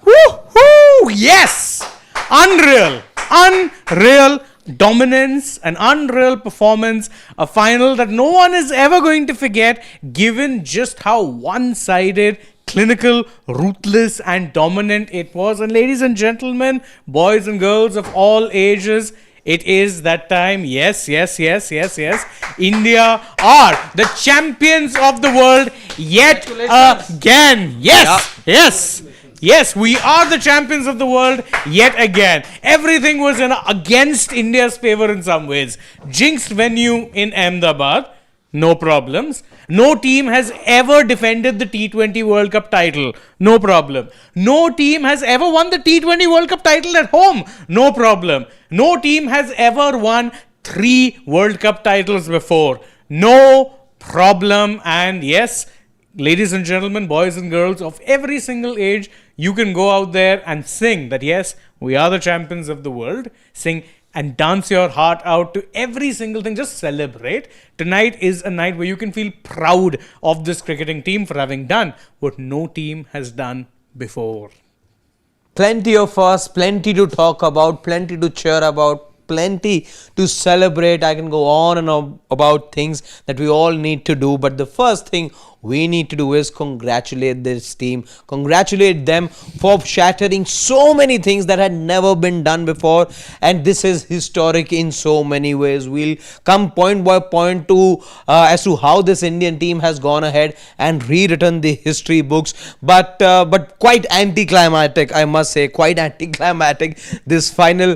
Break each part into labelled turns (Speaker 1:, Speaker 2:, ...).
Speaker 1: Woohoo! Yes! Unreal. Unreal dominance, an unreal performance, a final that no one is ever going to forget, given just how one-sided, clinical, ruthless and dominant it was. And ladies and gentlemen, boys and girls of all ages, it is that time. Yes. India are the champions of the world yet again. Yes, we are the champions of the world yet again. Everything was against India's favor in some ways. Jinxed venue in Ahmedabad, no problems. No team has ever defended the T20 World Cup title, no problem. No team has ever won the T20 World Cup title at home, no problem. No team has ever won 3 World Cup titles before, no problem. And yes, ladies and gentlemen, boys and girls of every single age, you can go out there and sing that yes, we are the champions of the world. Sing and dance your heart out to every single thing. Just celebrate. Tonight is a night where you can feel proud of this cricketing team for having done what no team has done before.
Speaker 2: Plenty of us, plenty to talk about, plenty to cheer about, plenty to celebrate. I can go on and on about things that we all need to do. But the first thing we need to do is congratulate this team, congratulate them for shattering so many things that had never been done before, and this is historic in so many ways. We'll come point by point to as to how this Indian team has gone ahead and rewritten the history books, but quite anticlimactic, I must say, quite anticlimactic, this final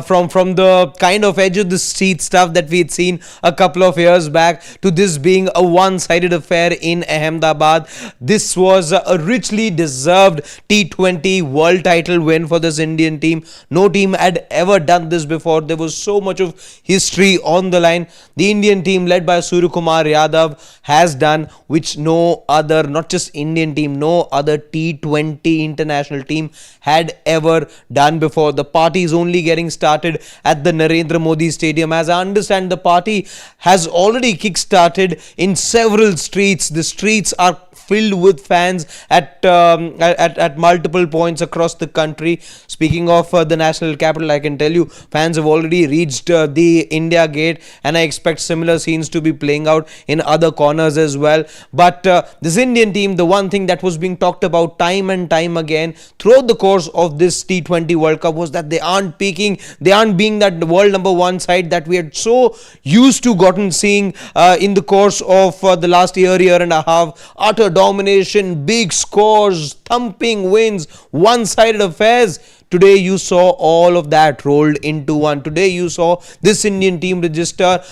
Speaker 2: from the kind of edge of the seat stuff that we had seen a couple of years back to this being a one-sided affair in Ahmedabad. This was a richly deserved T20 world title win for this Indian team. No team had ever done this before. There was so much of history on the line. The Indian team led by Suryakumar Yadav has done, which no other, not just Indian team, no other T20 international team had ever done before. The party is only getting started at the Narendra Modi Stadium. As I understand, the party has already kick-started in several streets. The streets are filled with fans at multiple points across the country. Speaking of the national capital, I can tell you fans have already reached the India Gate, and I expect similar scenes to be playing out in other corners as well. But this Indian team, the one thing that was being talked about time and time again throughout the course of this T20 World Cup was that they aren't peaking, they aren't being that world number one side that we had so used to gotten seeing in the course of the last year and a half. Utter domination, big scores, thumping wins, one-sided affairs. Today you saw all of that rolled into one. Today you saw this Indian team register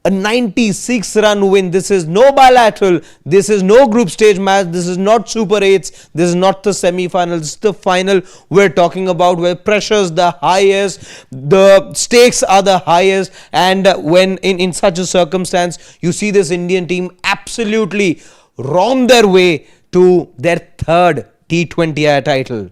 Speaker 2: a 96-run win. This is no bilateral. This is no group stage match. This is not Super 8s. This is not the semi-final. This is the final we're talking about, where pressure is the highest, the stakes are the highest, and when in such a circumstance, you see this Indian team absolutely roam their way to their third T20I title.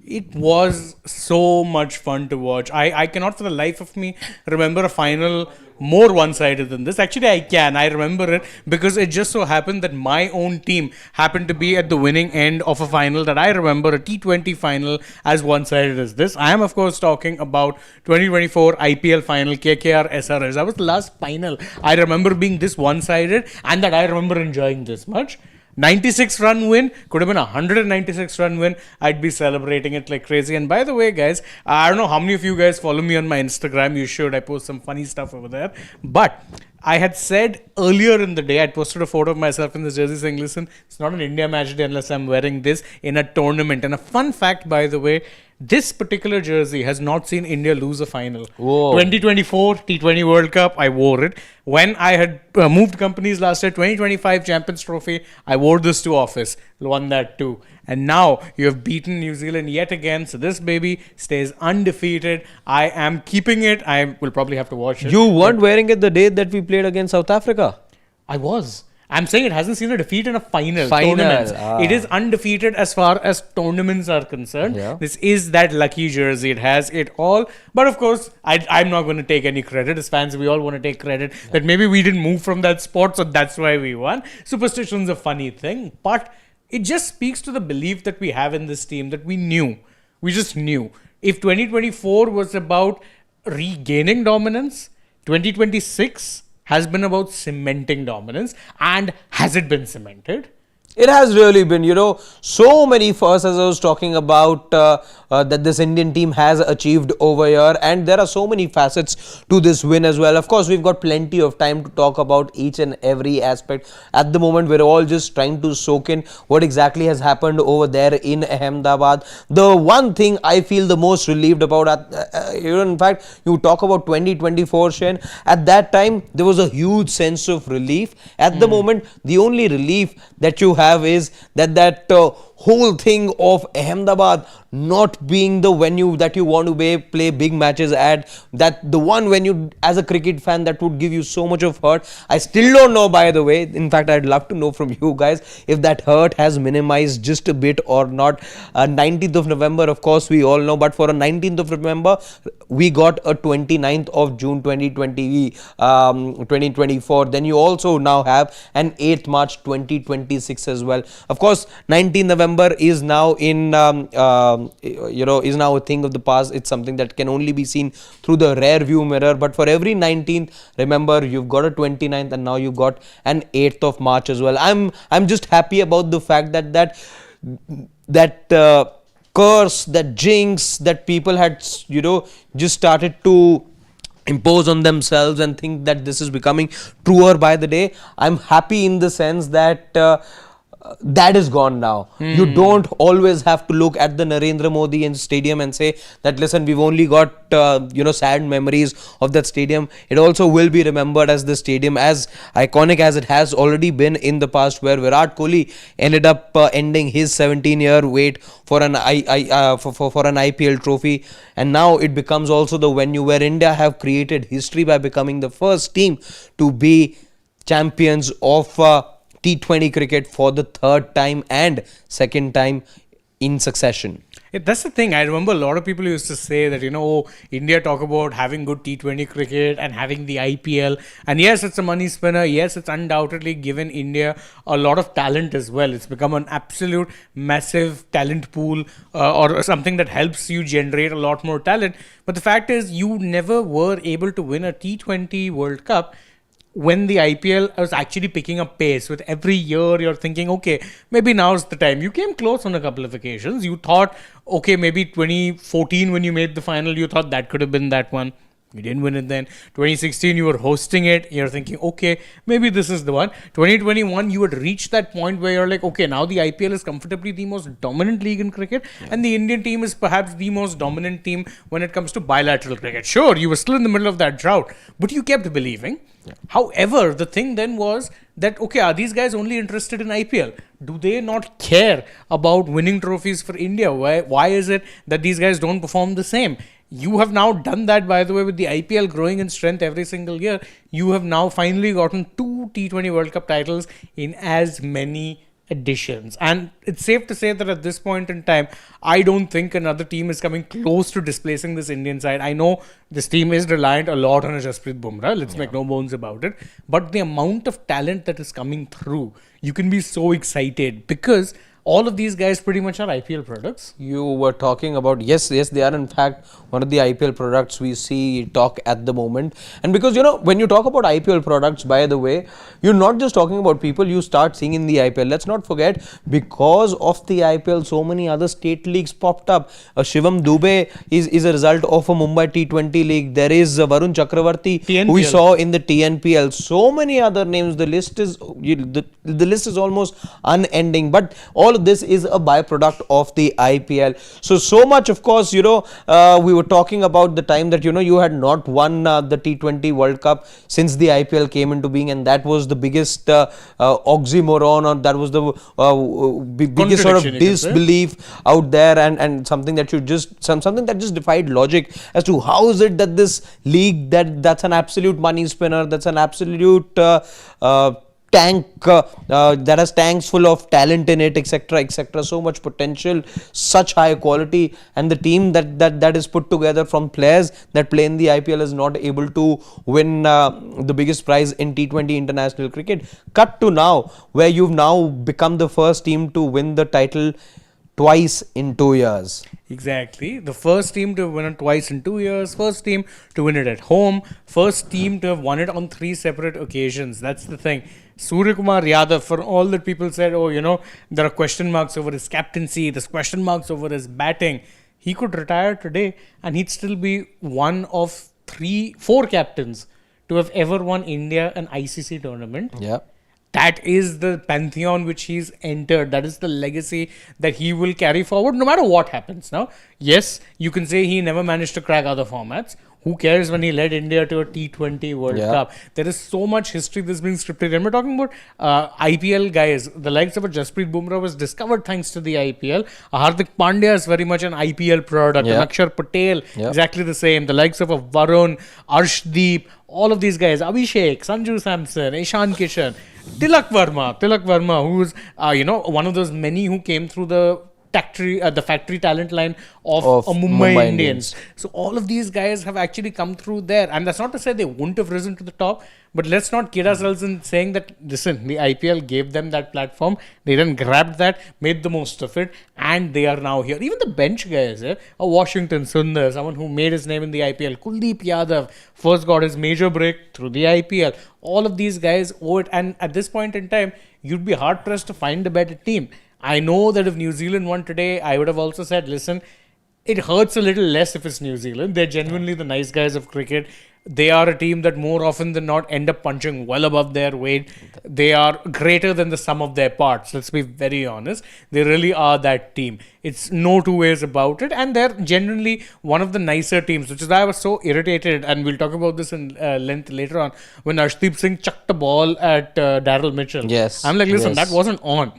Speaker 1: It was so much fun to watch. I cannot for the life of me remember a final more one-sided than this. Actually, I can. I remember it because it just so happened that my own team happened to be at the winning end of a final that I remember, a T20 final, as one-sided as this. I am, of course, talking about 2024 IPL final, KKR SRS. That was the last final I remember being this one-sided and that I remember enjoying this much. 96-run win, could have been a 196-run win. I'd be celebrating it like crazy. And by the way, guys, I don't know how many of you guys follow me on my Instagram. You should. I post some funny stuff over there. But I had said earlier in the day, I posted a photo of myself in this jersey saying, listen, it's not an India match day unless I'm wearing this in a tournament. And a fun fact, by the way, this particular jersey has not seen India lose a final.
Speaker 2: Whoa.
Speaker 1: 2024 T20 World Cup, I wore it. When I had moved companies last year, 2025 Champions Trophy, I wore this to office. Won that too. And now you have beaten New Zealand yet again. So this baby stays undefeated. I am keeping it. I will probably have to watch it.
Speaker 2: You weren't wearing it the day that we played against South Africa.
Speaker 1: I was. I'm saying it hasn't seen a defeat in a final. Tournaments. It is undefeated as far as tournaments are concerned.
Speaker 2: Yeah.
Speaker 1: This is that lucky jersey. It has it all. But of course, I'm not going to take any credit. As fans, we all want to take credit that maybe we didn't move from that sport, so that's why we won. Superstition's a funny thing. But it just speaks to the belief that we have in this team, that we just knew. If 2024 was about regaining dominance, 2026 has been about cementing dominance. And has it been cemented?
Speaker 2: It has really been, so many firsts, as I was talking about, that this Indian team has achieved over here, and there are so many facets to this win as well. Of course, we've got plenty of time to talk about each and every aspect. At the moment, we're all just trying to soak in what exactly has happened over there in Ahmedabad. The one thing I feel the most relieved about, in fact, you talk about 2024, Shen, at that time, there was a huge sense of relief. At the moment, the only relief that you have is that whole thing of Ahmedabad not being the venue that you want to play big matches at, that the one venue as a cricket fan that would give you so much of hurt. I still don't know, by the way. In fact, I'd love to know from you guys if that hurt has minimized just a bit or not. 19th of November, of course, we all know, but for a 19th of November, we got a 29th of June 2024. Then you also now have an 8th March 2026 as well. Of course, 19th November is now is now a thing of the past. It's something that can only be seen through the rear view mirror. But for every 19th, remember, you've got a 29th, and now you've got an 8th of March as well. I'm just happy about the fact that curse, that jinx that people had, just started to impose on themselves and think that this is becoming truer by the day. I'm happy in the sense that that is gone now. You don't always have to look at the Narendra Modi stadium and say that, listen, we've only got sad memories of that stadium. It also will be remembered as the stadium as iconic as it has already been in the past, where Virat Kohli ended up ending his 17-year wait for an IPL trophy, and now it becomes also the venue where India have created history by becoming the first team to be champions of T20 cricket for the third time and second time in succession.
Speaker 1: That's the thing. I remember a lot of people used to say that, India talk about having good T20 cricket and having the IPL. And yes, it's a money spinner. Yes, it's undoubtedly given India a lot of talent as well. It's become an absolute massive talent pool or something that helps you generate a lot more talent. But the fact is, you never were able to win a T20 World Cup when the IPL was actually picking up pace. With every year, you're thinking, okay, maybe now's the time. You came close on a couple of occasions. You thought, okay, maybe 2014 when you made the final, you thought that could have been that one. You didn't win it then. 2016, you were hosting it. You're thinking, okay, maybe this is the one. 2021, you had reached that point where you're like, okay, now the IPL is comfortably the most dominant league in cricket. Yeah. And the Indian team is perhaps the most dominant team when it comes to bilateral cricket. Sure, you were still in the middle of that drought, but you kept believing. Yeah. However, the thing then was that, okay, are these guys only interested in IPL? Do they not care about winning trophies for India? Why is it that these guys don't perform the same? You have now done that, by the way, with the IPL growing in strength every single year. You have now finally gotten 2 T20 World Cup titles in as many editions. And it's safe to say that at this point in time, I don't think another team is coming close to displacing this Indian side. I know this team is reliant a lot on a Jasprit Bumrah. Let's make no bones about it. But the amount of talent that is coming through, you can be so excited because all of these guys pretty much are IPL products.
Speaker 2: You were talking about, yes, they are in fact one of the IPL products we see talk at the moment. And because, when you talk about IPL products, by the way, you're not just talking about people you start seeing in the IPL. Let's not forget, because of the IPL, so many other state leagues popped up. Shivam Dubey is a result of a Mumbai T20 league. There is Varun Chakravarti, TNPL, who we saw in the TNPL. So many other names. The list is almost unending. But all of this is a byproduct of the IPL. So much, of course, we were talking about the time that, you had not won the T20 World Cup since the IPL came into being, and that was the biggest oxymoron, or that was the biggest sort of disbelief out there, and something that something that just defied logic as to how is it that this league that's an absolute money spinner, that's an absolute tanks full of talent in it, etc., etc. So much potential, such high quality, and the team that is put together from players that play in the IPL is not able to win the biggest prize in T20 international cricket. Cut to now, where you've now become the first team to win the title twice in 2 years.
Speaker 1: Exactly. The first team to win it twice in 2 years, first team to win it at home, first team to have won it on 3 separate occasions. That's the thing. Suryakumar Yadav, for all that people said, oh, there are question marks over his captaincy, there's question marks over his batting. He could retire today and he'd still be one of 4 captains to have ever won India an ICC tournament.
Speaker 2: Yeah.
Speaker 1: That is the pantheon which he's entered. That is the legacy that he will carry forward no matter what happens. Now, yes, you can say he never managed to crack other formats. Who cares when he led India to a T20 World Cup? There is so much history that's being scripted. And we're talking about IPL guys. The likes of a Jasprit Bumrah was discovered thanks to the IPL. Hardik Pandya is very much an IPL product. And Akshar Patel, exactly the same. The likes of a Varun, Arshdeep, all of these guys. Abhishek, Sanju Samson, Ishan Kishan, Tilak Verma, who's one of those many who came through the factory talent line of Mumbai Indians. So all of these guys have actually come through there, and that's not to say they wouldn't have risen to the top, but let's not kid ourselves in saying that, listen, the IPL gave them that platform, they then grabbed that, made the most of it, and they are now here. Even the bench guys, a Washington Sundar, someone who made his name in the IPL, Kuldeep Yadav, first got his major break through the IPL. All of these guys owe it, and at this point in time, you'd be hard pressed to find a better team. I know that if New Zealand won today, I would have also said, listen, it hurts a little less if it's New Zealand. They're genuinely the nice guys of cricket. They are a team that more often than not end up punching well above their weight. They are greater than the sum of their parts. Let's be very honest. They really are that team. It's no two ways about it. And they're genuinely one of the nicer teams, which is why I was so irritated. And we'll talk about this in length later on. When Arshdeep Singh chucked a ball at Daryl Mitchell.
Speaker 2: Yes.
Speaker 1: I'm like, listen, that wasn't on.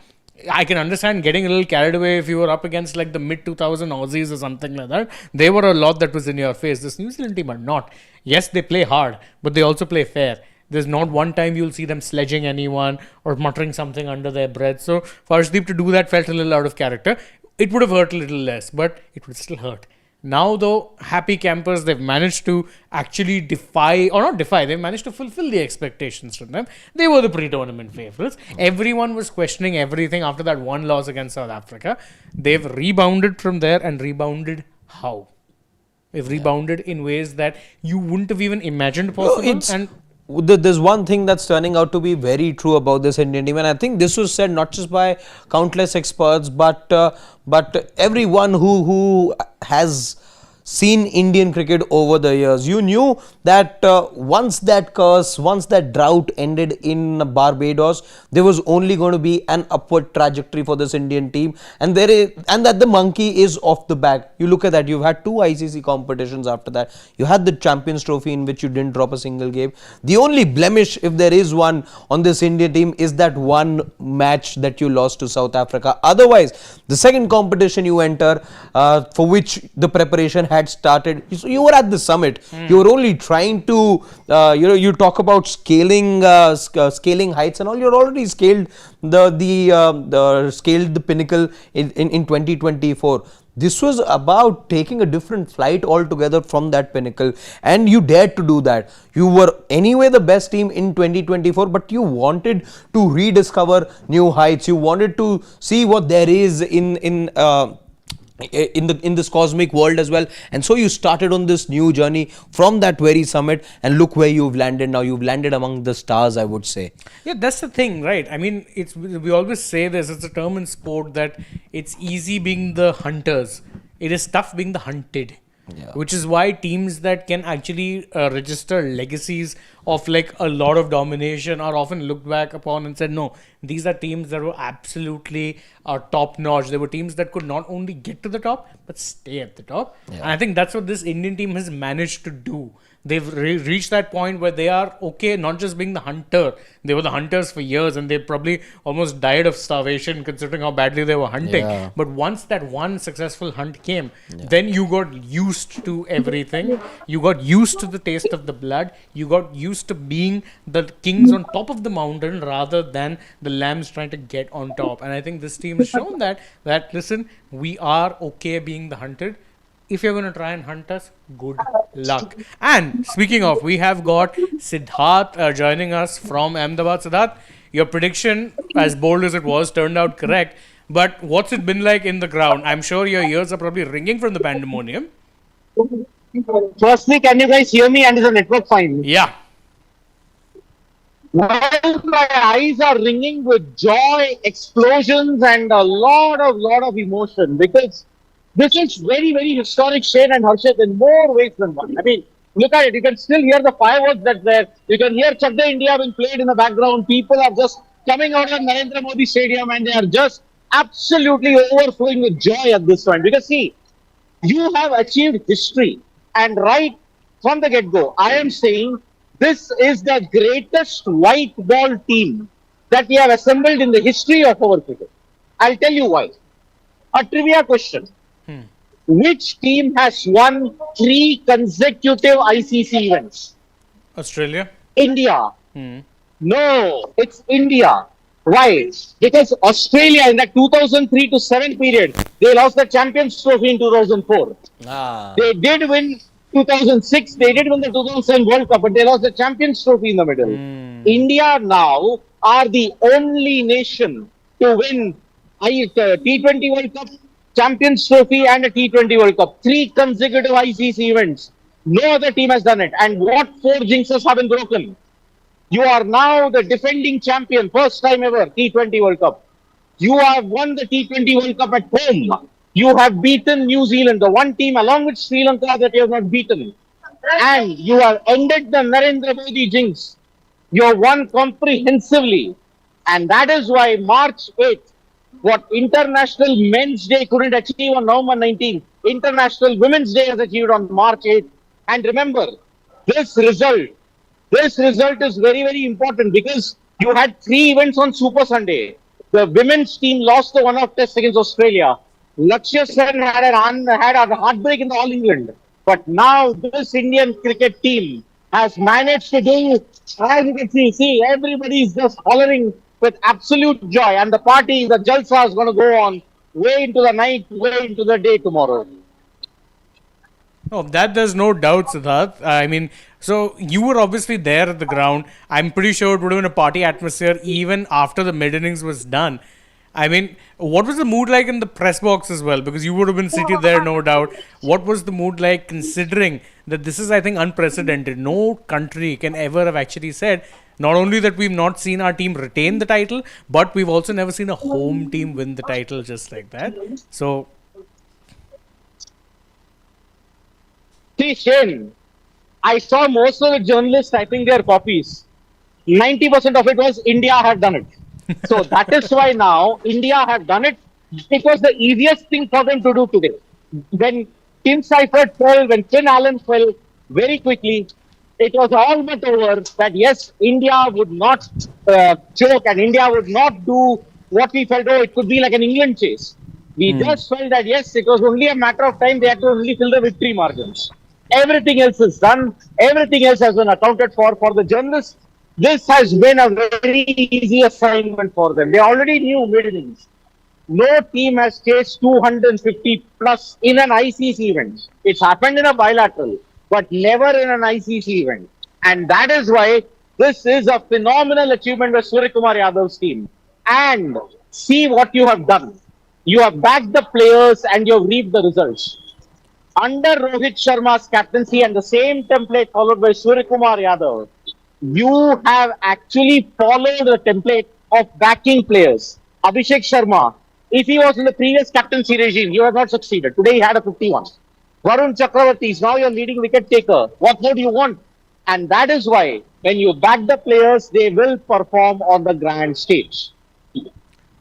Speaker 1: I can understand getting a little carried away if you were up against like the mid-2000 Aussies or something like that. They were a lot that was in your face. This New Zealand team are not. Yes, they play hard, but they also play fair. There's not one time you'll see them sledging anyone or muttering something under their breath. So for Arshdeep to do that felt a little out of character. It would have hurt a little less, but it would still hurt. Now, though, happy campers, they've managed to actually they've managed to fulfill the expectations from them. They were the pre-tournament favourites. Everyone was questioning everything after that one loss against South Africa. They've rebounded from there, and rebounded how? They've rebounded in ways that you wouldn't have even imagined possible.
Speaker 2: There's one thing that's turning out to be very true about this Indian team, and I think this was said not just by countless experts, but everyone who has seen Indian cricket over the years. You knew that once that drought ended in Barbados, there was only going to be an upward trajectory for this Indian team, and that the monkey is off the back. You look at that, you've had 2 ICC competitions after that. You had the Champions Trophy in which you didn't drop a single game. The only blemish, if there is one, on this Indian team is that one match that you lost to South Africa. Otherwise, the second competition you enter, for which the preparation had started, so you were at the summit. You were only trying to you talk about scaling heights and all. You're already scaled the pinnacle in 2024. This was about taking a different flight altogether from that pinnacle, and you dared to do that. You were anyway the best team in 2024, but you wanted to rediscover new heights. You wanted to see what there is in this cosmic world as well, and so you started on this new journey from that very summit, and look where you've landed now. You've landed among the stars, I would say.
Speaker 1: Yeah, that's the thing, right? I mean, we always say this, it's a term in sport that it's easy being the hunters, it is tough being the hunted. Yeah. Which is why teams that can actually register legacies of like a lot of domination are often looked back upon and said, no, these are teams that were absolutely top notch. They were teams that could not only get to the top, but stay at the top. Yeah. And I think that's what this Indian team has managed to do. They've reached that point where they are okay, not just being the hunter. They were the hunters for years and they probably almost died of starvation considering how badly they were hunting.
Speaker 2: Yeah.
Speaker 1: But once that one successful hunt came, then you got used to everything. You got used to the taste of the blood. You got used to being the kings on top of the mountain rather than the lambs trying to get on top. And I think this team has shown that listen, we are okay being the hunted. If you're going to try and hunt us, good luck. And speaking of, we have got Siddharth joining us from Ahmedabad. Siddharth, your prediction, as bold as it was, turned out correct. But what's it been like in the ground? I'm sure your ears are probably ringing from the pandemonium.
Speaker 3: Firstly, can you guys hear me and is the network fine?
Speaker 1: Yeah.
Speaker 3: Well, my eyes are ringing with joy, explosions, and a lot of emotion because this is very, very historic, Shane and Harshit, in more ways than one. I mean, look at it. You can still hear the fireworks that's there. You can hear Chak De India being played in the background. People are just coming out of Narendra Modi Stadium and they are just absolutely overflowing with joy at this point. Because see, you have achieved history. And right from the get-go, I am saying this is the greatest white ball team that we have assembled in the history of our cricket. I'll tell you why. A trivia question. Which team has won 3 consecutive ICC events?
Speaker 1: Australia?
Speaker 3: India. No, it's India. Why? Because Australia in that 2003 to 7 period, they lost the Champions Trophy in 2004. They did win 2006, they did win the 2007 World Cup, but they lost the Champions Trophy in the middle. India now are the only nation to win T20 World Cup, Champions Trophy and a T20 World Cup. 3 consecutive ICC events. No other team has done it. And what 4 jinxes have been broken? You are now the defending champion, first time ever, T20 World Cup. You have won the T20 World Cup at home. You have beaten New Zealand, the one team along with Sri Lanka that you have not beaten. And you have ended the Narendra Modi jinx. You have won comprehensively. And that is why March 8th, what International Men's Day couldn't achieve on November 19th, International Women's Day has achieved on March 8th. And remember, this result is very, very important because you had 3 events on Super Sunday. The women's team lost the one-off test against Australia. Lakshya Sen had a heartbreak in the All England. But now this Indian cricket team has managed to do, as you can see, everybody is just hollering with absolute joy, and the party, the jalsa is going to go on way into the night, way into the day tomorrow.
Speaker 1: Oh, that there's no doubt, Siddharth. I mean, so you were obviously there at the ground. I'm pretty sure it would have been a party atmosphere even after the mid innings was done. I mean, what was the mood like in the press box as well? Because you would have been seated there, no doubt. What was the mood like considering that this is, I think, unprecedented? No country can ever have actually said not only that we've not seen our team retain the title, but we've also never seen a home team win the title just like that. So,
Speaker 3: see, Shane, I saw most of the journalists typing their copies. 90% of it was India have done it. So that is why now India have done it. It was the easiest thing for them to do today. When Tim Seifert fell, when Finn Allen fell very quickly, it was all but over that yes, India would not choke and India would not do what we felt, oh, it could be like an England chase. We just felt that yes, it was only a matter of time. They had to only fill the victory margins. Everything else is done. Everything else has been accounted for the journalists. This has been a very easy assignment for them. They already knew mid innings. No team has chased 250 plus in an ICC event. It's happened in a bilateral, but never in an ICC event. And that is why this is a phenomenal achievement by Surya Kumar Yadav's team. And see what you have done. You have backed the players and you have reaped the results. Under Rohit Sharma's captaincy and the same template followed by Surya Kumar Yadav, you have actually followed the template of backing players. Abhishek Sharma, if he was in the previous captaincy regime, he would have not succeeded. Today he had a 51. Varun Chakravarti is now your leading wicket taker. What more do you want? And that is why when you back the players, they will perform on the grand stage.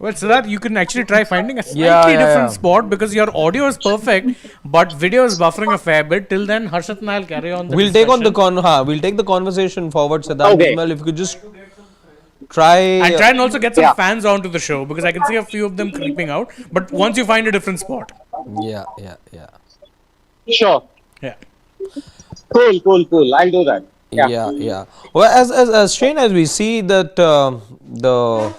Speaker 1: Well, Siddharth, you can actually try finding a slightly
Speaker 2: Yeah,
Speaker 1: different
Speaker 2: yeah.
Speaker 1: spot because your audio is perfect, but video is buffering a fair bit. Till then, Harshit and I'll carry on the
Speaker 2: We'll take on the
Speaker 1: discussion.
Speaker 2: we'll take the conversation forward, Siddharth
Speaker 3: Okay.
Speaker 2: Bismal. If you could just try.
Speaker 1: And try and also get some
Speaker 3: Yeah.
Speaker 1: fans onto the show because I can see a few of them creeping out. But once you find a different spot.
Speaker 2: Yeah, yeah, yeah.
Speaker 3: Sure.
Speaker 1: Yeah.
Speaker 3: Cool. I'll do that. Yeah.
Speaker 2: Yeah. Well, as Shane, as we see that the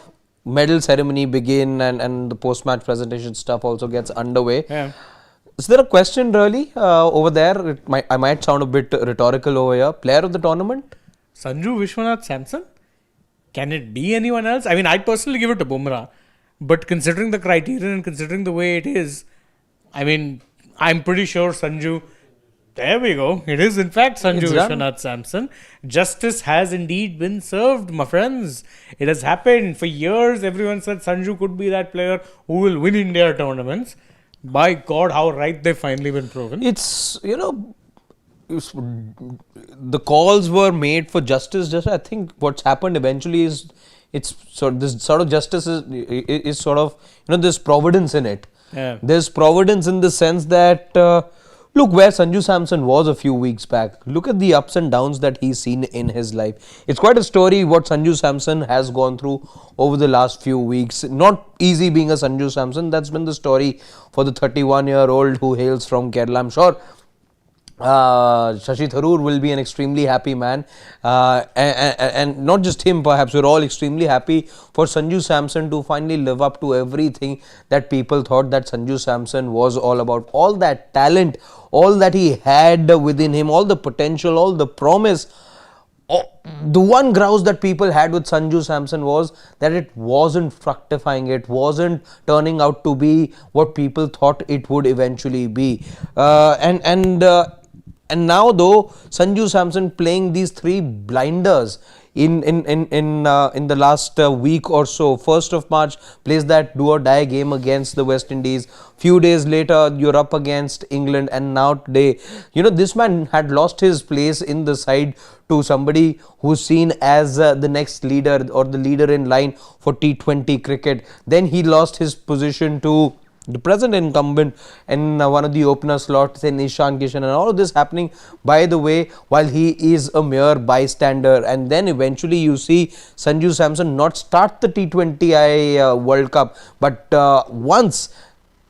Speaker 2: medal ceremony begin and the post-match presentation stuff also gets underway.
Speaker 1: Yeah.
Speaker 2: Is there a question really over there? I might sound a bit rhetorical over here. Player of the tournament?
Speaker 1: Sanju Vishwanath Samson? Can it be anyone else? I mean, I'd personally give it to Bumrah. But considering the criteria and considering the way it is, I mean, I'm pretty sure Sanju. There we go. It is in fact Sanju
Speaker 2: It's done.
Speaker 1: Vishwanath Samson. Justice has indeed been served, my friends. It has happened. For years, everyone said Sanju could be that player who will win India tournaments. By God, how right they've finally been proven.
Speaker 2: It's the calls were made for justice. Just I think what's happened eventually is it's this sort of justice is sort of there's providence in it.
Speaker 1: Yeah.
Speaker 2: There's providence in the sense that look where Sanju Samson was a few weeks back. Look at the ups and downs that he's seen in his life. It's quite a story what Sanju Samson has gone through over the last few weeks. Not easy being a Sanju Samson. That's been the story for the 31-year-old who hails from Kerala. I'm sure Shashi Tharoor will be an extremely happy man, and not just him, perhaps we're all extremely happy for Sanju Samson to finally live up to everything that people thought that Sanju Samson was all about. All that talent, all that he had within him, all the potential, all the promise. The one grouse that people had with Sanju Samson was that it wasn't fructifying, it wasn't turning out to be what people thought it would eventually be. And now though Sanju Samson playing these three blinders in the last week or so. 1st of March plays that do or die game against the West Indies. Few days later you're up against England, and now today this man had lost his place in the side to somebody who's seen as the next leader or the leader in line for T20 cricket. Then he lost his position to the present incumbent in one of the opener slots in Ishan Kishan, and all of this happening, by the way, while he is a mere bystander. And then eventually you see Sanju Samson not start the T20I World Cup, but once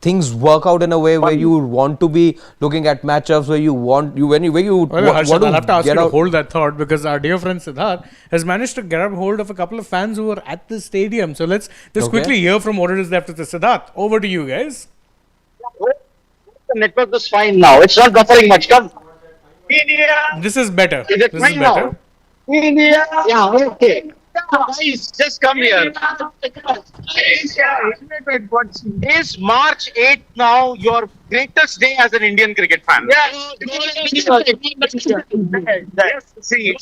Speaker 2: things work out in a way where you want to be looking at matchups where you want you when you
Speaker 1: Well, Harshit,
Speaker 2: want
Speaker 1: I'll have to ask you
Speaker 2: get
Speaker 1: to
Speaker 2: out.
Speaker 1: hold that thought because our dear friend Siddharth has managed to grab hold of a couple of fans who were at the stadium. So let's just quickly hear from what it is left to the Siddharth. Over to you guys.
Speaker 3: The network is fine now. It's not buffering much. Come. India.
Speaker 1: This is better.
Speaker 3: Is it
Speaker 1: This
Speaker 3: fine
Speaker 1: is better.
Speaker 3: now? India. Yeah, okay. Guys, just come here. Is March 8th now your greatest day as an Indian cricket fan? Yeah. Yes. See,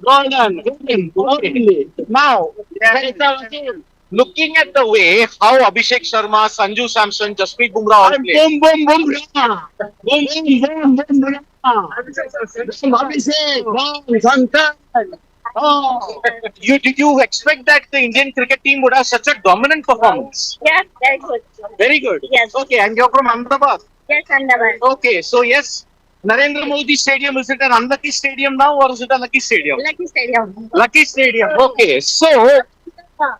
Speaker 3: golden. Now, looking at the way how Abhishek Sharma, Sanju Samson, Jasprit Bumrah all play. Boom, boom, boom, Did you expect that the Indian cricket team would have such a dominant performance?
Speaker 4: Yes, very good.
Speaker 3: Very good.
Speaker 4: Yes.
Speaker 3: Okay, and you're from Ahmedabad.
Speaker 4: Yes, Andaman.
Speaker 3: Okay, so yes, Narendra Modi Stadium, is it an unlucky stadium now or is it a lucky stadium?
Speaker 4: Lucky Stadium.
Speaker 3: Lucky stadium. Okay, so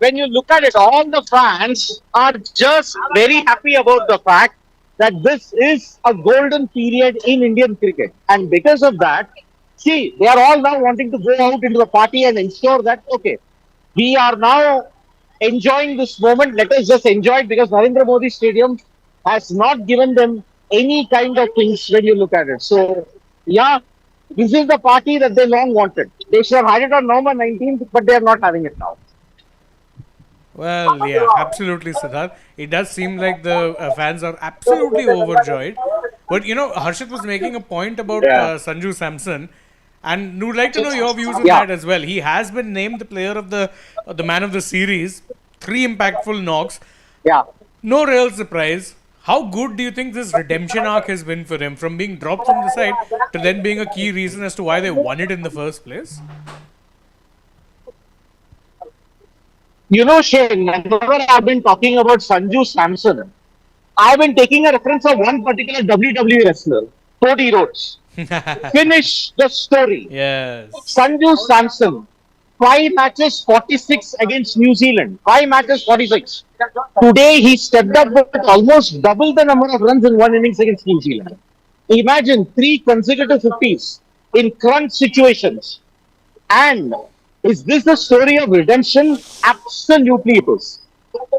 Speaker 3: when you look at it, all the fans are just very happy about the fact that this is a golden period in Indian cricket. And because of that, see, they are all now wanting to go out into the party and ensure that, okay, we are now enjoying this moment. Let us just enjoy it because Narendra Modi Stadium has not given them any kind of things when you look at it. So, yeah, this is the party that they long wanted. They should have had it on November 19th, but they are not having it now.
Speaker 1: Well, yeah, absolutely, Siddharth. It does seem like the fans are absolutely overjoyed. But, Harshit was making a point about Sanju Samson. And would like to know your views on that as well. He has been named the player of the man of the series. 3 impactful knocks.
Speaker 3: Yeah.
Speaker 1: No real surprise. How good do you think this redemption arc has been for him, from being dropped from the side to then being a key reason as to why they won it in the first place?
Speaker 3: You know, Shane, whenever I've been talking about Sanju Samson, I've been taking a reference of one particular WWE wrestler, Cody Rhodes. Finish the story.
Speaker 1: Yes.
Speaker 3: Sanju Samson, 5 matches, 46 against New Zealand. 5 matches, 46. Today, he stepped up with almost double the number of runs in one innings against New Zealand. Imagine 3 consecutive 50s in crunch situations. And is this the story of redemption? Absolutely it is.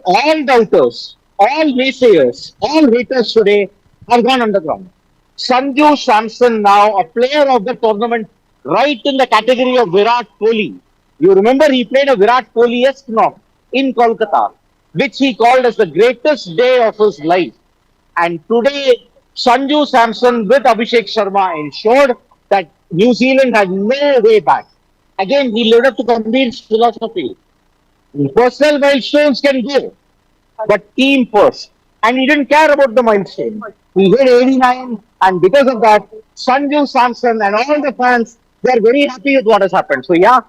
Speaker 3: All doubters, all naysayers, all haters today have gone underground. Sanju Samson now a player of the tournament right in the category of Virat Kohli. You remember he played a Virat Kohli-esque knock in Kolkata, which he called as the greatest day of his life. And today, Sanju Samson with Abhishek Sharma ensured that New Zealand had no way back. Again, he lived up to Gambhir's philosophy. Personal milestones can go, but team first. And he didn't care about the milestone. He hit 89, and because of that, Sanju Samson and all the fans, they're very happy with what has happened. So, yeah,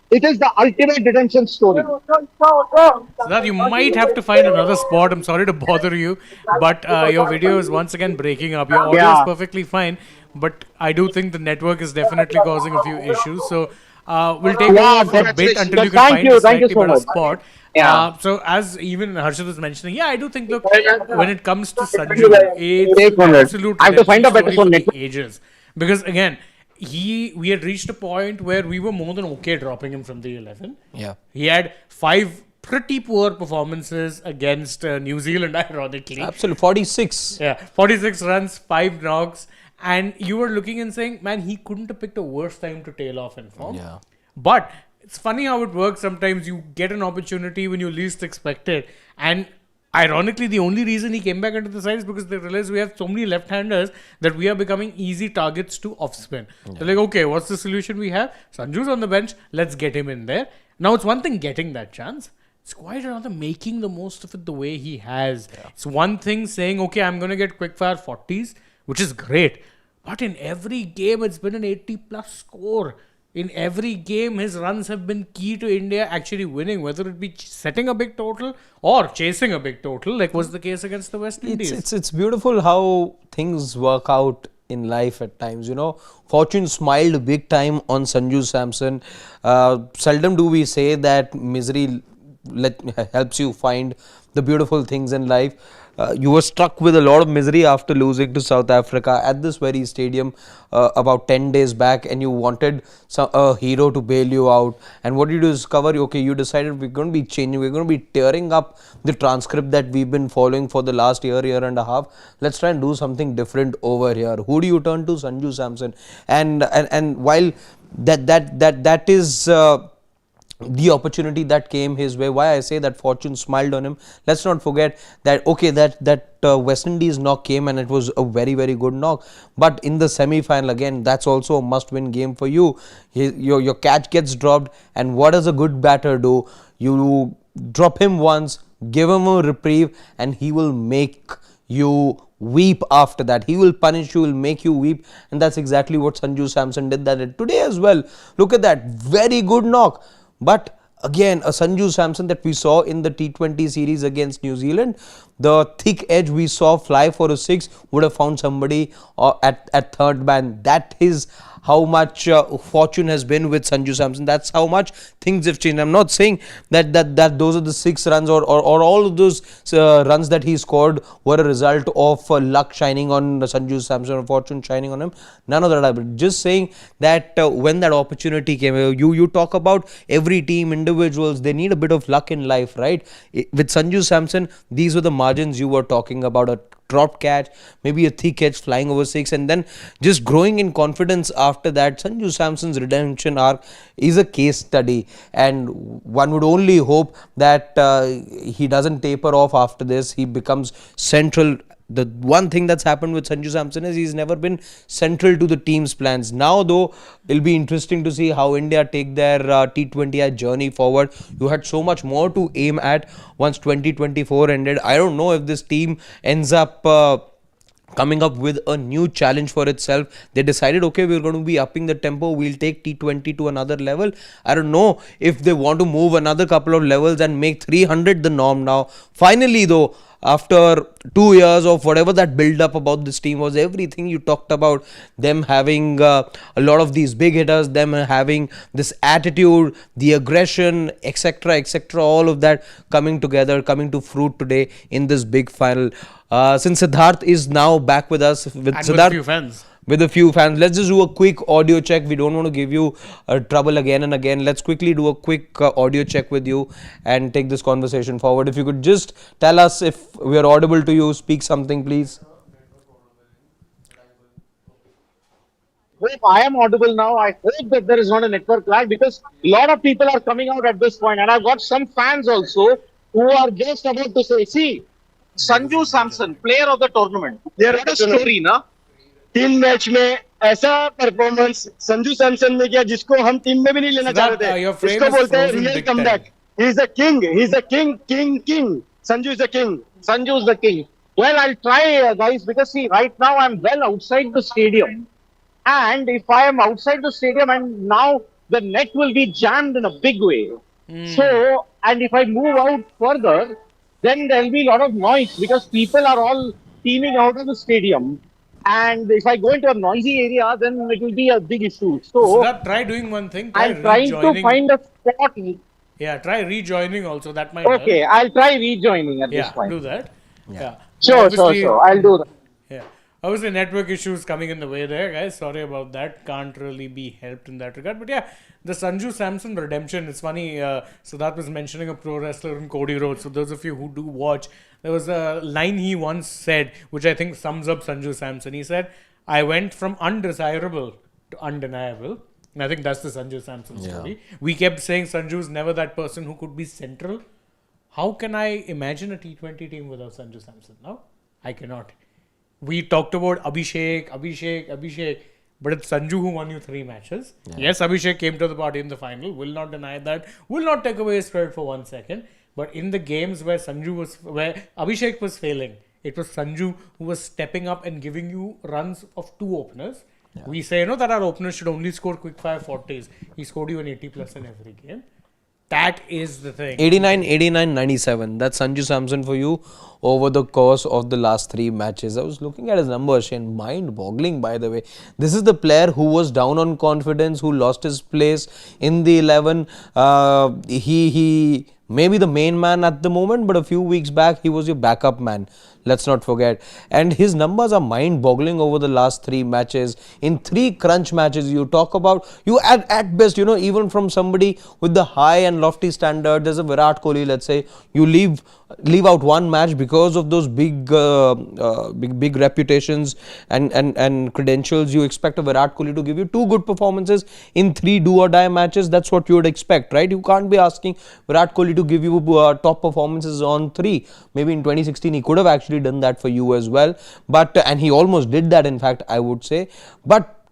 Speaker 3: it is the ultimate redemption story.
Speaker 1: Siddharth, you might have to find another spot. I'm sorry to bother you, but your video is once again breaking up. Your audio is
Speaker 3: Yeah.
Speaker 1: perfectly fine, but I do think the network is definitely causing a few issues. So we'll take
Speaker 3: Yeah,
Speaker 1: over for a
Speaker 3: that's
Speaker 1: bit
Speaker 3: it.
Speaker 1: until you can
Speaker 3: Thank
Speaker 1: find
Speaker 3: you.
Speaker 1: a
Speaker 3: Thank you
Speaker 1: slightly
Speaker 3: so
Speaker 1: better
Speaker 3: much.
Speaker 1: spot.
Speaker 3: Yeah.
Speaker 1: So as even Harshad was mentioning, yeah, I do think, look, when it comes to Sanju, it's
Speaker 3: Wait a minute.
Speaker 1: absolute
Speaker 3: I have to find a
Speaker 1: redemption
Speaker 3: better
Speaker 1: story for
Speaker 3: phone.
Speaker 1: the ages. Because again, we had reached a point where we were more than okay dropping him from the 11.
Speaker 2: Yeah.
Speaker 1: He had 5 pretty poor performances against New Zealand, ironically.
Speaker 2: Absolutely. 46.
Speaker 1: Yeah, 46 runs, 5 knocks. And you were looking and saying, man, he couldn't have picked a worse time to tail off in form.
Speaker 2: Yeah.
Speaker 1: But it's funny how it works. Sometimes you get an opportunity when you least expect it. And ironically, the only reason he came back into the side is because they realized we have so many left-handers that we are becoming easy targets to off-spin. They're like, okay, what's the solution we have? Sanju's on the bench. Let's get him in there. Now, it's one thing getting that chance. It's quite another making the most of it the way he has. Yeah. It's one thing saying, okay, I'm going to get quick-fire 40s, which is great. But in every game, it's been an 80-plus score. In every game, his runs have been key to India actually winning, whether it be setting a big total or chasing a big total, like was the case against the West Indies.
Speaker 2: It's beautiful how things work out in life at times. You know, fortune smiled big time on Sanju Samson. Seldom do we say that misery helps you find the beautiful things in life. You were struck with a lot of misery after losing to South Africa at this very stadium about 10 days back, and you wanted a hero to bail you out. And what did you discover? Okay, you decided we're going to be changing, we're going to be tearing up the transcript that we've been following for the last year and a half. Let's try and do something different over here. Who do you turn to? Sanju Samson. And while that is the opportunity that came his way, why I say that fortune smiled on him, let's not forget that, okay, that West Indies knock came and it was a very, very good knock, but in the semi-final again, that's also a must-win game for you. Your catch gets dropped, and what does a good batter do? You drop him once, give him a reprieve, and he will make you weep after that. He will punish you, will make you weep, and that's exactly what Sanju Samson did that today as well. Look at that, very good knock. But again, a Sanju Samson that we saw in the T20 series against New Zealand, the thick edge we saw fly for a 6 would have found somebody at third man. That is how much fortune has been with Sanju Samson. That's how much things have changed. I'm not saying that those are the 6 runs or all of those runs that he scored were a result of luck shining on Sanju Samson or fortune shining on him. None of that happened. Just saying that when that opportunity came, you talk about every team, individuals, they need a bit of luck in life, right? With Sanju Samson, these were the margins you were talking about. A dropped catch, maybe a thick catch flying over 6, and then just growing in confidence after that. Sanju Samson's redemption arc is a case study, and one would only hope that he doesn't taper off after this. He becomes central. The one thing that's happened with Sanju Samson is he's never been central to the team's plans. Now, though, it'll be interesting to see how India take their T20I journey forward. You had so much more to aim at once 2024 ended. I don't know if this team ends up coming up with a new challenge for itself. They decided, okay, we're going to be upping the tempo. We'll take T20 to another level. I don't know if they want to move another couple of levels and make 300 the norm now. Finally, though, after 2 years of whatever that build up about this team was, everything you talked about, them having a lot of these big hitters, them having this attitude, the aggression, etc., all of that coming together, coming to fruit today in this big final. Since Siddharth is now back with us, with
Speaker 1: And
Speaker 2: Siddharth,
Speaker 1: with a few fans.
Speaker 2: let's just do a quick audio check. We don't want to give you trouble again and again. Let's quickly do a quick audio check with you and take this conversation forward. If you could just tell us if we are audible to you, speak something, please.
Speaker 3: Hope I am audible now. I hope that there is not a network lag because a lot of people are coming out at this point, and I've got some fans also who are just about to say, see, Sanju Samson, player of the tournament. What a story, na?
Speaker 5: 3 match में ऐसा performance Sanju Samson ने किया जिसको हम team में भी नहीं लेना चाह रहे
Speaker 1: your
Speaker 5: थे.
Speaker 1: frame
Speaker 5: इसको
Speaker 1: is
Speaker 5: बोलते हैं
Speaker 1: frozen
Speaker 5: real
Speaker 1: big
Speaker 5: comeback. He is a king, he is a king. Sanju is a king.
Speaker 3: Sanju is the king. Well, I'll try, guys, because see, right now I'm well outside the stadium. And if I am outside the stadium and now the net will be jammed in a big way. So, and if I move out further, then there'll be a lot of noise because people are all teeming out of the stadium. And if I go into a noisy area, then it will be a big issue. So,
Speaker 1: Siddharth, try doing one thing. Try
Speaker 3: I'm trying to
Speaker 1: rejoining.
Speaker 3: find a spot.
Speaker 1: Yeah, try rejoining also. That might
Speaker 3: Okay,
Speaker 1: help.
Speaker 3: I'll try rejoining at this
Speaker 1: Yeah,
Speaker 3: point.
Speaker 1: do that. Yeah.
Speaker 3: Sure,
Speaker 1: Obviously-
Speaker 3: I'll do that.
Speaker 1: Yeah. Obviously, network issues coming in the way there, guys. Sorry about that. Can't really be helped in that regard. But yeah, the Sanju Samson redemption. It's funny. Siddharth was mentioning a pro wrestler in Cody Rhodes. So those of you who do watch, there was a line he once said, which I think sums up Sanju Samson. He said, "I went from undesirable to undeniable." And I think that's the Sanju Samson story. We kept saying Sanju is never that person who could be central. How can I imagine a T20 team without Sanju Samson? No, I cannot. We talked about Abhishek, but it's Sanju who won you 3 matches. Yes, Abhishek came to the party in the final. Will not deny that. Will not take away his credit for 1 second. But in the games where Abhishek was failing, it was Sanju who was stepping up and giving you runs of 2 openers. We say, that our openers should only score quick fire 40s. He scored you an 80 plus in every game. That is the thing.
Speaker 2: 89, 89, 97. That's Sanju Samson for you over the course of the last 3 matches. I was looking at his numbers, Shane. Mind-boggling, by the way. This is the player who was down on confidence, who lost his place in the 11. He may be the main man at the moment, but a few weeks back, he was your backup man. Let's not forget. And his numbers are mind-boggling over the last 3 matches. In 3 crunch matches, you talk about, you at best, even from somebody with the high and lofty standard, there's a Virat Kohli, let's say, you leave out 1 match because of those big reputations and credentials. You expect a Virat Kohli to give you 2 good performances in 3 do-or-die matches. That's what you would expect, right? You can't be asking Virat Kohli to give you top performances on 3. Maybe in 2016 he could have actually done that for you as well, but and he almost did that, in fact, I would say. But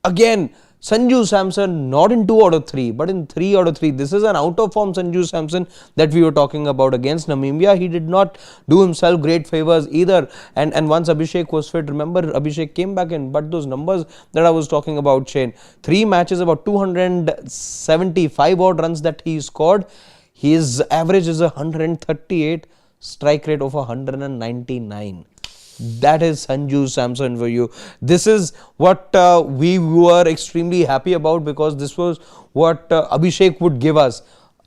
Speaker 2: again, Sanju Samson not in 2 out of 3, but in 3 out of 3. This is an out of form Sanju Samson that we were talking about against Namibia. He did not do himself great favors either. And once Abhishek was fit, remember, Abhishek came back in. But those numbers that I was talking about, Shane, 3 matches, about 275 odd runs that he scored. His average is 138, strike rate of 199. That is Sanju Samson for you. This is what we were extremely happy about, because this was what Abhishek would give us.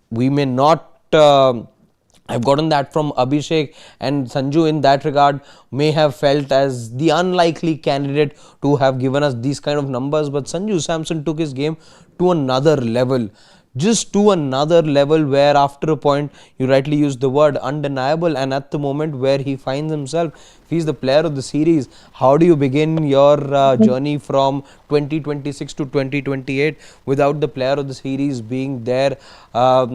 Speaker 2: We may not have gotten that from Abhishek, and Sanju in that regard may have felt as the unlikely candidate to have given us these kind of numbers. But Sanju Samson took his game to another level. Just to another level where after a point, you rightly used the word undeniable, and at the moment where he finds himself, if he's the player of the series, how do you begin your journey from 2026 to 2028 without the player of the series being there, or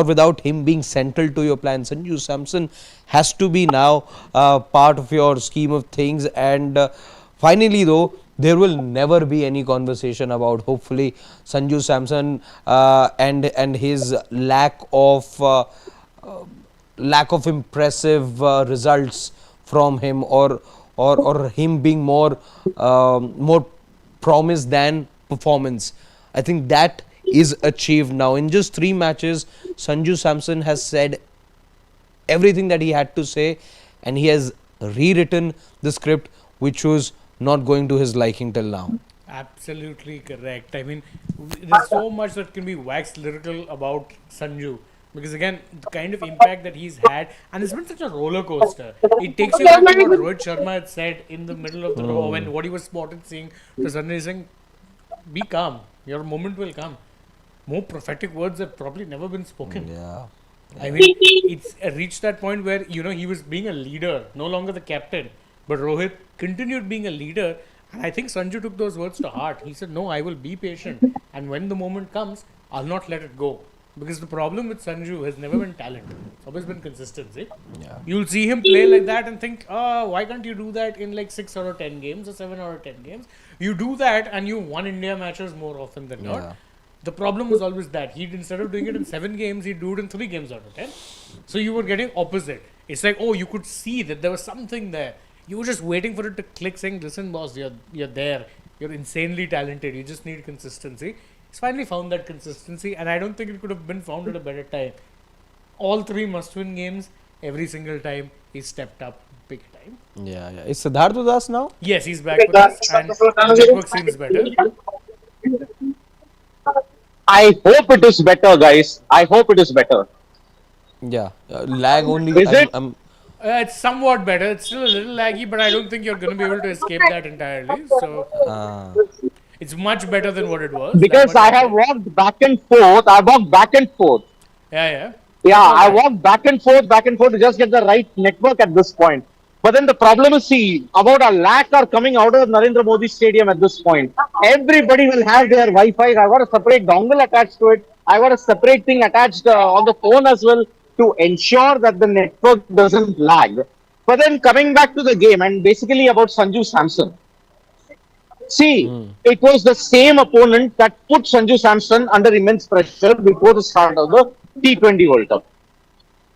Speaker 2: without him being central to your plan? Sanju Samson has to be now part of your scheme of things. And finally though, there will never be any conversation about, hopefully, Sanju Samson and his lack of impressive results from him, or or him being more promise than performance. I think that is achieved now. In just 3 matches, Sanju Samson has said everything that he had to say, and he has rewritten the script which was not going to his liking till now.
Speaker 1: Absolutely correct. I mean, there's so much that can be waxed lyrical about Sanju. Because again, the kind of impact that he's had, and it's been such a roller coaster. It takes you back to what Rohit Sharma had said in the middle of the row when what he was spotted saying to Sanju saying, "Be calm, your moment will come." More prophetic words have probably never been spoken.
Speaker 2: Yeah.
Speaker 1: I mean, it's reached that point where he was being a leader, no longer the captain, but Rohit continued being a leader, and I think Sanju took those words to heart. He said, "No, I will be patient, and when the moment comes, I'll not let it go." Because the problem with Sanju has never been talent; it's always been consistency.
Speaker 2: Yeah.
Speaker 1: You'll see him play like that and think, "Oh, why can't you do that in like 6 out of 10 games or 7 out of 10 games?" You do that, and you won India matches more often than not.
Speaker 2: Yeah.
Speaker 1: The problem was always that he'd instead of doing it in 7 games, he'd do it in 3 games out of 10. So you were getting opposite. It's like, oh, you could see that there was something there. You were just waiting for it to click, saying, "Listen, boss, you're there. You're insanely talented. You just need consistency." He's finally found that consistency, and I don't think it could have been found at a better time. All 3 must-win games, every single time he stepped up big time.
Speaker 2: Yeah, yeah. Is Siddharth with us now?
Speaker 1: Yes, he's back with us, and the network seems better.
Speaker 3: I hope it is better, guys. I hope it is better.
Speaker 2: Yeah. Lag only.
Speaker 3: Is it?
Speaker 1: It's somewhat better. It's still a little laggy, but I don't think you're going to be able to escape that entirely. So it's much better than what it was.
Speaker 3: Because
Speaker 1: That much
Speaker 3: I have
Speaker 1: better.
Speaker 3: walked back and forth. I walked back and forth.
Speaker 1: Yeah.
Speaker 3: Yeah, I walked back and forth to just get the right network at this point. But then the problem is, see, about a lakh are coming out of Narendra Modi Stadium at this point. Everybody will have their Wi-Fi. I got a separate dongle attached to it. I got a separate thing attached on the phone as well to ensure that the network doesn't lag. But then coming back to the game and basically about Sanju Samson. See, it was the same opponent that put Sanju Samson under immense pressure before the start of the T20 World Cup.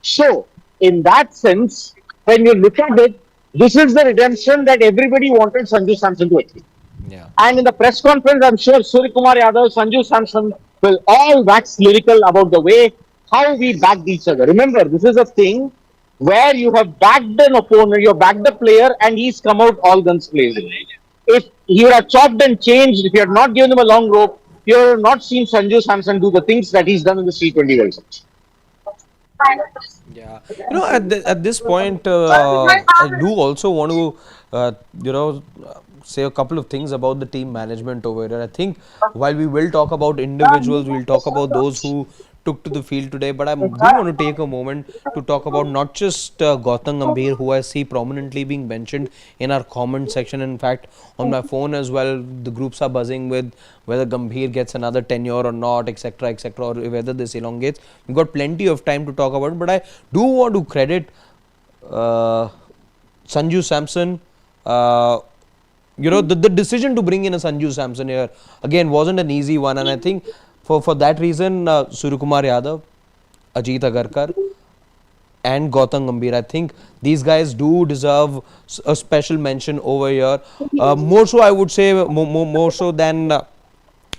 Speaker 3: So, in that sense, when you look at it, this is the redemption that everybody wanted Sanju Samson to achieve.
Speaker 2: Yeah.
Speaker 3: And in the press conference, I'm sure Surya Kumar Yadav, Sanju Samson will all wax lyrical about the way how we backed each other. Remember, this is a thing where you have backed an opponent, you have backed the player, and he's come out all guns blazing. If you had chopped and changed, if you had not given him a long rope, you have not seen Sanju Samson do the things that he's done in the T20 World Cup.
Speaker 2: Yeah. At this point, I do also want to, say a couple of things about the team management over here. I think while we will talk about individuals, we'll talk about those who took to the field today, but I do want to take a moment to talk about not just Gautam Gambhir, who I see prominently being mentioned in our comment section. In fact, on my phone as well, the groups are buzzing with whether Gambhir gets another tenure or not, etc., or whether this elongates. We've got plenty of time to talk about it, but I do want to credit Sanju Samson. The decision to bring in a Sanju Samson here again wasn't an easy one, and I think for that reason, Surya Kumar Yadav, Ajit Agarkar, and Gautam Gambhir, I think these guys do deserve a special mention over here. More so, I would say, more so than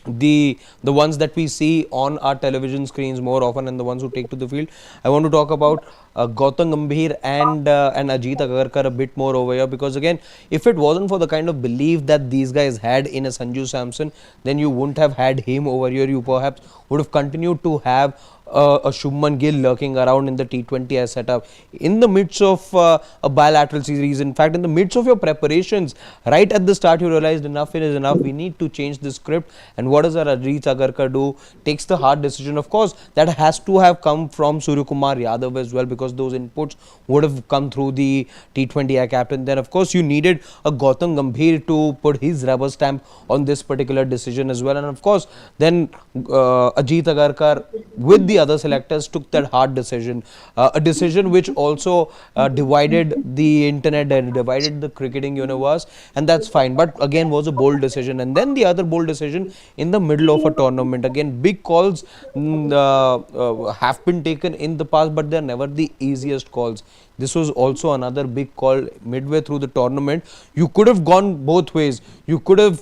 Speaker 2: the ones that we see on our television screens more often and the ones who take to the field. I want to talk about Gautam Gambhir and Ajit Agarkar a bit more over here, because again, if it wasn't for the kind of belief that these guys had in a Sanju Samson, then you wouldn't have had him over here. You perhaps would have continued to have a Shubman Gill lurking around in the T20 as setup in the midst of a bilateral series. In fact, in the midst of your preparations, right at the start, you realized enough is enough. We need to change the script. And what does our Ajit Agarkar do? Takes the hard decision. Of course, that has to have come from Surya Kumar Yadav as well, because those inputs would have come through the T20I captain. Then, of course, you needed a Gautam Gambhir to put his rubber stamp on this particular decision as well. And of course, then Ajit Agarkar with the other selectors took that hard decision, a decision which also divided the internet and divided the cricketing universe, and that's fine, but again was a bold decision. And then the other bold decision in the middle of a tournament, again big calls have been taken in the past, but they're never the easiest calls. this was also another big call midway through the tournament. You could have gone both ways. You could have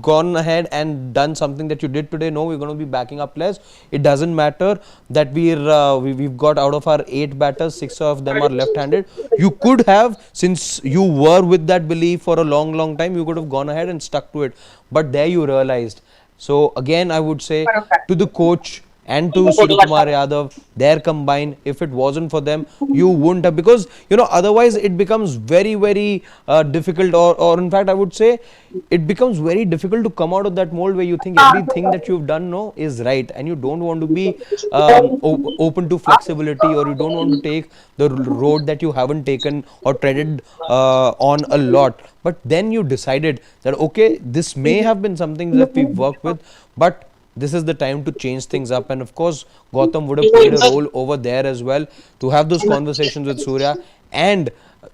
Speaker 2: gone ahead and done something that you did today. No, we're going to be backing up players. It doesn't matter that we've got out of our 8 batters, 6 of them are left-handed. You could have, since you were with that belief for a long time, you could have gone ahead and stuck to it. But there you realized. So again, I would say to the coach and to Suryakumar Yadav, their combined, if it wasn't for them, you wouldn't have, because otherwise it becomes very difficult, or in fact I would say it becomes very difficult to come out of that mold where you think everything that you've done is right, and you don't want to be open to flexibility, or you don't want to take the road that you haven't taken or treaded on a lot. But then you decided that okay, this may have been something that we've worked with, but this is the time to change things up. And of course, Gautam would have played a role over there as well, to have those conversations with Surya and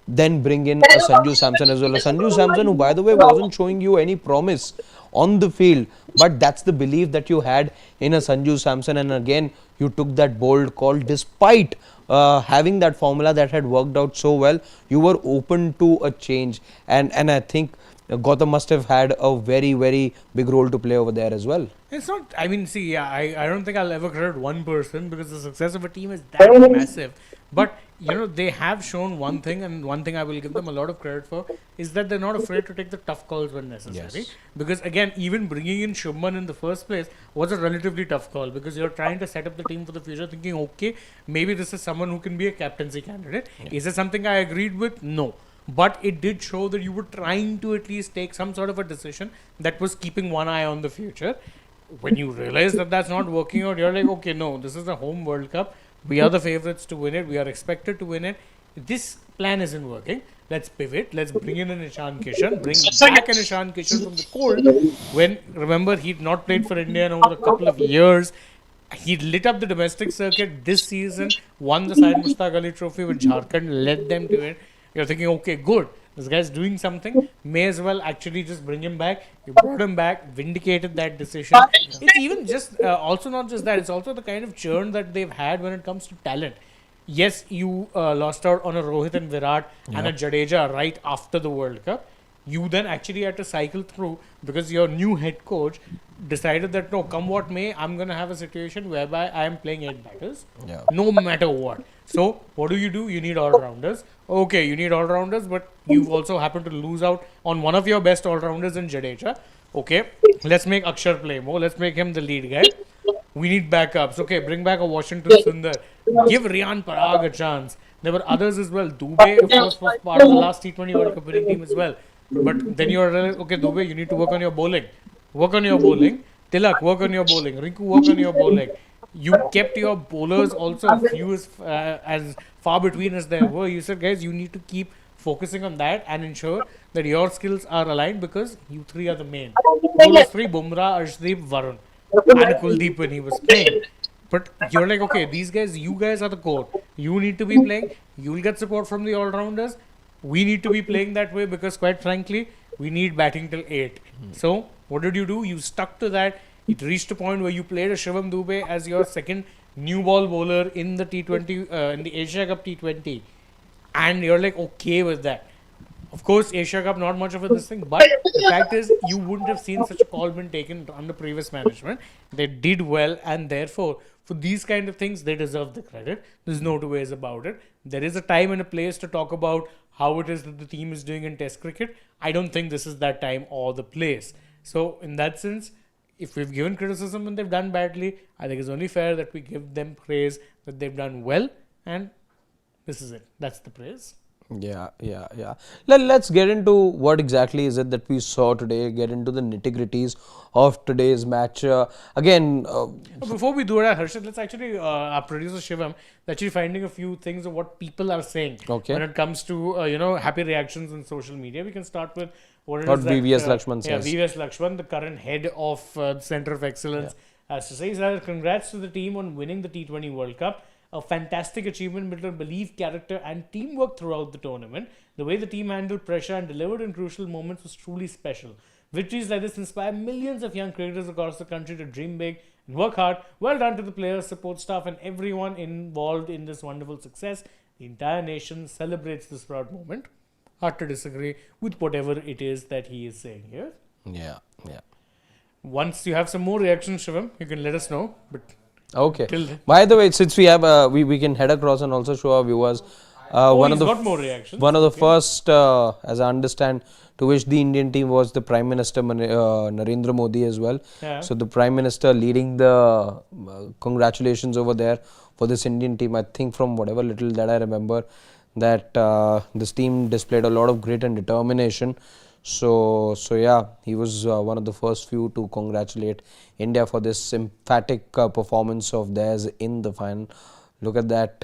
Speaker 2: then bring in a Sanju Samson as well. A Sanju Samson who, by the way, wasn't showing you any promise on the field, but that's the belief that you had in a Sanju Samson, and again you took that bold call despite having that formula that had worked out so well. You were open to a change, and I think Gautam must have had a very big role to play over there as well.
Speaker 1: It's not, I mean, see, yeah, I don't think I'll ever credit one person, because the success of a team is that massive. But, they have shown one thing, and one thing I will give them a lot of credit for is that they're not afraid to take the tough calls when necessary.
Speaker 2: Yes.
Speaker 1: Because, again, even bringing in Shubman in the first place was a relatively tough call, because you're trying to set up the team for the future, thinking, okay, maybe this is someone who can be a captaincy candidate. Yeah. Is it something I agreed with? No. But it did show that you were trying to at least take some sort of a decision that was keeping one eye on the future. When you realize that that's not working out, you're like, okay, no, this is a home World Cup. We are the favorites to win it. We are expected to win it. This plan isn't working. Let's pivot. Let's bring in an Ishan Kishan. Bring back an Ishan Kishan from the cold. When, remember, he'd not played for India in over a couple of years. He lit up the domestic circuit this season, won the Syed Mushtaq Ali Trophy with Jharkhand, led them to it. You're thinking, okay, good. This guy's doing something. May as well actually just bring him back. You brought him back, vindicated that decision. It's even just, also not just that, it's also the kind of churn that they've had when it comes to talent. Yes, you lost out on a Rohit and Virat and a Jadeja right after the World Cup. You then actually had to cycle through, because your new head coach decided that no, come what may, I'm going to have a situation whereby I am playing 8 batters, no matter what. So, what do? You need all-rounders. Okay, you need all-rounders, but you also happen to lose out on one of your best all-rounders in Jadeja. Okay, let's make Akshar play more. Let's make him the lead guy. We need backups. Okay, bring back a Washington Sundar. Give Riyan Parag a chance. There were others as well. Dubey, of course, was part of the last T20 World Cup winning team as well. But then you're like, okay, Dubey, you need to work on your bowling. Work on your bowling. Tilak, work on your bowling. Rinku, work on your bowling. You kept your bowlers also few as far between as there were. You said, guys, you need to keep focusing on that and ensure that your skills are aligned, because you three are the main. Those three, Bumrah, Arshdeep, Varun, and Kuldeep when he was playing. But you're like, okay, these guys, you guys are the core. You need to be playing. You'll get support from the all-rounders. We need to be playing that way, because quite frankly, we need batting till 8. So, what did you do? You stuck to that. It reached a point where you played a Shivam Dubey as your second new ball bowler in the T20, in the Asia Cup T20. And you're like, okay with that. Of course, Asia Cup, not much of a this thing, but the fact is, you wouldn't have seen such a call been taken under previous management. They did well, and therefore, for these kind of things, they deserve the credit. There's no two ways about it. There is a time and a place to talk about how it is that the team is doing in Test cricket. I don't think this is that time or the place. So, in that sense, if we've given criticism and they've done badly, I think it's only fair that we give them praise that they've done well, and this is it. That's the praise.
Speaker 2: Yeah. Let's get into what exactly is it that we saw today, get into the nitty-gritties of today's match.
Speaker 1: Before we do that, Harshit, let's actually, our producer Shivam is actually finding a few things of what people are saying when it comes to, happy reactions on social media. We can start with what
Speaker 2: VVS Lakshman says.
Speaker 1: VVS Lakshman, the current head of the Centre of Excellence, has to say, he said, congrats to the team on winning the T20 World Cup. A fantastic achievement built on belief, character and teamwork throughout the tournament. The way the team handled pressure and delivered in crucial moments was truly special. Victories like this inspire millions of young cricketers across the country to dream big and work hard. Well done to the players, support staff and everyone involved in this wonderful success. The entire nation celebrates this proud moment. Hard to disagree with whatever it is that he is saying here.
Speaker 2: Yeah, yeah.
Speaker 1: Once you have some more reactions, Shivam, you can let us know. But
Speaker 2: Okay.
Speaker 1: till then,
Speaker 2: By the way, since we have, we can head across and also show our viewers. One of
Speaker 1: he's
Speaker 2: the
Speaker 1: got more reactions.
Speaker 2: One of the first, as I understand, to wish the Indian team was the Prime Minister Narendra Modi as well.
Speaker 1: Yeah.
Speaker 2: So the Prime Minister leading the congratulations over there for this Indian team. I think from whatever little that I remember, that this team displayed a lot of grit and determination. So yeah, he was one of the first few to congratulate India for this emphatic performance of theirs in the final. Look at that.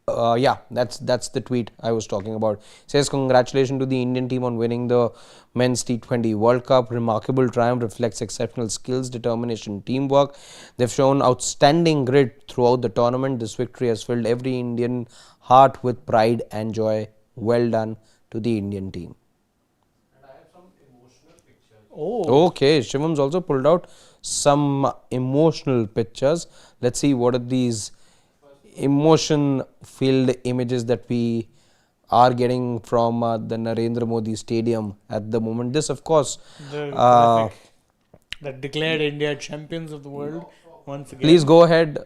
Speaker 2: Yeah, that's the tweet I was talking about. Says congratulations to the Indian team on winning the men's T20 World Cup. Remarkable triumph reflects exceptional skills, determination, teamwork. They've shown outstanding grit throughout the tournament. This victory has filled every Indian heart with pride and joy. Well done to the Indian team.
Speaker 1: Oh,
Speaker 2: Okay, Shivam's also pulled out some emotional pictures. Let's see what are these emotion-filled images that we are getting from the Narendra Modi Stadium at the moment. This, of course,
Speaker 1: the graphic that declared India champions of the world once again.
Speaker 2: please go ahead,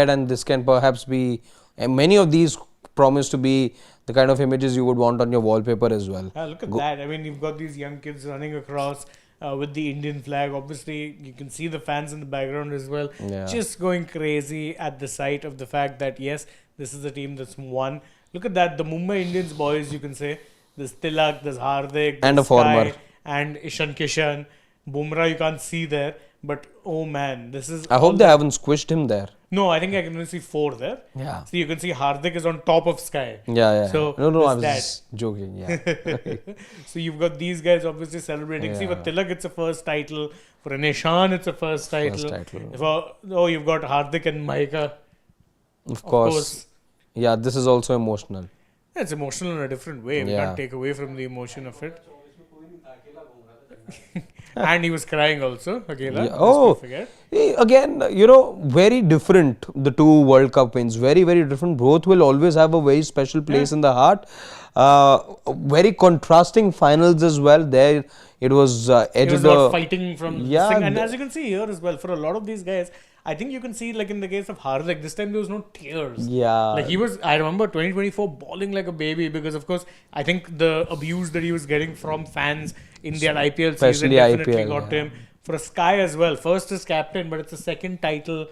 Speaker 2: and this can perhaps be, many of these promise to be the kind of images you would want on your wallpaper as well.
Speaker 1: Look at that. I mean, you've got these young kids running across with the Indian flag. Obviously, you can see the fans in the background as well.
Speaker 2: Yeah.
Speaker 1: Just going crazy at the sight of the fact that, yes, this is the team that's won. Look at that. The Mumbai Indians boys, you can say. There's Tilak, there's Hardik,
Speaker 2: And
Speaker 1: there's
Speaker 2: a former.
Speaker 1: Sky, and Ishan Kishan. Bumrah, you can't see there. But, oh man, this is...
Speaker 2: I
Speaker 1: all
Speaker 2: hope they haven't squished him there.
Speaker 1: No, I think I can only see 4 there.
Speaker 2: Yeah.
Speaker 1: So you can see Hardik is on top of Sky.
Speaker 2: Yeah.
Speaker 1: So,
Speaker 2: no, I
Speaker 1: there's
Speaker 2: was
Speaker 1: that.
Speaker 2: just joking. Yeah.
Speaker 1: So you've got these guys obviously celebrating. See, for
Speaker 2: Yeah.
Speaker 1: Tilak, it's a first title. For an Ishan, it's a first title. You've got Hardik and Mahika.
Speaker 2: Of course. Yeah, this is also emotional.
Speaker 1: It's emotional in a different way. We
Speaker 2: Yeah.
Speaker 1: can't take away from the emotion of it. And he was crying also, Akela.
Speaker 2: Yeah. Oh,
Speaker 1: forget.
Speaker 2: again, very different. The two World Cup wins, very, very different. Both will always have a very special place in the heart. Very contrasting finals as well. There, it was edge
Speaker 1: It
Speaker 2: of
Speaker 1: was
Speaker 2: the.
Speaker 1: not fighting from
Speaker 2: Yeah,
Speaker 1: this thing. And as you can see here as well, for a lot of these guys, I think you can see, like in the case of Hardik, this time there was no tears.
Speaker 2: Yeah.
Speaker 1: Like he was, I remember 2024 bawling like a baby because, of course, I think the abuse that he was getting from fans in their IPL season
Speaker 2: Especially
Speaker 1: definitely
Speaker 2: IPL,
Speaker 1: got to
Speaker 2: yeah.
Speaker 1: him. For a Sky as well, first as captain, but it's a second title.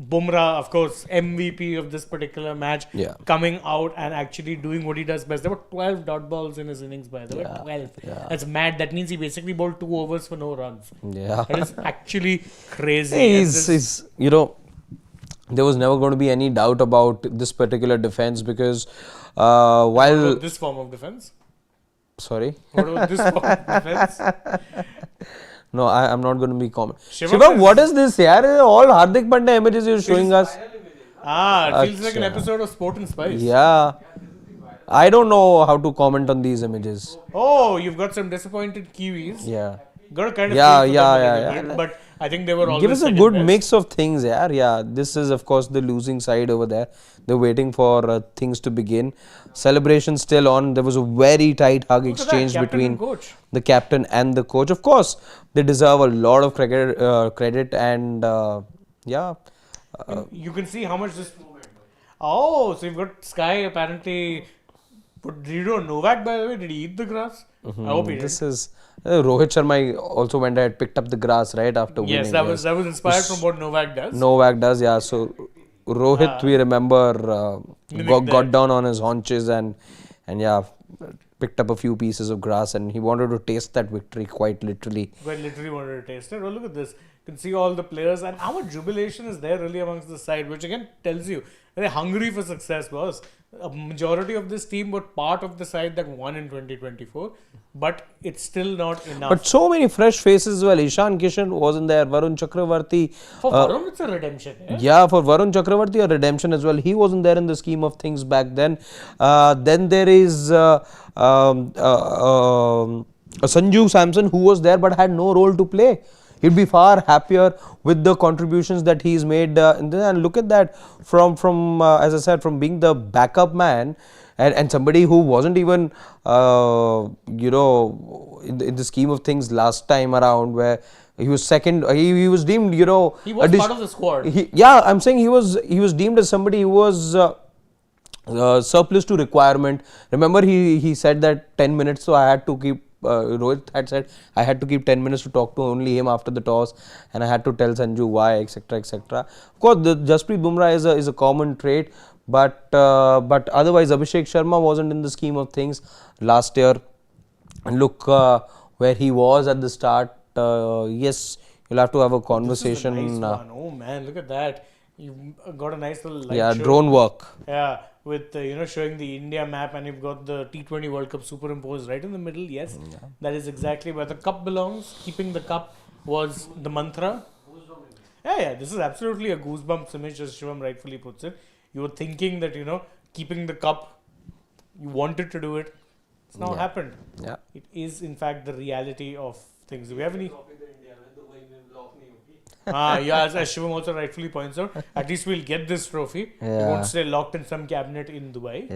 Speaker 1: Bumrah, of course, MVP of this particular match,
Speaker 2: Yeah.
Speaker 1: coming out and actually doing what he does best. There were 12 dot balls in his innings, by the way. 12.
Speaker 2: Yeah.
Speaker 1: That's mad. That means he basically bowled 2 overs for no runs.
Speaker 2: Yeah.
Speaker 1: That is actually crazy.
Speaker 2: Hey,
Speaker 1: And this-
Speaker 2: there was never going to be any doubt about this particular defense because
Speaker 1: What
Speaker 2: while.
Speaker 1: about this form of defense?
Speaker 2: Sorry.
Speaker 1: What about this form of defense?
Speaker 2: No, I'm not going to be comment.
Speaker 1: Shivam
Speaker 2: Shivam,
Speaker 1: is-
Speaker 2: what is this? Yeah, all Hardik Pandya images you're showing us.
Speaker 1: It feels like an
Speaker 2: Acha.
Speaker 1: episode of Sport and Spice.
Speaker 2: Yeah. I don't know how to comment on these images.
Speaker 1: Oh, you've got some disappointed Kiwis.
Speaker 2: Yeah.
Speaker 1: Got to kind of
Speaker 2: Yeah,
Speaker 1: feel for
Speaker 2: yeah,
Speaker 1: them a
Speaker 2: yeah,
Speaker 1: little
Speaker 2: yeah.
Speaker 1: bit, but I think they were always
Speaker 2: Give us a
Speaker 1: second
Speaker 2: good
Speaker 1: best.
Speaker 2: mix of things, yeah. This is, of course, the losing side over there. They're waiting for things to begin. Celebration still on. There was a very tight hug
Speaker 1: Look at that,
Speaker 2: exchange
Speaker 1: captain
Speaker 2: between
Speaker 1: and coach.
Speaker 2: the captain and the coach. Of course, they deserve a lot of credit and yeah.
Speaker 1: You can see how much this. Oh, so you've got Sky apparently. Did you do a Novak, by the way? Did he eat the grass? I hope he did.
Speaker 2: This is Rohit Sharma also went ahead, picked up the grass right after winning.
Speaker 1: Yes, that was inspired from what Novak does.
Speaker 2: Novak does, yeah. So Rohit, we remember, got down on his haunches and yeah, picked up a few pieces of grass and he wanted to taste that victory quite literally.
Speaker 1: Quite literally wanted to taste it. Oh, look at this. You can see all the players and how much jubilation is there really amongst the side, which again tells you they're hungry for success, boss. A majority of this team were part of the side that won in 2024, but it's still not enough.
Speaker 2: But so many fresh faces as well. Ishan Kishan wasn't there. Varun Chakravarti.
Speaker 1: For Varun, it's a redemption.
Speaker 2: Yeah, for Varun Chakravarti, a redemption as well. He wasn't there in the scheme of things back then. Then there is Sanju Samson, who was there but had no role to play. He'd be far happier with the contributions that he's made. And look at that, from as I said, from being the backup man and somebody who wasn't even in the scheme of things last time around, where he was second. He was deemed,
Speaker 1: He was part of the squad.
Speaker 2: Yeah, I'm saying he was deemed as somebody who was surplus to requirement. Remember, he said that 10 minutes, so I had to keep. Rohit had said I had to keep 10 minutes to talk to only him after the toss, and I had to tell Sanju why, etc., etc. Of course, the Jasprit Bumrah is a common trait, but otherwise Abhishek Sharma wasn't in the scheme of things last year. And look where he was at the start. Yes, you'll have to have a conversation.
Speaker 1: This is a nice one. Oh man, look at that! You got a nice little light
Speaker 2: Yeah,
Speaker 1: show.
Speaker 2: drone work.
Speaker 1: Yeah, with showing the India map, and you've got the T20 World Cup superimposed right in the middle. Yes, that is exactly where the cup belongs. Keeping the cup was the mantra. Yeah, this is absolutely a goosebumps image, as Shivam rightfully puts it. You were thinking that keeping the cup, you wanted to do it. It's now happened.
Speaker 2: Yeah.
Speaker 1: It is in fact the reality of things. Do we have any? As Shivam also rightfully points out, at least we'll get this trophy. It won't stay locked in some cabinet in Dubai.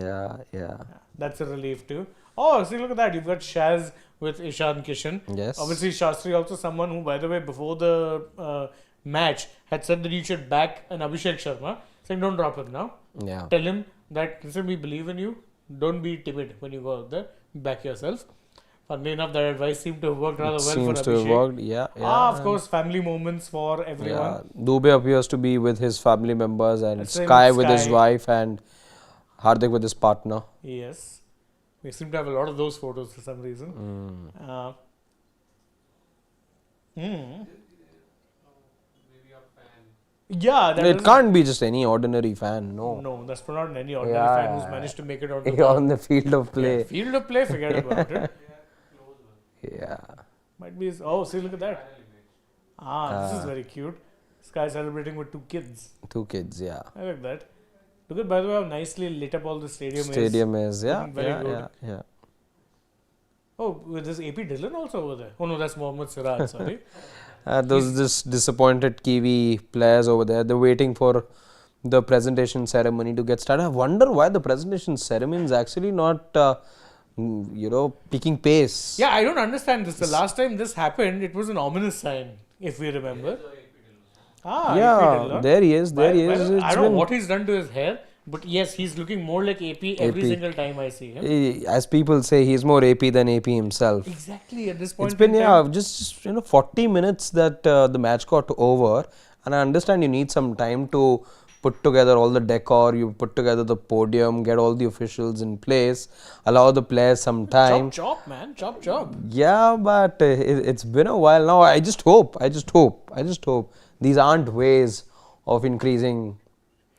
Speaker 2: Yeah.
Speaker 1: That's a relief too. Oh, see, look at that. You've got Shaz with Ishan Kishan.
Speaker 2: Yes.
Speaker 1: Obviously, Shastri also someone who, by the way, before the match had said that you should back an Abhishek Sharma, saying don't drop him now.
Speaker 2: Yeah.
Speaker 1: Tell him that, listen, we believe in you. Don't be timid when you go out there. Back yourself. Funnily enough, that advice seemed to have worked rather well for Abhishek.
Speaker 2: Seems to have worked, yeah.
Speaker 1: Of course, family moments for everyone.
Speaker 2: Yeah. Dubey appears to be with his family members, and
Speaker 1: Same
Speaker 2: Sky
Speaker 1: with
Speaker 2: with his
Speaker 1: Sky.
Speaker 2: wife, and Hardik with his partner.
Speaker 1: Yes. We seem to have a lot of those photos for some reason. Yeah, that
Speaker 2: It
Speaker 1: is-
Speaker 2: can't be just any ordinary fan, no.
Speaker 1: No, that's not any ordinary fan who's managed to make it on the
Speaker 2: On the field of play.
Speaker 1: field of play. Forget about it.
Speaker 2: Yeah.
Speaker 1: Might be. Oh, see, look at that. This is very cute. This guy celebrating with two kids.
Speaker 2: Two kids, yeah.
Speaker 1: I like that. Look at, by the way, how nicely lit up all the stadium is.
Speaker 2: Stadium is, yeah.
Speaker 1: Looking very good.
Speaker 2: Yeah.
Speaker 1: Oh, there's AP Dillon also over there. Oh no, that's Mohammad Siraj. Sorry.
Speaker 2: Those just disappointed Kiwi players over there. They're waiting for the presentation ceremony to get started. I wonder why the presentation ceremony is actually not, picking pace.
Speaker 1: Yeah, I don't understand this. The last time this happened, it was an ominous sign, if we remember. AP Dillon.
Speaker 2: There he is. There he
Speaker 1: By
Speaker 2: is.
Speaker 1: the way, I
Speaker 2: It's
Speaker 1: don't know
Speaker 2: been-
Speaker 1: what he's done to his hair, but yes, he's looking more like AP every
Speaker 2: AP.
Speaker 1: single time I see him.
Speaker 2: As people say, he's more AP than AP himself.
Speaker 1: Exactly at this point.
Speaker 2: It's been
Speaker 1: in time.
Speaker 2: just 40 minutes that the match got over, and I understand you need some time to put together all the decor, you put together the podium, get all the officials in place, allow the players some time.
Speaker 1: Chop, man, chop.
Speaker 2: Yeah, but it's been a while now. I just hope these aren't ways of increasing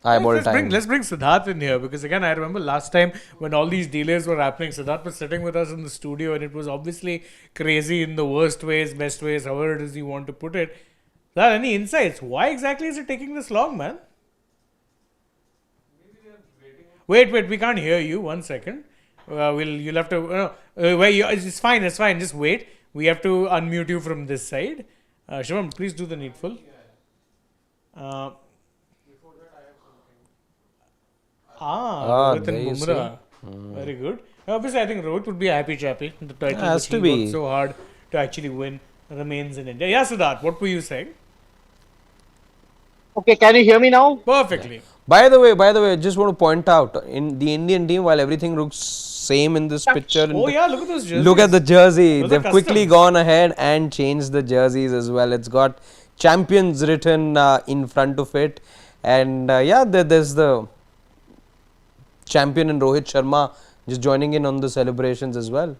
Speaker 2: eyeball time.
Speaker 1: Let's bring Siddharth in here, because again I remember last time when all these delays were happening, Siddharth was sitting with us in the studio and it was obviously crazy in the worst ways, best ways, however it is you want to put it. Siddharth, any insights? Why exactly is it taking this long, man? Wait, we can't hear you. 1 second. You'll have to. It's fine. Just wait. We have to unmute you from this side. Shivam, please do the needful. Rohit
Speaker 2: there
Speaker 1: and
Speaker 2: you
Speaker 1: Bumrah. Very good. Obviously, I think Rohit would be a happy chappy. The title
Speaker 2: Has
Speaker 1: which
Speaker 2: to
Speaker 1: he
Speaker 2: be.
Speaker 1: worked so hard to actually win remains in India. Yeah, Siddharth, what were you saying?
Speaker 3: Okay, can you hear me now?
Speaker 1: Perfectly.
Speaker 2: By the way, just want to point out, in the Indian team, while everything looks same in this picture,
Speaker 1: Oh yeah, look at those jerseys.
Speaker 2: look at the jersey.
Speaker 1: Those are
Speaker 2: They've quickly
Speaker 1: customs.
Speaker 2: gone ahead and changed the jerseys as well. It's got champions written in front of it, and there's the champion in Rohit Sharma just joining in on the celebrations as well.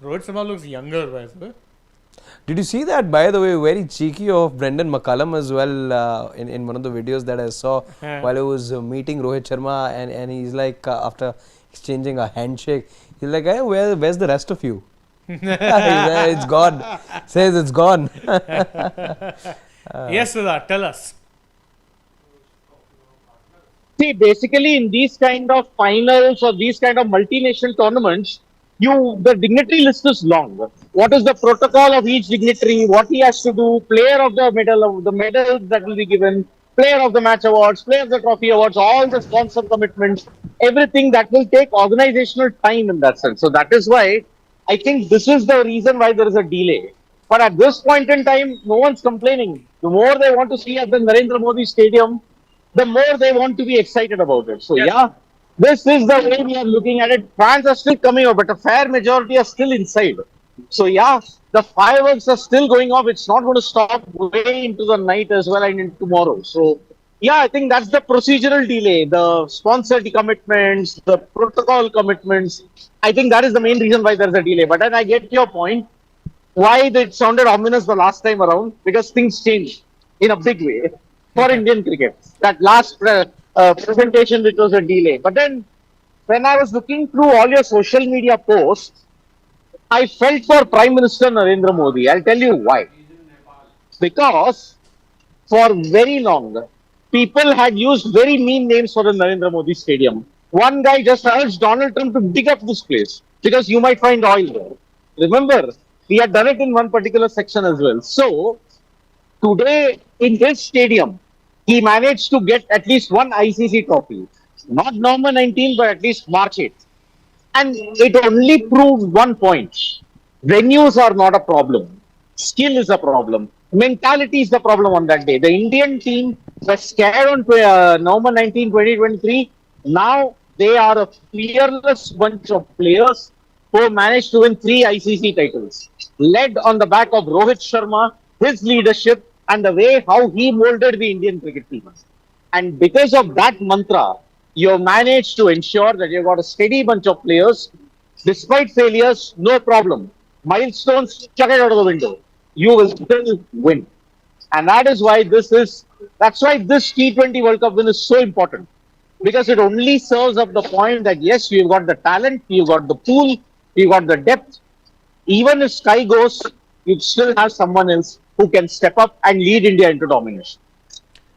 Speaker 1: Rohit somehow looks younger, by the way.
Speaker 2: Did you see that, by the way, very cheeky of Brendan McCullum as well in one of the videos that I saw while I was meeting Rohit Sharma, and he's like, after exchanging a handshake, he's like, hey, where's the rest of you? It's gone. Says it's gone.
Speaker 1: Yes, Siddharth, tell us.
Speaker 3: See, basically in these kind of finals or these kind of multinational tournaments, the dignitary list is long. What is the protocol of each dignitary? What he has to do? Player of the medal, the medals that will be given, player of the match awards, player of the trophy awards, all the sponsor commitments, everything that will take organizational time in that sense. So that is why I think this is the reason why there is a delay. But at this point in time, no one's complaining. The more they want to see at the Narendra Modi Stadium, the more they want to be excited about it. So yeah, this is the way we are looking at it. Fans are still coming out, but a fair majority are still inside. So yeah, the fireworks are still going off. It's not going to stop way into the night as well and into tomorrow. So yeah, I think that's the procedural delay, the sponsor commitments, the protocol commitments. I think that is the main reason why there's a delay. But then I get your point. Why it sounded ominous the last time around? Because things changed in a big way for Indian cricket. That last presentation, which was a delay. But then, when I was looking through all your social media posts, I felt for Prime Minister Narendra Modi. I'll tell you why. Because for very long, people had used very mean names for the Narendra Modi Stadium. One guy just urged Donald Trump to dig up this place because you might find oil there. Remember, we had done it in one particular section as well. So, today in his stadium, he managed to get at least one ICC trophy. Not November 19, but at least March 8th. And it only proved one point. Venues are not a problem. Skill is a problem. Mentality is the problem on that day. The Indian team was scared on November 19, 2023. Now they are a fearless bunch of players who managed to win 3 ICC titles, led on the back of Rohit Sharma, his leadership, and the way how he molded the Indian cricket team. And because of that mantra, you have managed to ensure that you've got a steady bunch of players. Despite failures, no problem. Milestones, chuck it out of the window. You will still win. And that's why this T20 World Cup win is so important. Because it only serves up the point that yes, you've got the talent, you've got the pool, you've got the depth. Even if Sky goes, you still have someone else who can step up and lead India into domination.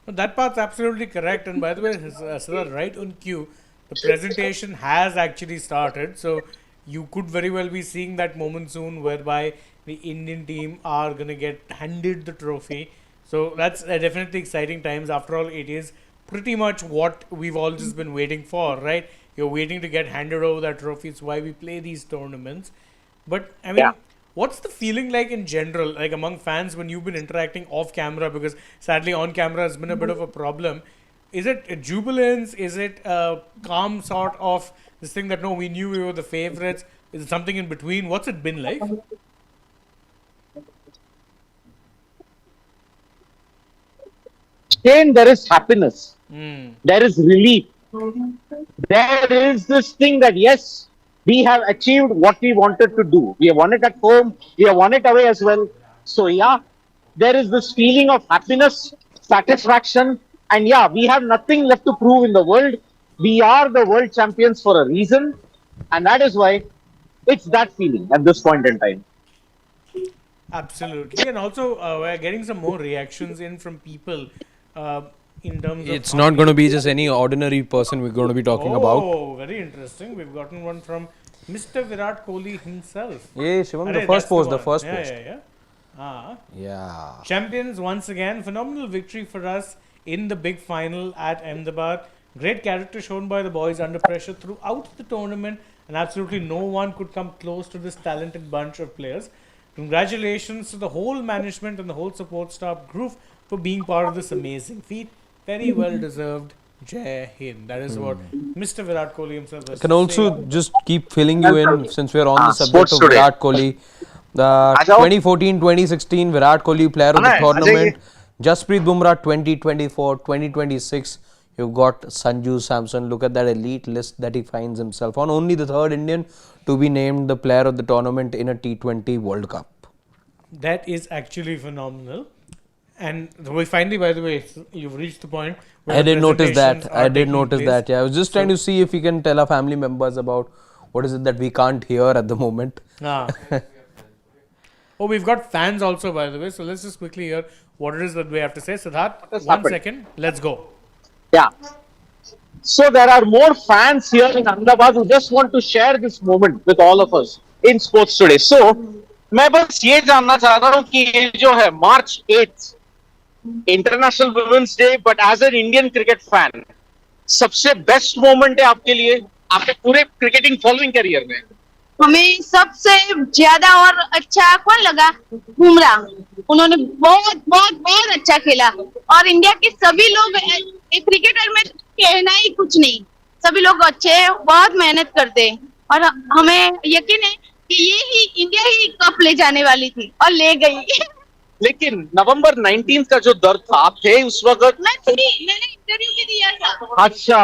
Speaker 1: That part's absolutely correct. And by the way, Siddharth, right on cue, the presentation has actually started. So you could very well be seeing that moment soon whereby the Indian team are going to get handed the trophy. So that's definitely exciting times. After all, it is pretty much what we've all just been waiting for, right? You're waiting to get handed over that trophy. It's why we play these tournaments. But I mean, what's the feeling like in general, like among fans when you've been interacting off camera? Because sadly on camera has been a bit of a problem. Is it a jubilance? Is it a calm sort of this thing that no, we knew we were the favorites? Is it something in between? What's it been like?
Speaker 3: Then there is happiness. There is relief. There is this thing that yes, we have achieved what we wanted to do. We have won it at home. We have won it away as well. So yeah, there is this feeling of happiness, satisfaction, and yeah, we have nothing left to prove in the world. We are the world champions for a reason, and that is why it's that feeling at this point in time.
Speaker 1: Absolutely. And also, we're getting some more reactions in from people in terms of...
Speaker 2: It's not going to be just any ordinary person we're going to be talking about.
Speaker 1: Oh, very interesting. We've gotten one from Mr. Virat Kohli himself.
Speaker 2: Yeah, Shivam, the first post.
Speaker 1: Yeah. Champions once again. Phenomenal victory for us in the big final at Ahmedabad. Great character shown by the boys under pressure throughout the tournament, and absolutely no one could come close to this talented bunch of players. Congratulations to the whole management and the whole support staff group for being part of this amazing feat. Very well deserved. Jai Hind. That is what Mr. Virat Kohli himself has
Speaker 2: I can also just keep filling you in since we are on the subject of
Speaker 3: today.
Speaker 2: Virat Kohli. The 2014-2016 Virat Kohli player of the tournament. Jasprit Bumrah 2024, 2026. You've got Sanju, Samson. Look at that elite list that he finds himself on. Only the third Indian to be named the player of the tournament in a T20 World Cup.
Speaker 1: That is actually phenomenal. And we finally, by the way, you've reached the point where
Speaker 2: I did notice that.
Speaker 1: Yeah,
Speaker 2: I was just trying to see if we can tell our family members about what is it that we can't hear at the moment.
Speaker 1: Oh, we've got fans also, by the way. So let's just quickly hear what it is that we have to say. Siddharth, 1 second. Let's go.
Speaker 3: Yeah. So there are more fans here in Ahmedabad who just want to share this moment with all of us in sports today. So मैं बस ये जानना चाह रहा हूँ कि ये जो है March 8th international women's day, but as an Indian cricket fan सबसे बेस्ट मोमेंट है आपके लिए आपके पूरे क्रिकेटिंग फॉलोइंग करियर में?
Speaker 4: हमें सबसे ज्यादा और अच्छा कौन लगा? बुमराह। उन्होंने बहुत बहुत बहुत अच्छा खेला और इंडिया के सभी लोग क्रिकेटर में कहना ही कुछ नहीं, सभी लोग अच्छे हैं, बहुत मेहनत करते हैं और हमें यकीन है कि ये ही इंडिया ही कप ले जाने वाली थी और ले गई।
Speaker 3: लेकिन नवंबर 19 का जो दर्द था, आप थे उस वक्त?
Speaker 4: मैंने इंटरव्यू भी दिया था।
Speaker 3: अच्छा,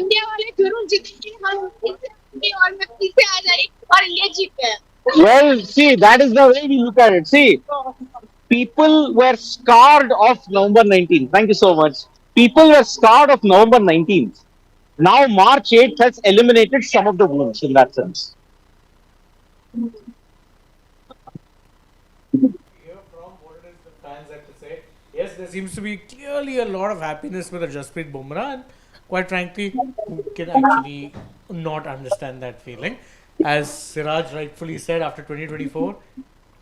Speaker 4: इंडिया वाले जरूर जीतेंगे, हम फिर से और मैं फिर से आ जाए और इंडिया जीत गया।
Speaker 3: well, see, that is the way we look at it. See, people were scarred of November 19th. Thank you so much. People were scarred of November 19th. Now March 8th has eliminated some of the wounds in that sense.
Speaker 1: Hear from what it is the fans have to say. Yes, there seems to be clearly a lot of happiness with a Jasprit Bumrah, and quite frankly, who can actually not understand that feeling? As Siraj rightfully said, after 2024,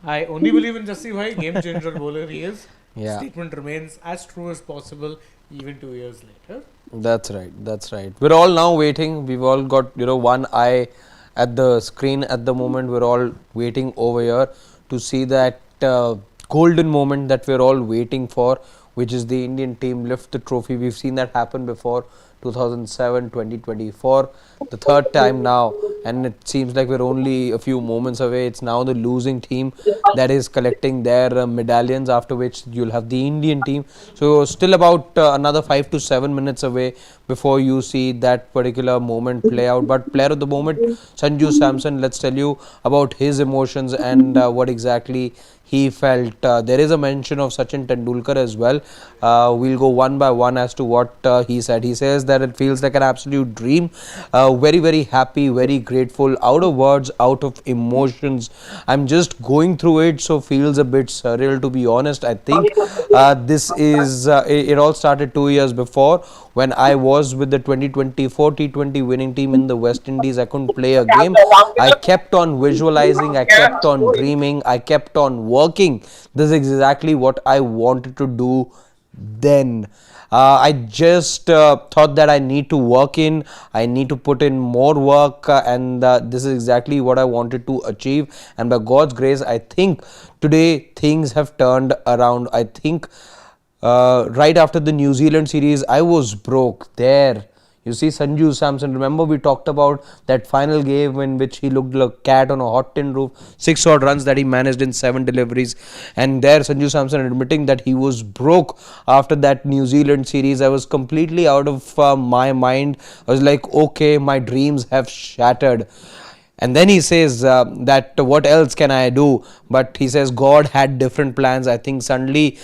Speaker 1: I only believe in Jassi Bhai, game changer bowler he is.
Speaker 2: Yeah.
Speaker 1: Statement remains as true as possible even 2 years later.
Speaker 2: That's right. That's right. We're all now waiting. We've all got, one eye at the screen at the moment. We're all waiting over here to see that golden moment that we're all waiting for, which is the Indian team lift the trophy. We've seen that happen before, 2007, 2024, the third time now, and it seems like we're only a few moments away. It's now the losing team that is collecting their medallions, after which you'll have the Indian team. So still about another 5 to 7 minutes away before you see that particular moment play out. But player of the moment, Sanju Samson, let's tell you about his emotions and what exactly he felt. There is a mention of Sachin Tendulkar as well. We'll go one by one as to what he said. He says that it feels like an absolute dream. Very, very happy, very grateful, out of words, out of emotions. I'm just going through it, so feels a bit surreal, to be honest. I think this is, it all started 2 years before when I was with the 2024 T20 winning team in the West Indies. I couldn't play a game. I kept on visualizing, I kept on dreaming, I kept on working. This is exactly what I wanted to do then. I just thought that I need to work in, I need to put in more work, and this is exactly what I wanted to achieve. And by God's grace, I think today things have turned around. I think right after the New Zealand series, I was broke there. You see, Sanju Samson, remember we talked about that final game in which he looked like a cat on a hot tin roof, 6 odd runs that he managed in 7 deliveries, and there Sanju Samson admitting that he was broke after that New Zealand series. I was completely out of my mind. I was like, okay, my dreams have shattered. And then he says that what else can I do? But he says God had different plans. I think suddenly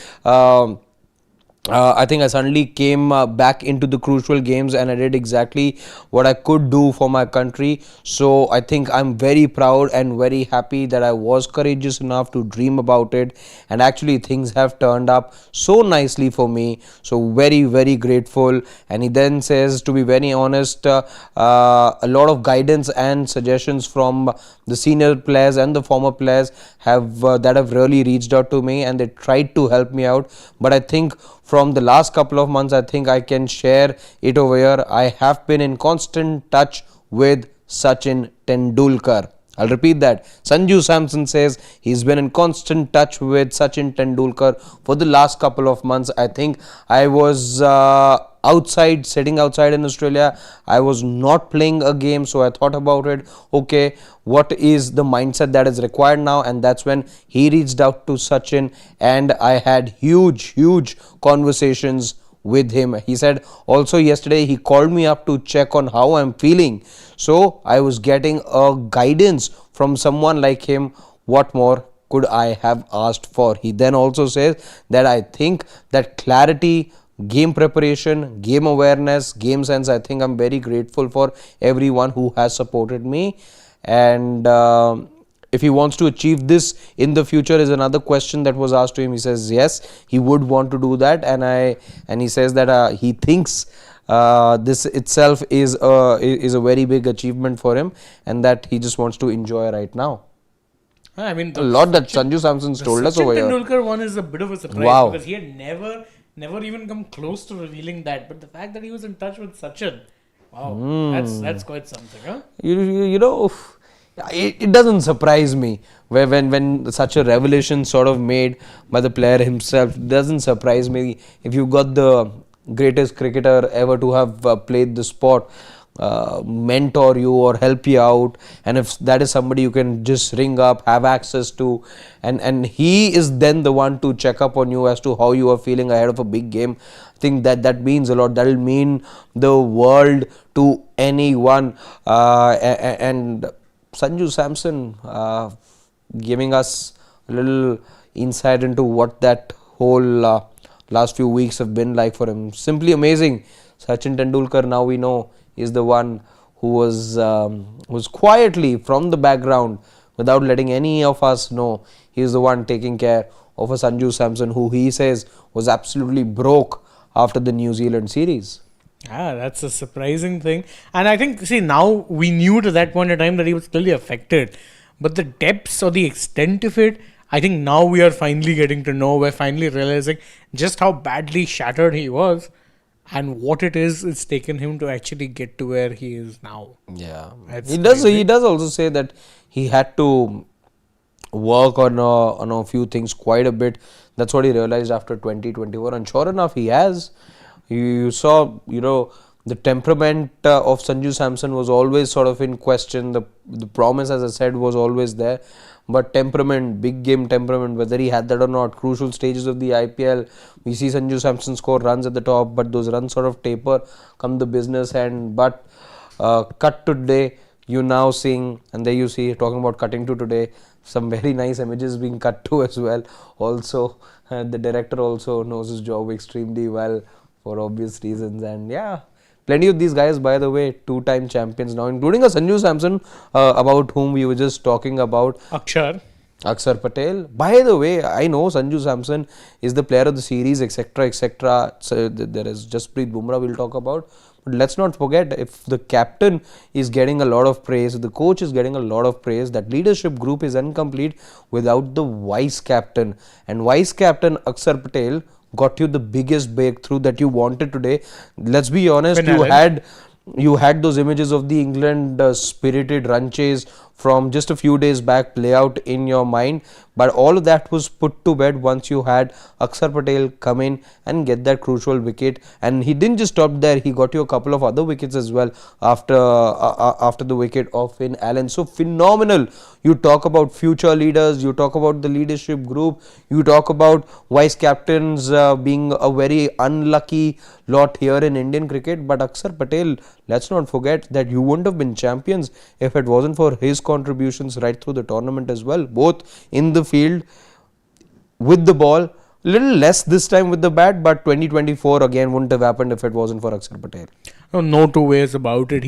Speaker 2: I suddenly came back into the crucial games, and I did exactly what I could do for my country. So I think I'm very proud and very happy that I was courageous enough to dream about it, and actually things have turned up so nicely for me. So very, very grateful. And he then says, to be very honest, a lot of guidance and suggestions from the senior players and the former players have that have really reached out to me, and they tried to help me out. But I think from the last couple of months, I think I can share it over here. I have been in constant touch with Sachin Tendulkar. I'll repeat that. Sanju Samson says he's been in constant touch with Sachin Tendulkar for the last couple of months. I think I was sitting outside in Australia. I was not playing a game, so I thought about it. Okay, what is the mindset that is required now? And that's when he reached out to Sachin, and I had huge conversations with him. He said also yesterday he called me up to check on how I'm feeling. So I was getting a guidance from someone like him. What more could I have asked for? He then also says that I think that clarity, game preparation, game awareness, game sense, I think I'm very grateful for everyone who has supported me. And if he wants to achieve this in the future is another question that was asked to him. He says yes, he would want to do that, and he says that he thinks this itself is a very big achievement for him, and that he just wants to enjoy right now.
Speaker 1: I mean,
Speaker 2: A lot that Sanju Samson's told us over here.
Speaker 1: Sachin Tendulkar one is a bit of a surprise
Speaker 2: Wow.
Speaker 1: because he had never even come close to revealing that. But the fact that he was in touch with Sachin, wow, that's quite something, huh?
Speaker 2: You know, it doesn't surprise me when such a revelation sort of made by the player himself. It doesn't surprise me if you got the greatest cricketer ever to have played the sport mentor you or help you out, and if that is somebody you can just ring up, have access to, and he is then the one to check up on you as to how you are feeling ahead of a big game. I think that means a lot. That will mean the world to anyone, and Sanju Samson giving us a little insight into what that whole last few weeks have been like for him. Simply amazing. Sachin Tendulkar, now we know, is the one who was quietly from the background, without letting any of us know. He is the one taking care of a Sanju Samson who he says was absolutely broke after the New Zealand series.
Speaker 1: That's a surprising thing. And I think, see, now we knew to that point in time that he was clearly affected. But the depths or the extent of it, I think now we are finally getting to know. We're finally realizing just how badly shattered he was and what it is it's taken him to actually get to where he is now.
Speaker 2: Yeah.
Speaker 1: That's
Speaker 2: He does
Speaker 1: crazy.
Speaker 2: also say that he had to work on a few things quite a bit. That's what he realized after 2024, and sure enough he has. You saw, the temperament of Sanju Samson was always sort of in question. The promise, as I said, was always there. But temperament, big game temperament, whether he had that or not, crucial stages of the IPL, we see Sanju Samson score runs at the top, but those runs sort of taper come the business end. But cut to today, you now seeing, and there you see, talking about cutting to today, some very nice images being cut to as well. Also, the director also knows his job extremely well for obvious reasons, and yeah. Plenty of these guys, by the way, two-time champions now, including a Sanju Samson, about whom we were just talking about. Akshar Patel. By the way, I know Sanju Samson is the player of the series, etc., etc. So there is Jasprit Bumrah we'll talk about. But let's not forget, if the captain is getting a lot of praise, if the coach is getting a lot of praise, that leadership group is incomplete without the vice captain. And vice captain Akshar Patel got you the biggest breakthrough that you wanted today. Let's be honest, you had those images of the England spirited run chase from just a few days back play out in your mind, but all of that was put to bed once you had Akshar Patel come in and get that crucial wicket. And he didn't just stop there, he got you a couple of other wickets as well after the wicket of Finn Allen. So phenomenal. You talk about future leaders, you talk about the leadership group, you talk about vice captains being a very unlucky lot here in Indian cricket, but Akshar Patel, let's not forget that you wouldn't have been champions if it wasn't for his contributions right through the tournament as well, both in the field, with the ball, little less this time with the bat, but 2024 again wouldn't have happened if it wasn't for Akshar Patel.
Speaker 1: No two ways about it.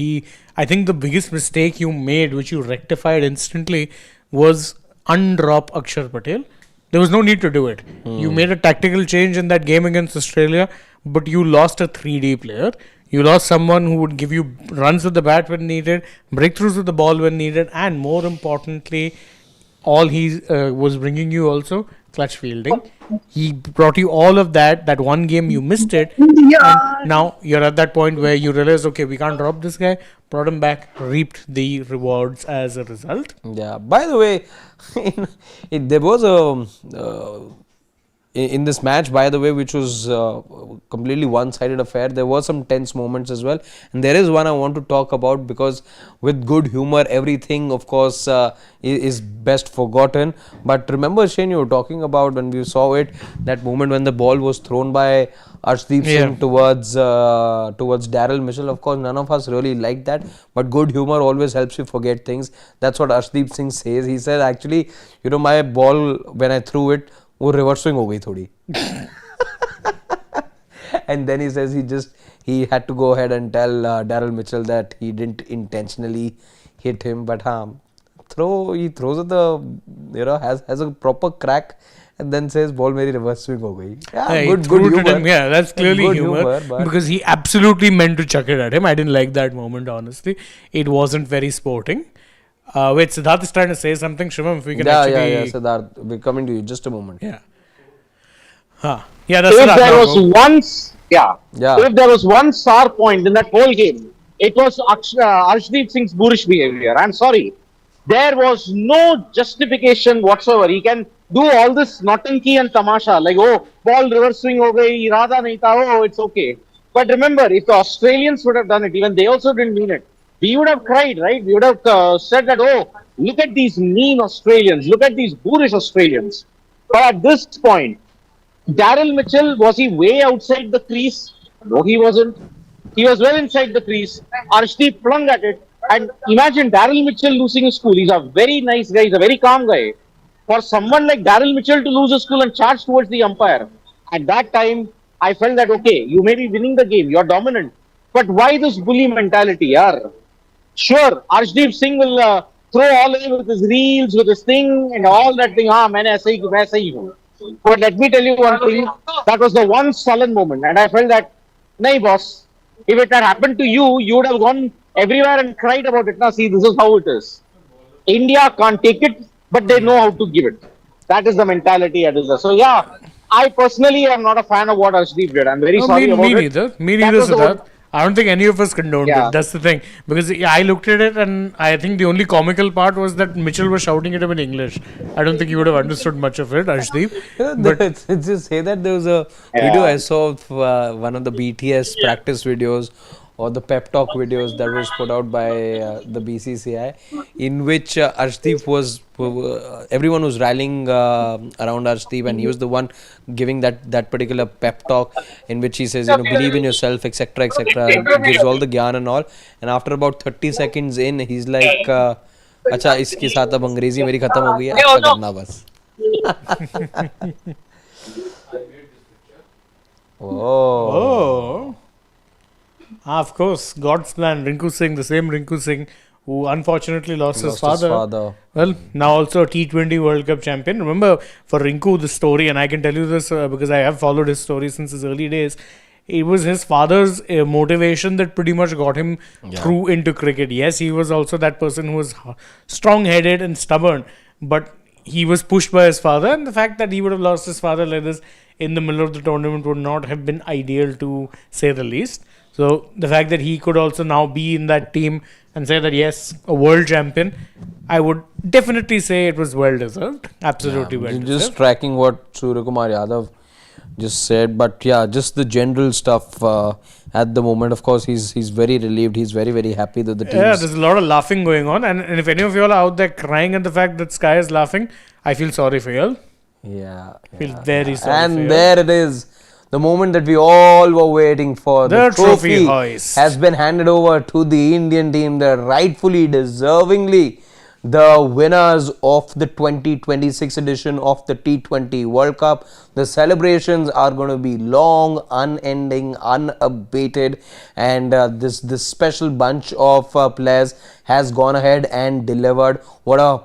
Speaker 1: I think the biggest mistake you made, which you rectified instantly, was undrop Akshar Patel. There was no need to do it. You made a tactical change in that game against Australia, but you lost a 3D player. You lost someone who would give you runs with the bat when needed, breakthroughs with the ball when needed, and more importantly, all he was bringing you also, clutch fielding. He brought you all of that. That one game you missed it. And now you're at that point where you realize, okay, we can't drop this guy. Brought him back, reaped the rewards as a result.
Speaker 2: Yeah, by the way, there was in this match, by the way, which was completely one-sided affair, there were some tense moments as well, and there is one I want to talk about, because with good humor, everything of course is best forgotten. But remember, Shane, you were talking about when we saw it, that moment when the ball was thrown by Arshdeep Singh towards Daryl Mitchell. Of course, none of us really liked that, but good humor always helps you forget things. That's what Arshdeep Singh says. He said, actually, my ball, when I threw it, वो reverse swing हो गई थोड़ी. And then he says he had to go ahead and tell Daryl Mitchell that he didn't intentionally hit him, but he throws at the, has a proper crack and then says, ball meri reverse swing ho gayi. Yeah, good humor.
Speaker 1: Yeah, that's clearly
Speaker 2: Good
Speaker 1: humor
Speaker 2: but
Speaker 1: because he absolutely meant to chuck it at him. I didn't like that moment, honestly. It wasn't very sporting. Wait, Siddharth is trying to say something. Shivam, if we can
Speaker 2: yeah, Siddharth, we're coming to you. Just a moment.
Speaker 1: Yeah. Yeah, that's
Speaker 3: If
Speaker 1: Siddharth.
Speaker 3: there
Speaker 1: Now
Speaker 3: was
Speaker 1: go.
Speaker 3: once,
Speaker 2: Yeah.
Speaker 3: if there was one star point in that whole game, it was Arshdeep Singh's boorish behavior. I'm sorry. There was no justification whatsoever. He can do all this nautanki and tamasha, like, oh, ball reverse swing ho gayi, irada nahi tha, oh, it's okay. But remember, if the Australians would have done it, even they also didn't mean it, we would have cried, right? We would have said that, oh, look at these mean Australians, look at these boorish Australians. But at this point, Daryl Mitchell, was he way outside the crease? No, he wasn't. He was well inside the crease. Arshdeep flung at it. And imagine Daryl Mitchell losing his cool. He's a very nice guy. He's a very calm guy. For someone like Daryl Mitchell to lose his cool and charge towards the umpire, at that time, I felt that, okay, you may be winning the game. You're dominant. But why this bully mentality, yaar? Sure, Arshdeep Singh will throw all in with his reels, with his thing, and all that thing. Maine aise hi hu. But let me tell you one thing, that was the one sullen moment, and I felt that, nahi boss, if it had happened to you, you would have gone everywhere and cried about it. Now see, this is how it is. India can't take it, but they know how to give it. That is the mentality at there. So yeah, I personally am not a fan of what Arshdeep did. I'm very sorry about
Speaker 1: me
Speaker 3: it.
Speaker 1: neither. Me
Speaker 3: That
Speaker 1: neither,
Speaker 3: was the
Speaker 1: Siddharth. I don't think any of us condoned
Speaker 3: Yeah.
Speaker 1: it. That's the thing. Because I looked at it and I think the only comical part was that Mitchell was shouting at him in English. I don't think he would have understood much of it, Arshdeep. But
Speaker 2: Just say that there was a video I saw of one of the BTS practice videos or the pep talk videos that was put out by the BCCI, in which Arshdeep was, everyone was rallying around Arshdeep, and he was the one giving that particular pep talk in which he says, believe in yourself, etc., etc. Gives all the gyan and all. And after about 30 seconds in, he's like, अच्छा इसके साथ अब अंग्रेजी मेरी खत्म हो गई है, अच्छा करना बस.
Speaker 1: oh. Of course, God's plan. Rinku Singh, the same Rinku Singh, who unfortunately lost his father. Well, now also a T20 World Cup champion. Remember, for Rinku, the story, and I can tell you this because I have followed his story since his early days. It was his father's motivation that pretty much got him through into cricket. Yes, he was also that person who was strong-headed and stubborn, but he was pushed by his father, and the fact that he would have lost his father like this in the middle of the tournament would not have been ideal, to say the least. So the fact that he could also now be in that team and say that yes, a world champion, I would definitely say it was well deserved. Absolutely well deserved.
Speaker 2: Just tracking what Surya Kumar Yadav just said, but yeah, just the general stuff at the moment. Of course, he's very relieved. He's very happy that the team.
Speaker 1: Yeah, there's a lot of laughing going on, and if any of you all are out there crying at the fact that Sky is laughing, I feel sorry for you all.
Speaker 2: Yeah,
Speaker 1: Feel very sorry.
Speaker 2: and
Speaker 1: for you all.
Speaker 2: there it is. The moment that we all were waiting for,
Speaker 1: The trophy hoist
Speaker 2: has been handed over to the Indian team. They're rightfully, deservingly the winners of the 2026 edition of the T20 World Cup. The celebrations are going to be long, unending, unabated, and this special bunch of players has gone ahead and delivered what a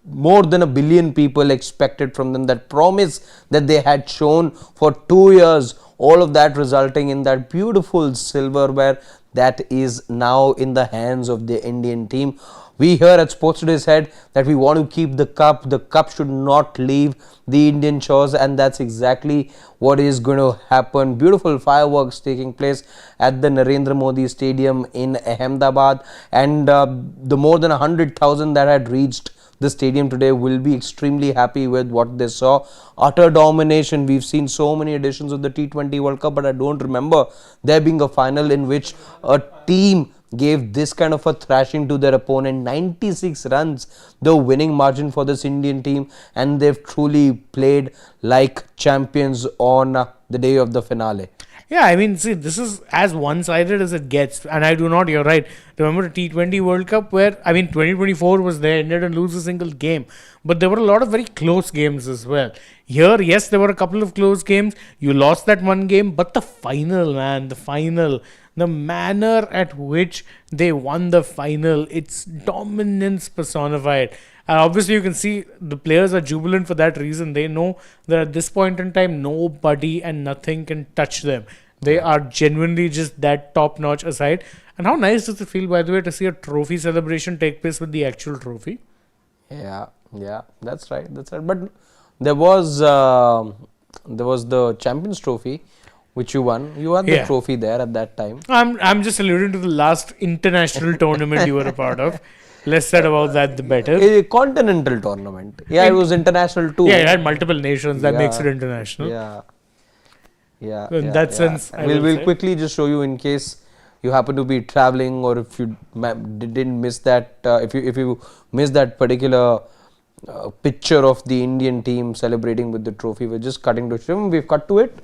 Speaker 2: more than 1 billion people expected from them. That promise that they had shown for 2 years, all of that resulting in that beautiful silverware that is now in the hands of the Indian team. We here at Sports Today said that we want to keep the cup. The cup should not leave the Indian shores, and that's exactly what is going to happen. Beautiful fireworks taking place at the Narendra Modi Stadium in Ahmedabad, and the more than 100,000 that had reached the stadium today will be extremely happy with what they saw. Utter domination. We've seen so many editions of the T20 World Cup, but I don't remember there being a final in which a team gave this kind of a thrashing to their opponent. 96 runs, the winning margin for this Indian team, and they've truly played like champions on the day of the finale.
Speaker 1: Yeah, I mean, see, this is as one-sided as it gets, and I do not, you're right. Remember the T20 World Cup where, I mean, 2024 was there, India didn't lose a single game, but there were a lot of very close games as well. Here, yes, there were a couple of close games. You lost that one game, but the final, man, the final, the manner at which they won the final, it's dominance personified. And obviously, you can see the players are jubilant for that reason. They know that at this point in time, nobody and nothing can touch them. They are genuinely just that top notch aside. And how nice does it feel, by the way, to see a trophy celebration take place with the actual trophy?
Speaker 2: Yeah, that's right. But there was the Champions Trophy, which you won. You won the trophy there at that time.
Speaker 1: I'm just alluding to the last international tournament you were a part of. Less said about that, the better.
Speaker 2: A continental tournament. Yeah, it was international too.
Speaker 1: Yeah, it had multiple nations. That makes it international.
Speaker 2: In
Speaker 1: that sense,
Speaker 2: we'll quickly just show you in case you happen to be traveling, or if you didn't miss that, if you missed that particular picture of the Indian team celebrating with the trophy. We're just cutting to show. We've cut to it.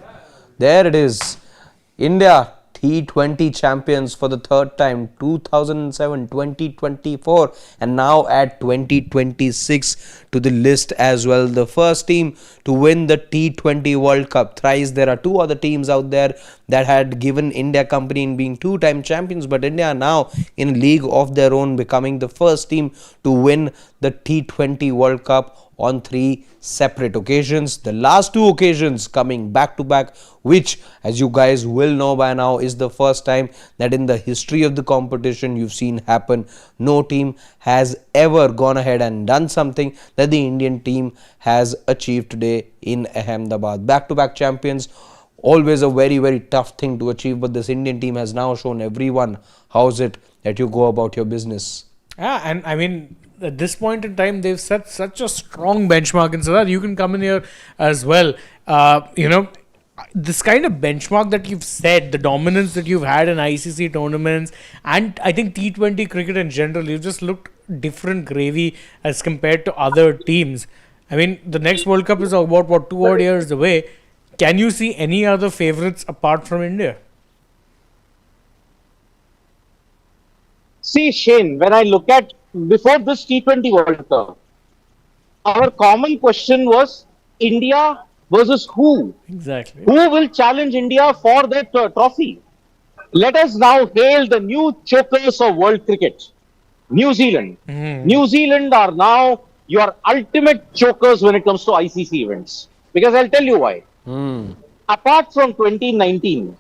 Speaker 2: There it is. India T20 champions for the third time, 2007, 2024, and now add 2026 to the list as well. The first team to win the T20 World Cup thrice. There are two other teams out there that had given India company in being two-time champions, but India are now in a league of their own, becoming the first team to win the T20 World Cup on 3 separate occasions. The last 2 occasions coming back to back, which, as you guys will know by now, is the first time that in the history of the competition you've seen happen. No team has ever gone ahead and done something that the Indian team has achieved today in Ahmedabad. Back to back champions, always a very, very tough thing to achieve, but this Indian team has now shown everyone how's it that you go about your business.
Speaker 1: Yeah, and I mean, at this point in time, they've set such a strong benchmark, and so that you can come in here as well. This kind of benchmark that you've set, the dominance that you've had in ICC tournaments, and I think T20 cricket in general, you've just looked different gravy as compared to other teams. I mean, the next World Cup is about 2 odd years away. Can you see any other favourites apart from India?
Speaker 3: See, Shane, when I look at before this T20 World Cup, our common question was India versus who?
Speaker 1: Exactly.
Speaker 3: Who will challenge India for that trophy? Let us now hail the new chokers of world cricket. New Zealand. New Zealand are now your ultimate chokers when it comes to ICC events. Because I'll tell you why. Apart from 2019,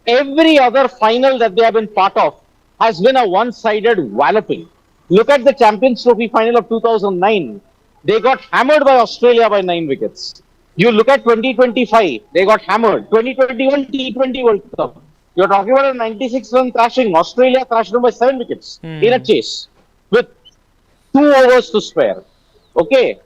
Speaker 3: every other final that they have been part of has been a one-sided walloping. Look at the Champions Trophy final of 2009. They got hammered by Australia by 9 wickets. You look at 2025, they got hammered. 2021 T20 World Cup. You're talking about a 96-run thrashing. Australia thrashed them by 7 wickets in a chase with 2 overs to spare. Okay.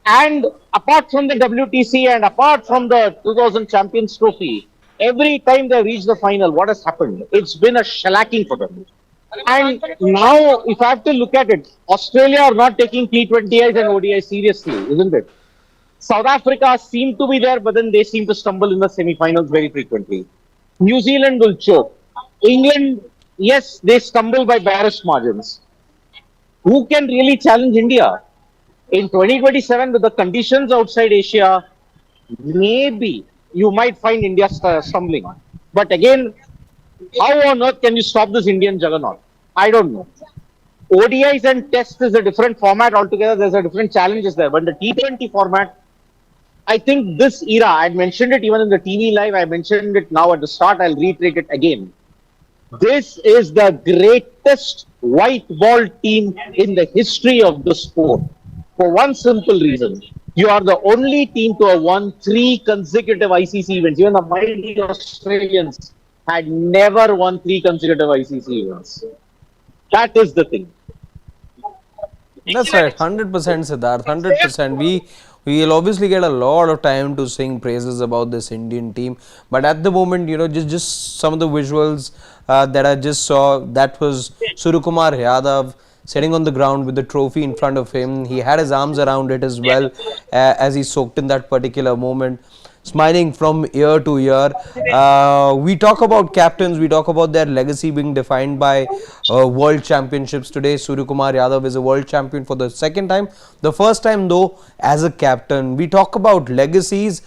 Speaker 3: And apart from the WTC and apart from the 2000 Champions Trophy, every time they reach the final, what has happened? It's been a shellacking for them. And now, if I have to look at it, Australia are not taking T20Is and ODIs seriously, isn't it? South Africa seem to be there, but then they seem to stumble in the semi-finals very frequently. New Zealand will choke. England, yes, they stumble by barest margins. Who can really challenge India? In 2027, with the conditions outside Asia, maybe you might find India stumbling. But again, how on earth can you stop this Indian juggernaut? I don't know. ODIs and tests is a different format altogether. There's a different challenges there. But the T20 format, I think this era, I mentioned it even in the TV live, I mentioned it now at the start, I'll reiterate it again. This is the greatest white ball team in the history of the sport. For one simple reason. You are the only team to have won 3 consecutive ICC events. Even the mighty Australians had never won 3 consecutive ICC events. That is the thing.
Speaker 2: That's right, 100% Siddharth, 100%. We will obviously get a lot of time to sing praises about this Indian team, but at the moment, just some of the visuals that I just saw, that was Suryakumar Yadav sitting on the ground with the trophy in front of him. He had his arms around it as well as he soaked in that particular moment, smiling from ear to ear. We talk about captains, we talk about their legacy being defined by world championships. Today, Suryakumar Yadav is a world champion for the 2nd time. The first time, though, as a captain. We talk about legacies.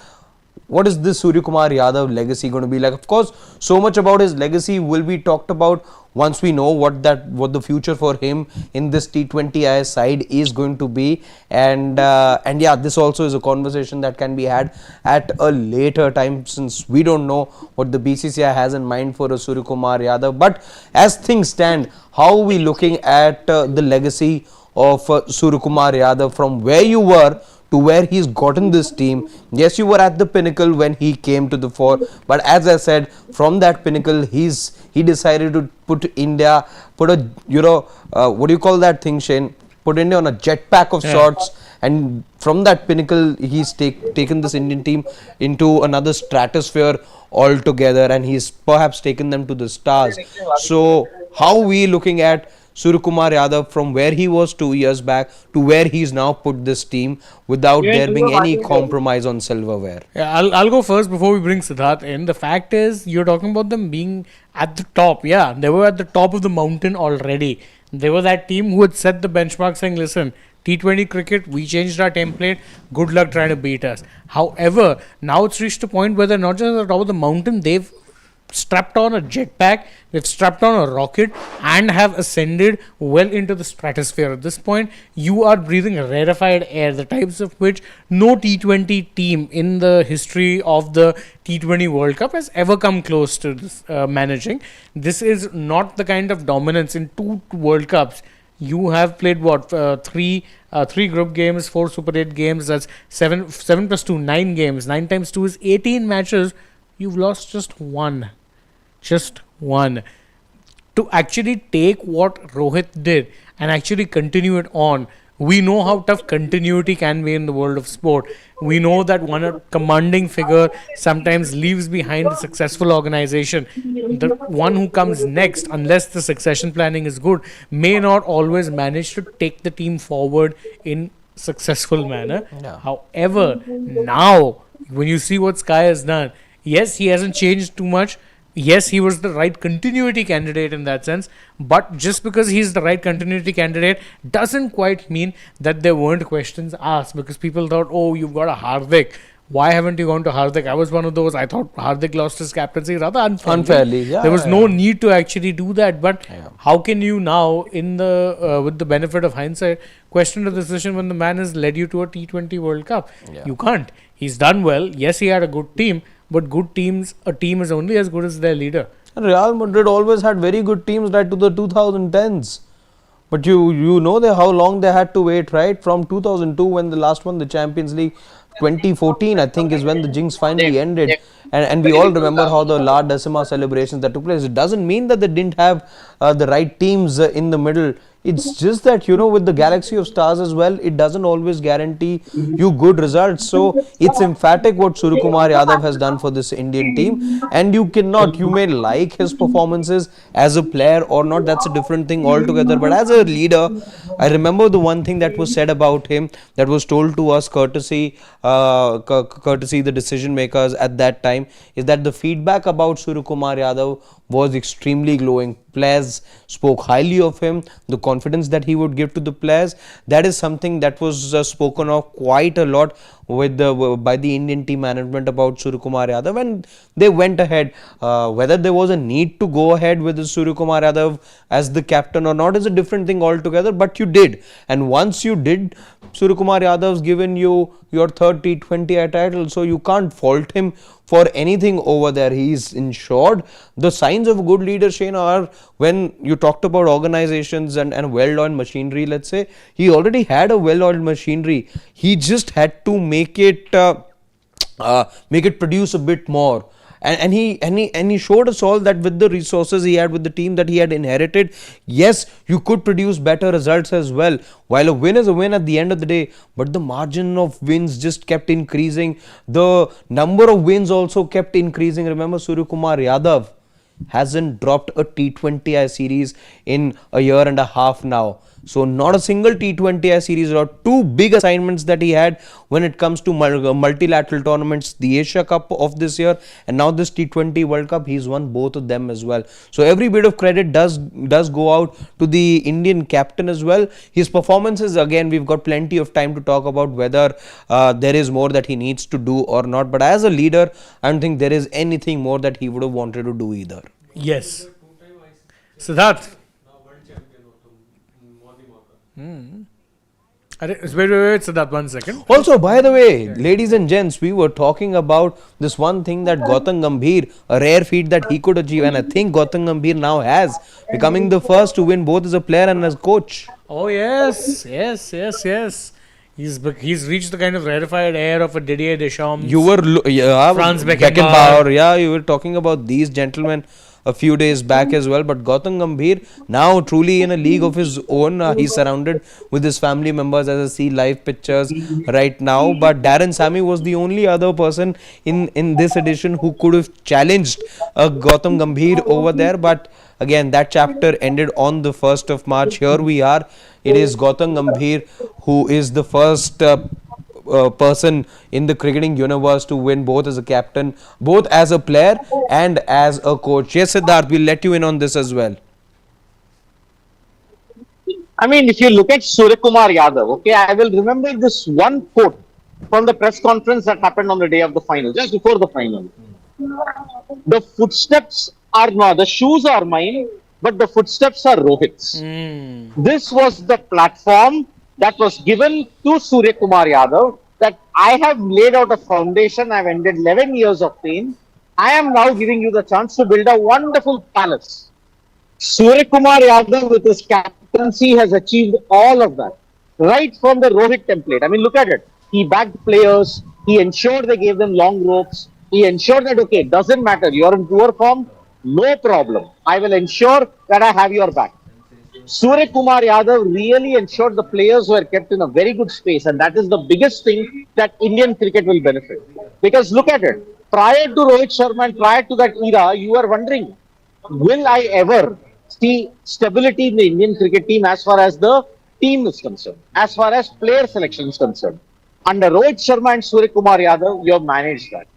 Speaker 2: what is this Surya Kumar Yadav legacy going to be like? Of course, so much about his legacy will be talked about once we know what the future for him in this T20I side is going to be, and yeah, this also is a conversation that can be had at a later time, since we don't know what the BCCI has in mind for a Surya Kumar Yadav. But as things stand, how are we looking at the legacy of Surya Kumar Yadav from where you were to where he's gotten this team? Yes, you were at the pinnacle when he came to the fore, but as I said, from that pinnacle, he decided to put India, what do you call that thing, Shane? Put India on a jetpack of sorts, and from that pinnacle, he's taken this Indian team into another stratosphere altogether, and he's perhaps taken them to the stars. So, how are we looking at Surya Kumar Yadav from where he was 2 years back to where he's now put this team without there being any compromise on silverware?
Speaker 1: Yeah, I'll go first before we bring Siddharth in. The fact is, you're talking about them being at the top. Yeah, they were at the top of the mountain already. They were that team who had set the benchmark saying, listen, T20 cricket, we changed our template. Good luck trying to beat us. However, now it's reached a point where they're not just at the top of the mountain, they've strapped on a jetpack, they've strapped on a rocket and have ascended well into the stratosphere. At this point, you are breathing rarefied air, the types of which no T20 team in the history of the T20 World Cup has ever come close to this, managing. This is not the kind of dominance in 2 World Cups. You have played three group games, 4 Super 8 games. That's 7 plus 2, 9 games. 9 times 2 is 18 matches. You've lost just one. Just one. To actually take what Rohit did and actually continue it on, we know how tough continuity can be in the world of sport. We know that one commanding figure sometimes leaves behind a successful organization. The one who comes next, unless the succession planning is good, may not always manage to take the team forward in successful manner. Yeah. However, now when you see what Sky has done, yes, he hasn't changed too much. Yes, he was the right continuity candidate in that sense. But just because he's the right continuity candidate doesn't quite mean that there weren't questions asked. Because people thought, oh, you've got a Hardik. Why haven't you gone to Hardik? I was one of those. I thought Hardik lost his captaincy rather unfairly. Yeah, there was no need to actually do that. But how can you now, in the with the benefit of hindsight, question the decision when the man has led you to a T20 World Cup? Yeah. You can't. He's done well. Yes, he had a good team. But good teams, a team is only as good as their leader.
Speaker 2: And Real Madrid always had very good teams right to the 2010s. But you know how long they had to wait, right? From 2002 when the last won the Champions League, 2014 I think is when the jinx finally ended. And we all remember how the La Decima celebrations that took place. It doesn't mean that they didn't have the right teams in the middle. It's just that, with the galaxy of stars as well, it doesn't always guarantee you good results. So it's emphatic what Surya Kumar Yadav has done for this Indian team. And you may like his performances as a player or not, that's a different thing altogether. But as a leader, I remember the one thing that was said about him that was told to us courtesy the decision makers at that time, is that the feedback about Surya Kumar Yadav was extremely glowing. Players spoke highly of him, the confidence that he would give to the players. That is something that was spoken of quite a lot by the Indian team management about Surya Kumar Yadav, and they went ahead. Whether there was a need to go ahead with Surya Kumar Yadav as the captain or not is a different thing altogether, but you did. And once you did, Surya Kumar Yadav's given you your third T20 title, so you can't fault him for anything over there. He's ensured the signs of good leader, Shane, are when you talked about organizations and well-oiled machinery, let's say, he already had a well-oiled machinery. He just had to make it produce a bit more. And he showed us all that with the resources he had, with the team that he had inherited, yes, you could produce better results as well. While a win is a win at the end of the day, but the margin of wins just kept increasing. The number of wins also kept increasing. Remember, Surya Kumar Yadav hasn't dropped a T20I series in a year and a half now. So not a single T20I series or two big assignments that he had when it comes to multilateral tournaments, the Asia Cup of this year and now this T20 World Cup, he's won both of them as well. So every bit of credit does go out to the Indian captain as well. His performances, again, we've got plenty of time to talk about whether there is more that he needs to do or not. But as a leader, I don't think there is anything more that he would have wanted to do either.
Speaker 1: Yes. Siddharth. Wait, Siddharth, 1 second.
Speaker 2: Also, by the way, ladies and gents, we were talking about this one thing that Gautam Gambhir, a rare feat that he could achieve, and I think Gautam Gambhir now has, becoming the first to win both as a player and as coach.
Speaker 1: Oh, yes. He's reached the kind of rarefied air of a Didier Deschamps.
Speaker 2: You were,
Speaker 1: Franz
Speaker 2: Beckenbauer. Yeah, you were talking about these gentlemen a few days back as well. But Gautam Gambhir now truly in a league of his own. He's surrounded with his family members, as I see live pictures right now. But Darren Sammy was the only other person in this edition who could have challenged Gautam Gambhir over there. But again, that chapter ended on the 1st of March. Here we are. It is Gautam Gambhir who is the first person in the cricketing universe to win both as a captain, both as a player and as a coach. Yes, Siddharth, we'll let you in on this as well.
Speaker 3: I mean, if you look at Surya Kumar Yadav, okay, I will remember this one quote from the press conference that happened on the day of the final, just before the final. The footsteps are not, the shoes are mine, but the footsteps are Rohit's. This was the platform that was given to Surya Kumar Yadav, that I have laid out a foundation, I've ended 11 years of pain. I am now giving you the chance to build a wonderful palace. Surya Kumar Yadav with his captaincy has achieved all of that, right from the Rohit template. I mean, look at it. He backed players, he ensured they gave them long ropes, he ensured that, okay, it doesn't matter, you're in poor form, no problem. I will ensure that I have your back. Surya Kumar Yadav really ensured the players were kept in a very good space, and that is the biggest thing that Indian cricket will benefit. Because look at it, prior to Rohit Sharma and prior to that era, you are wondering, will I ever see stability in the Indian cricket team as far as the team is concerned, as far as player selection is concerned? Under Rohit Sharma and Surya Kumar Yadav, we have managed that.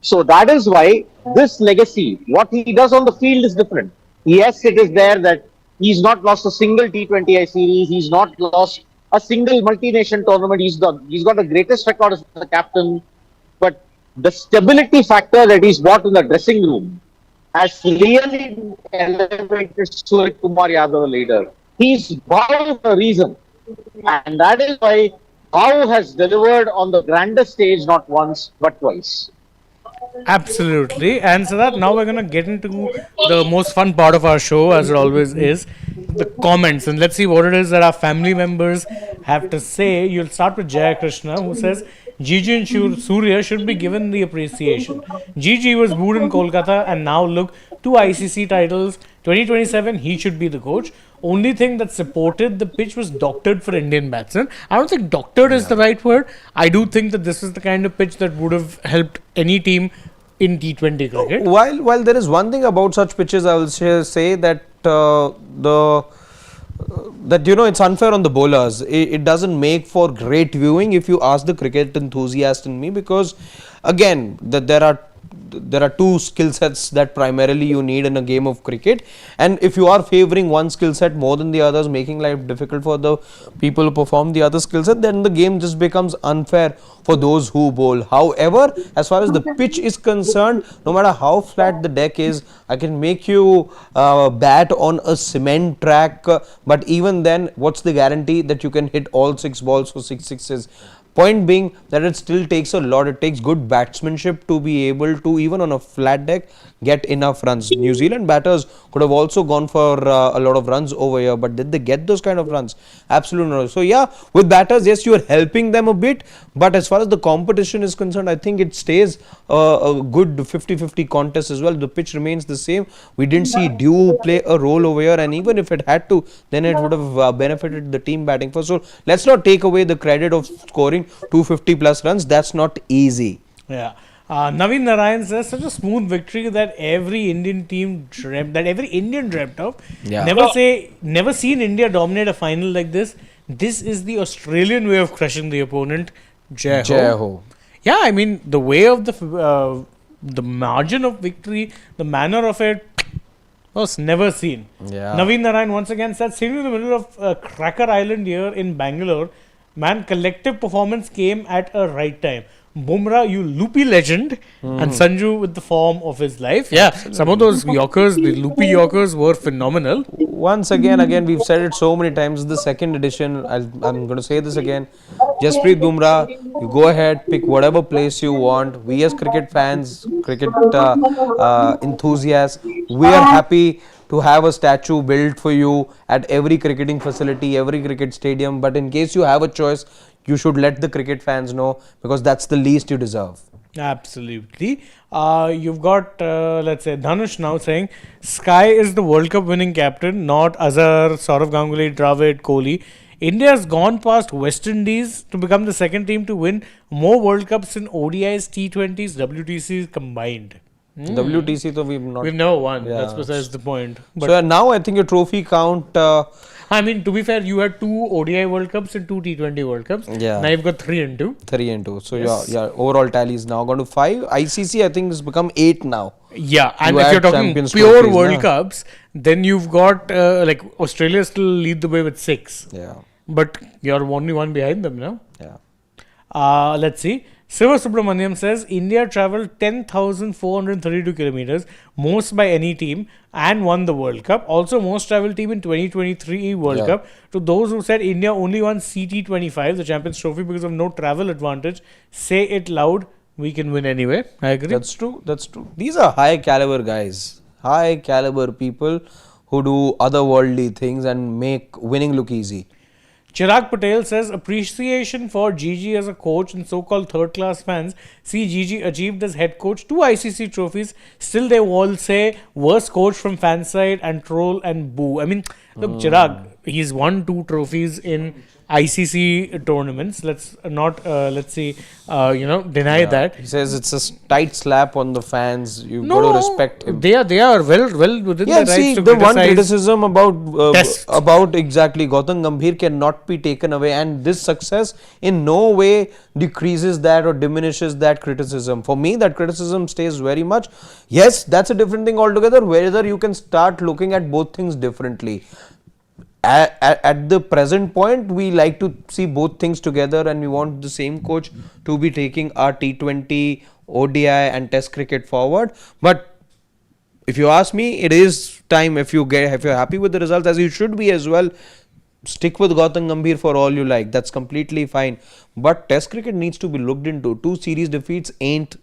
Speaker 3: So that is why this legacy, what he does on the field is different. Yes, it is there that he's not lost a single T20I series. He's not lost a single multi-nation tournament. He's got the greatest record as the captain. But the stability factor that he's brought in the dressing room has really elevated Surya Kumar Yadav later. He's Bhav for a reason. And that is why Bhav has delivered on the grandest stage not once but twice.
Speaker 1: Absolutely. And so that now we're going to get into the most fun part of our show, as it always is, the comments. And let's see what it is that our family members have to say. You'll start with Jaya Krishna, who says Gigi and Surya should be given the appreciation. Gigi was booed in Kolkata and now look, 2 ICC titles. 2027, he should be the coach. Only thing that supported the pitch was doctored for Indian batsmen. I don't think doctored is the right word. I do think that this is the kind of pitch that would have helped any team in T20 cricket.
Speaker 2: While there is one thing about such pitches, I will say that it's unfair on the bowlers. It doesn't make for great viewing if you ask the cricket enthusiast in me, because again there are two skill sets that primarily you need in a game of cricket, and if you are favoring one skill set more than the others, making life difficult for the people who perform the other skill set, then the game just becomes unfair for those who bowl. However, as far as the pitch is concerned, no matter how flat the deck is, I can make you bat on a cement track, but even then, what's the guarantee that you can hit all 6 balls for 6 sixes? Point being that it still takes a lot. It takes good batsmanship to be able to, even on a flat deck, get enough runs. New Zealand batters could have also gone for a lot of runs over here, but did they get those kind of runs? Absolutely not. So yeah, with batters, yes, you are helping them a bit, but as far as the competition is concerned, I think it stays a good 50-50 contest as well. The pitch remains the same. We didn't see Dew play a role over here, and even if it had to, then it would have benefited the team batting first. So let's not take away the credit of scoring 250 plus runs. That's not easy.
Speaker 1: Yeah. Naveen Narayan says such a smooth victory that every Indian dreamt of.
Speaker 2: Yeah.
Speaker 1: Never seen India dominate a final like this. This is the Australian way of crushing the opponent. Jai ho. Yeah, I mean the way of the margin of victory, the manner of it was never seen.
Speaker 2: Yeah.
Speaker 1: Naveen Narayan once again said, sitting in the middle of Cracker Island here in Bangalore, man, collective performance came at a right time. Bumrah, you loopy legend, and Sanju with the form of his life. Yeah, some of those Yorkers, the loopy Yorkers, were phenomenal.
Speaker 2: Once again, we've said it so many times. The second edition, I'm going to say this again. Jasprit Bumrah, you go ahead, pick whatever place you want. We as cricket fans, cricket enthusiasts, we are happy to have a statue built for you at every cricketing facility, every cricket stadium. But in case you have a choice, you should let the cricket fans know, because that's the least you deserve.
Speaker 1: Absolutely. You've got, let's say, Dhanush now saying, Sky is the World Cup winning captain, not Azhar, Saurav Ganguly, Dravid, Kohli. India has gone past West Indies to become the second team to win more World Cups in ODIs, T20s, WTCs combined.
Speaker 2: WTC, though we've
Speaker 1: never won.
Speaker 2: Yeah.
Speaker 1: That's besides the point. But
Speaker 2: so now I think your trophy count.
Speaker 1: I mean, to be fair, you had 2 ODI World Cups and 2 T20 World Cups.
Speaker 2: Yeah.
Speaker 1: Now you've got 3 and 2.
Speaker 2: 3 and 2. So
Speaker 1: Yes.
Speaker 2: your overall tally is now gone to 5. ICC, I think, has become 8 now.
Speaker 1: Yeah, and
Speaker 2: You
Speaker 1: if you're
Speaker 2: add
Speaker 1: talking
Speaker 2: Champions
Speaker 1: pure
Speaker 2: trophies,
Speaker 1: World
Speaker 2: na?
Speaker 1: Cups, then you've got like Australia still lead the way with 6.
Speaker 2: Yeah.
Speaker 1: But you're only one behind them now.
Speaker 2: Yeah.
Speaker 1: Let's see. Siva Subramaniam says India travelled 10,432 kilometers, most by any team, and won the World Cup. Also, most travelled team in 2023 World Cup. To those who said India only won CT25, the Champions Trophy, because of no travel advantage, say it loud. We can win anyway. I agree.
Speaker 2: That's true. That's true. These are high caliber guys, high caliber people who do otherworldly things and make winning look easy.
Speaker 1: Chirag Patel says appreciation for Gigi as a coach and so-called third-class fans see Gigi achieved as head coach 2 ICC trophies. Still, they all say worst coach from fan side and troll and boo. I mean, look, Chirag, he's won 2 trophies in ICC tournaments. Let's not deny that.
Speaker 2: He says it's a tight slap on the fans. You've
Speaker 1: No,
Speaker 2: got to respect him.
Speaker 1: They are well within
Speaker 2: Yeah,
Speaker 1: their
Speaker 2: see,
Speaker 1: rights to
Speaker 2: the one
Speaker 1: criticize.
Speaker 2: criticism
Speaker 1: Tests.
Speaker 2: about exactly Gautam Gambhir cannot be taken away, and this success in no way decreases that or diminishes that criticism. For me, that criticism stays very much. Yes, that's a different thing altogether, whether you can start looking at both things differently. At the present point, we like to see both things together, and we want the same coach to be taking our T20, ODI and Test cricket forward. But if you ask me, it is time. If you're happy with the results, as you should be as well, stick with Gautam Gambhir for all you like. That's completely fine. But Test cricket needs to be looked into. 2 series defeats ain't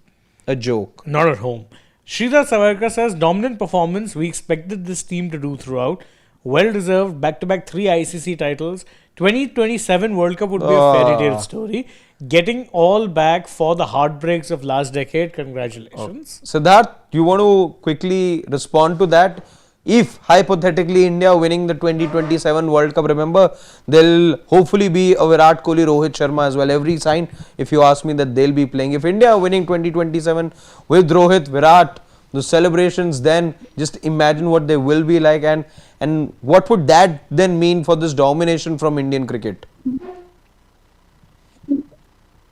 Speaker 2: a joke.
Speaker 1: Not at home. Sridhar Savarkar says dominant performance we expected this team to do throughout. Well deserved, back-to-back 3 ICC titles. 2027 World Cup would be a fairy tale story. Getting all back for the heartbreaks of last decade. Congratulations.
Speaker 2: Siddharth, you want to quickly respond to that? If hypothetically India winning the 2027 World Cup, remember there'll hopefully be a Virat Kohli, Rohit Sharma as well. Every sign, if you ask me, that they'll be playing. If India winning 2027 with Rohit, Virat, the celebrations, then just imagine what they will be like, and what would that then mean for this domination from Indian cricket?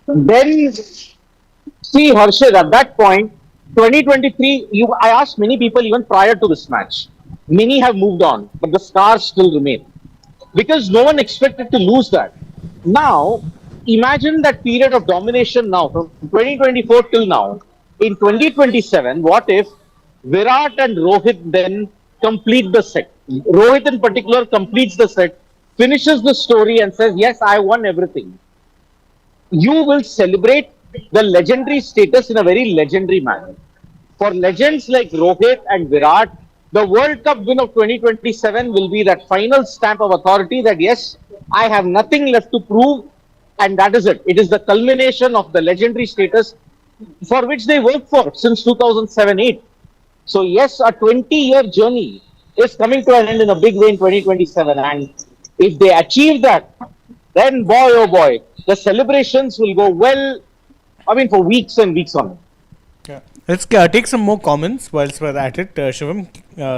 Speaker 3: Then, see, Harshad, at that point, 2023, I asked many people even prior to this match. Many have moved on, but the scars still remain. Because no one expected to lose that. Now, imagine that period of domination now, from 2024 till now. In 2027, what if Virat and Rohit then complete the set? Rohit in particular completes the set, finishes the story and says, yes, I won everything. You will celebrate the legendary status in a very legendary manner. For legends like Rohit and Virat, the World Cup win of 2027 will be that final stamp of authority that yes, I have nothing left to prove, and that is it. It is the culmination of the legendary status for which they worked for since 2007-8. So yes, a 20-year journey is coming to an end in a big way in 2027, and if they achieve that, then boy oh boy, the celebrations will go well, I mean, for weeks and weeks on.
Speaker 1: Yeah. Let's take some more comments whilst we're at it. Shivam,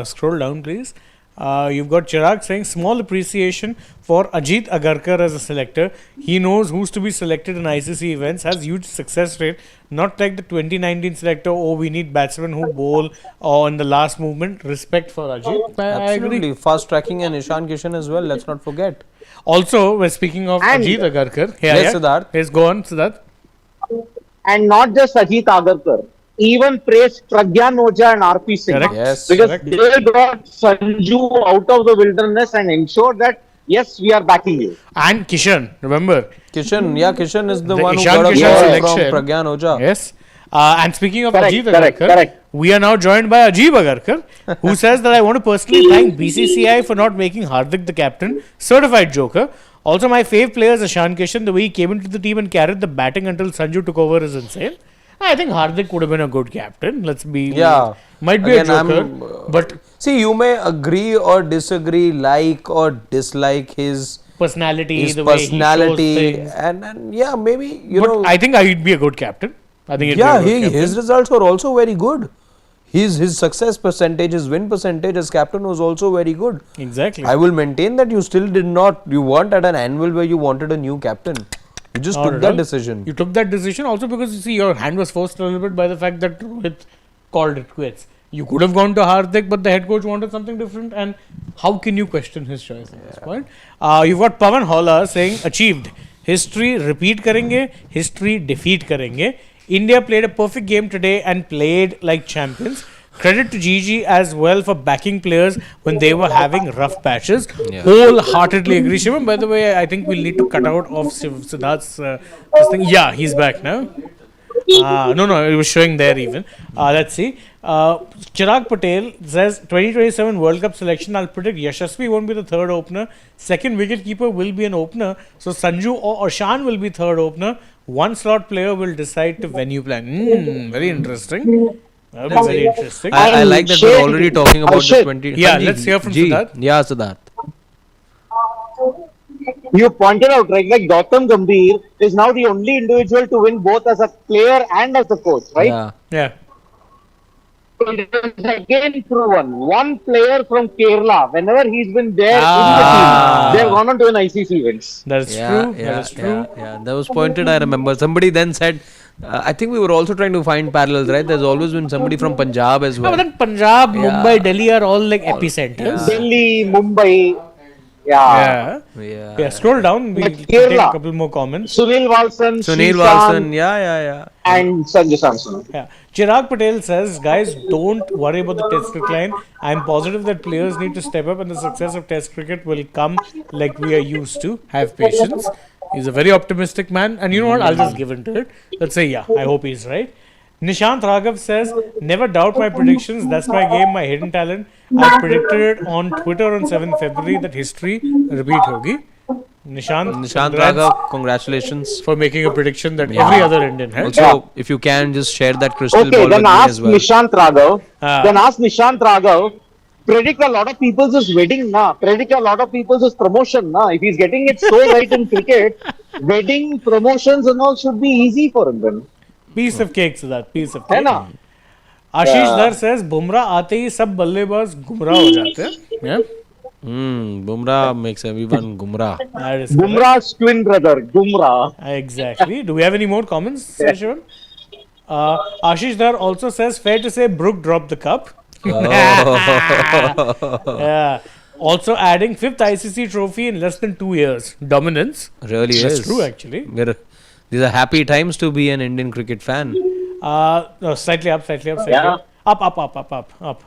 Speaker 1: scroll down, please. You've got Chirag saying small appreciation for Ajit Agarkar as a selector. He knows who's to be selected in ICC events, has huge success rate. Not like the 2019 selector, oh, we need batsmen who bowl on the last movement. Respect for Ajit. I agree.
Speaker 2: Absolutely. Fast tracking and Ishan Kishan as well. Let's not forget.
Speaker 1: Also, we're speaking of
Speaker 3: And-
Speaker 1: Ajit Agarkar.
Speaker 2: Yes, Siddharth.
Speaker 1: Yes, go on, Siddharth.
Speaker 3: And not just Ajit Agarkar. Even praise Pragyan Oja and RP Singh.
Speaker 1: Correct.
Speaker 2: Yes.
Speaker 3: Because
Speaker 1: Correct.
Speaker 3: they got Sanju out of the wilderness and ensured that, yes, we are backing you.
Speaker 1: And Kishan, remember.
Speaker 2: Kishan is the
Speaker 1: The
Speaker 2: one who
Speaker 1: Ishan
Speaker 2: got a
Speaker 1: Kishan
Speaker 2: ball
Speaker 1: selection.
Speaker 2: from Pragyan Oja.
Speaker 1: Yes. And speaking of
Speaker 3: Correct,
Speaker 1: Ajit
Speaker 3: correct,
Speaker 1: Agarkar,
Speaker 3: correct.
Speaker 1: we are now joined by Ajib Agarkar, who says that I want to personally thank BCCI for not making Hardik the captain, certified joker. Also, my fave player is Ishan Kishan. The way he came into the team and carried the batting until Sanju took over is insane. I think Hardik would have been a good captain. Let's be.
Speaker 2: Yeah.
Speaker 1: Might be
Speaker 2: Again,
Speaker 1: a joker,
Speaker 2: I'm,
Speaker 1: but
Speaker 2: See, you may agree or disagree, like or dislike his
Speaker 1: personality, the way he
Speaker 2: personality,
Speaker 1: shows things.
Speaker 2: and yeah, maybe you
Speaker 1: But
Speaker 2: know.
Speaker 1: I think I'd be a good captain. I think.
Speaker 2: Yeah,
Speaker 1: he'd be a good captain.
Speaker 2: his results were also very good. His success percentage, his win percentage as captain was also very good.
Speaker 1: Exactly.
Speaker 2: I will maintain that you still did not. You weren't at an annual where you wanted a new captain. You just
Speaker 1: Not
Speaker 2: took
Speaker 1: at
Speaker 2: that
Speaker 1: all.
Speaker 2: decision.
Speaker 1: You took that decision also because you see your hand was forced a little bit by the fact that Rohit called it quits. You could have gone to Hardik, but the head coach wanted something different. And how can you question his choice at this point? You've got Pavan Holla saying achieved. History repeat karenge, history defeat karenge. India played a perfect game today and played like champions. Credit to Gigi as well for backing players when they were having rough patches.
Speaker 2: Yeah.
Speaker 1: Wholeheartedly agree. Shivam, by the way, I think we'll need to cut out of Siddharth's this thing. Yeah, he's back now. No, it was showing there even. Let's see. Chirag Patel says 2027 World Cup selection. I'll predict Yashasvi won't be the third opener. Second wicketkeeper will be an opener. So Sanju or Oshan will be third opener. One slot player will decide the venue plan. Very interesting. Very interesting.
Speaker 2: I like that we're already talking about the
Speaker 3: Shit.
Speaker 2: 20.
Speaker 1: Yeah,
Speaker 2: Hanji,
Speaker 1: let's hear from
Speaker 2: Ji.
Speaker 1: Siddharth.
Speaker 2: Yeah, Siddharth.
Speaker 3: You pointed out, right? Like Gautam Gambhir is now the only individual to win both as a player and as a coach, right?
Speaker 2: Yeah.
Speaker 1: Yeah.
Speaker 3: It is again proven. One player from Kerala, whenever he's been there in the
Speaker 2: Ah.
Speaker 3: team, they've gone on to an ICC events.
Speaker 1: That's
Speaker 2: Yeah,
Speaker 1: true.
Speaker 2: yeah,
Speaker 1: That's true.
Speaker 2: yeah. That was pointed. I remember somebody then said. I think we were also trying to find parallels, right? There's always been somebody from Punjab as
Speaker 1: No,
Speaker 2: well.
Speaker 1: but then Punjab,
Speaker 2: Yeah.
Speaker 1: Mumbai, Delhi are all like epicenters.
Speaker 3: Delhi, Mumbai, yeah.
Speaker 1: Yeah, scroll down. We'll
Speaker 3: But
Speaker 1: take
Speaker 3: Kerala.
Speaker 1: a couple more comments.
Speaker 3: Sunil Walson,
Speaker 2: Sunil
Speaker 3: Srishant,
Speaker 2: Walson, yeah.
Speaker 3: and Sanju Samson.
Speaker 1: Yeah. Chirag Patel says, guys, don't worry about the test cricket line. I'm positive that players need to step up and the success of test cricket will come like we are used to. Have patience. He's a very optimistic man. And you know what? I'll just give in to it. Let's say, yeah, I hope he's right. Nishant Raghav says, never doubt my predictions. That's my game, my hidden talent. I predicted it on Twitter on 7th February that history repeat hogi. Nishant
Speaker 2: Nishant
Speaker 1: congrats
Speaker 2: Raghav, congratulations.
Speaker 1: for making a prediction that every other Indian had.
Speaker 2: Also, if you can, just share that crystal
Speaker 3: Okay,
Speaker 2: ball with
Speaker 3: then
Speaker 2: me
Speaker 3: ask
Speaker 2: as well.
Speaker 3: Nishant Raghav.
Speaker 1: Ah.
Speaker 3: Then ask Nishant Raghav. Predict a lot of people's wedding, na. Predict a lot of people's promotion, na. If he's getting it so right in cricket, wedding promotions and all should be easy for him then.
Speaker 1: Piece of cake, Siddharth. Piece of
Speaker 3: है
Speaker 1: cake.
Speaker 3: ना?
Speaker 1: आशीष दर says Bumrah आते ही सब बल्लेबाज गुमराह हो जाते हैं. Yeah,
Speaker 2: Bumrah makes everyone gumrah.
Speaker 1: that is correct.
Speaker 3: Bumrah's twin brother, Bumrah.
Speaker 1: Exactly. Do we have any more comments, Shivam? Ashish Dar also says, fair to say Brook dropped the cup. Yeah. Also adding 5th ICC trophy in less than 2 years. Dominance.
Speaker 2: Really
Speaker 1: That's
Speaker 2: is.
Speaker 1: true, actually.
Speaker 2: These are happy times to be an Indian cricket fan.
Speaker 1: No, slightly up.
Speaker 3: Yeah.
Speaker 1: Up.